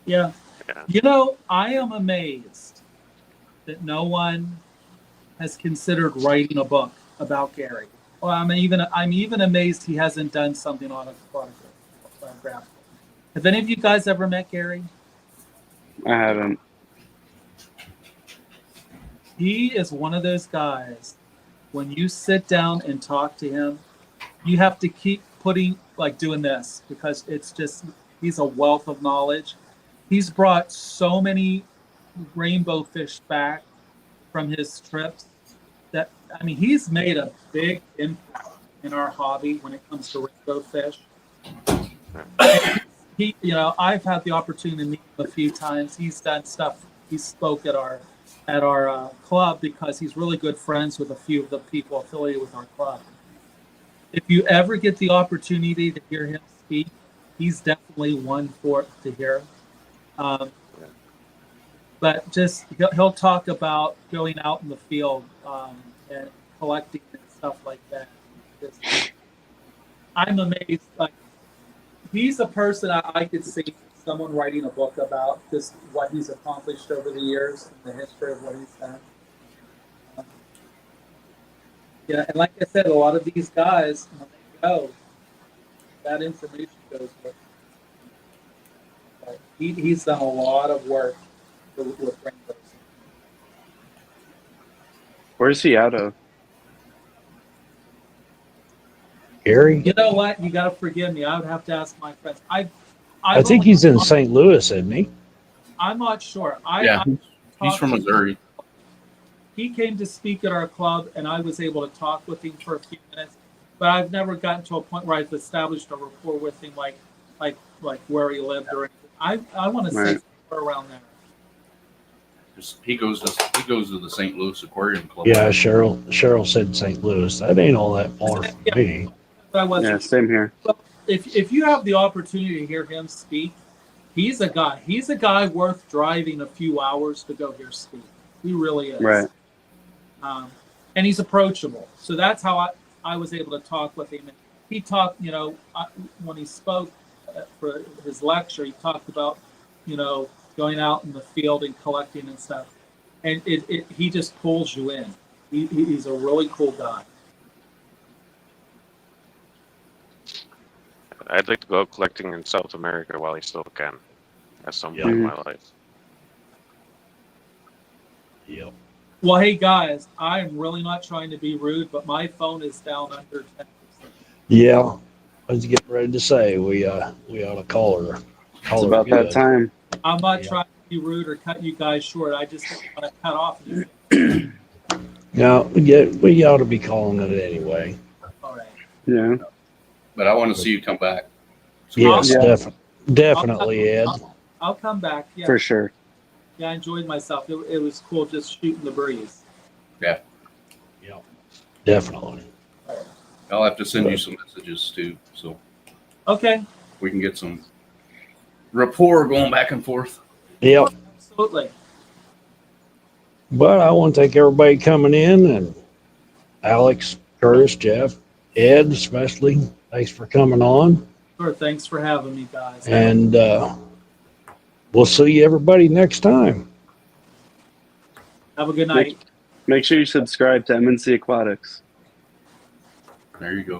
Yeah. You know, I am amazed that no one has considered writing a book about Gary. Well, I'm even amazed he hasn't done something on autograph. Have any of you guys ever met Gary? I haven't. He is one of those guys. When you sit down and talk to him, you have to keep doing this because he's a wealth of knowledge. He's brought so many rainbow fish back from his trips that, he's made a big impact in our hobby when it comes to rainbow fish. I've had the opportunity to meet him a few times. He's done stuff. He spoke at our club because he's really good friends with a few of the people affiliated with our club. If you ever get the opportunity to hear him speak, he's definitely one to hear. But just he'll talk about going out in the field and collecting and stuff like that. I'm amazed. Like, he's a person I could see someone writing a book about just what he's accomplished over the years and the history of what he's done. Yeah, and like I said, a lot of these guys, when they go, that information goes with them. But he's done a lot of work with rainbows. Where's he out of? Gary? You know what? You got to forgive me. I would have to ask my friends. I think he's in St. Louis, isn't he? I'm not sure. Yeah, he's talked from to- Missouri. He came to speak at our club, and I was able to talk with him for a few minutes. But I've never gotten to a point where I've established a rapport with him, like where he lived or anything. I want to say Right. somewhere around there. He goes to the St. Louis Aquarium Club. Yeah, Cheryl said St. Louis. That ain't all that far from me. But I wasn't. Yeah, same here. If you have the opportunity to hear him speak, he's a guy. He's a guy worth driving a few hours to go hear speak. He really is. Right. And he's approachable. So that's how I was able to talk with him. And he talked, when he spoke for his lecture, he talked about, going out in the field and collecting and stuff. And he just pulls you in. He's a really cool guy. I'd like to go collecting in South America while I still can, at some point in my life. Yep. Well, hey guys, I am really not trying to be rude, but my phone is down under 10%. Yeah. I was getting ready to say we ought to call her. It's about that time. I'm not trying to be rude or cut you guys short. I just don't want to cut off. No, we ought to be calling it anyway. All right. Yeah. But I want to see you come back. Yes, Yeah. definitely, Ed. I'll come back. Yeah. For sure. Yeah, I enjoyed myself. It was cool just shooting the breeze. Yeah, Yeah, definitely. I'll have to send you some messages too, so Okay. we can get some rapport going back and forth. Yep. Absolutely. But I want to thank everybody coming in, and Alex, Curtis, Jeff, Ed especially. Thanks for coming on. Sure. Thanks for having me, guys. And we'll see everybody next time. Have a good night. Make sure you subscribe to MNC Aquatics. There you go.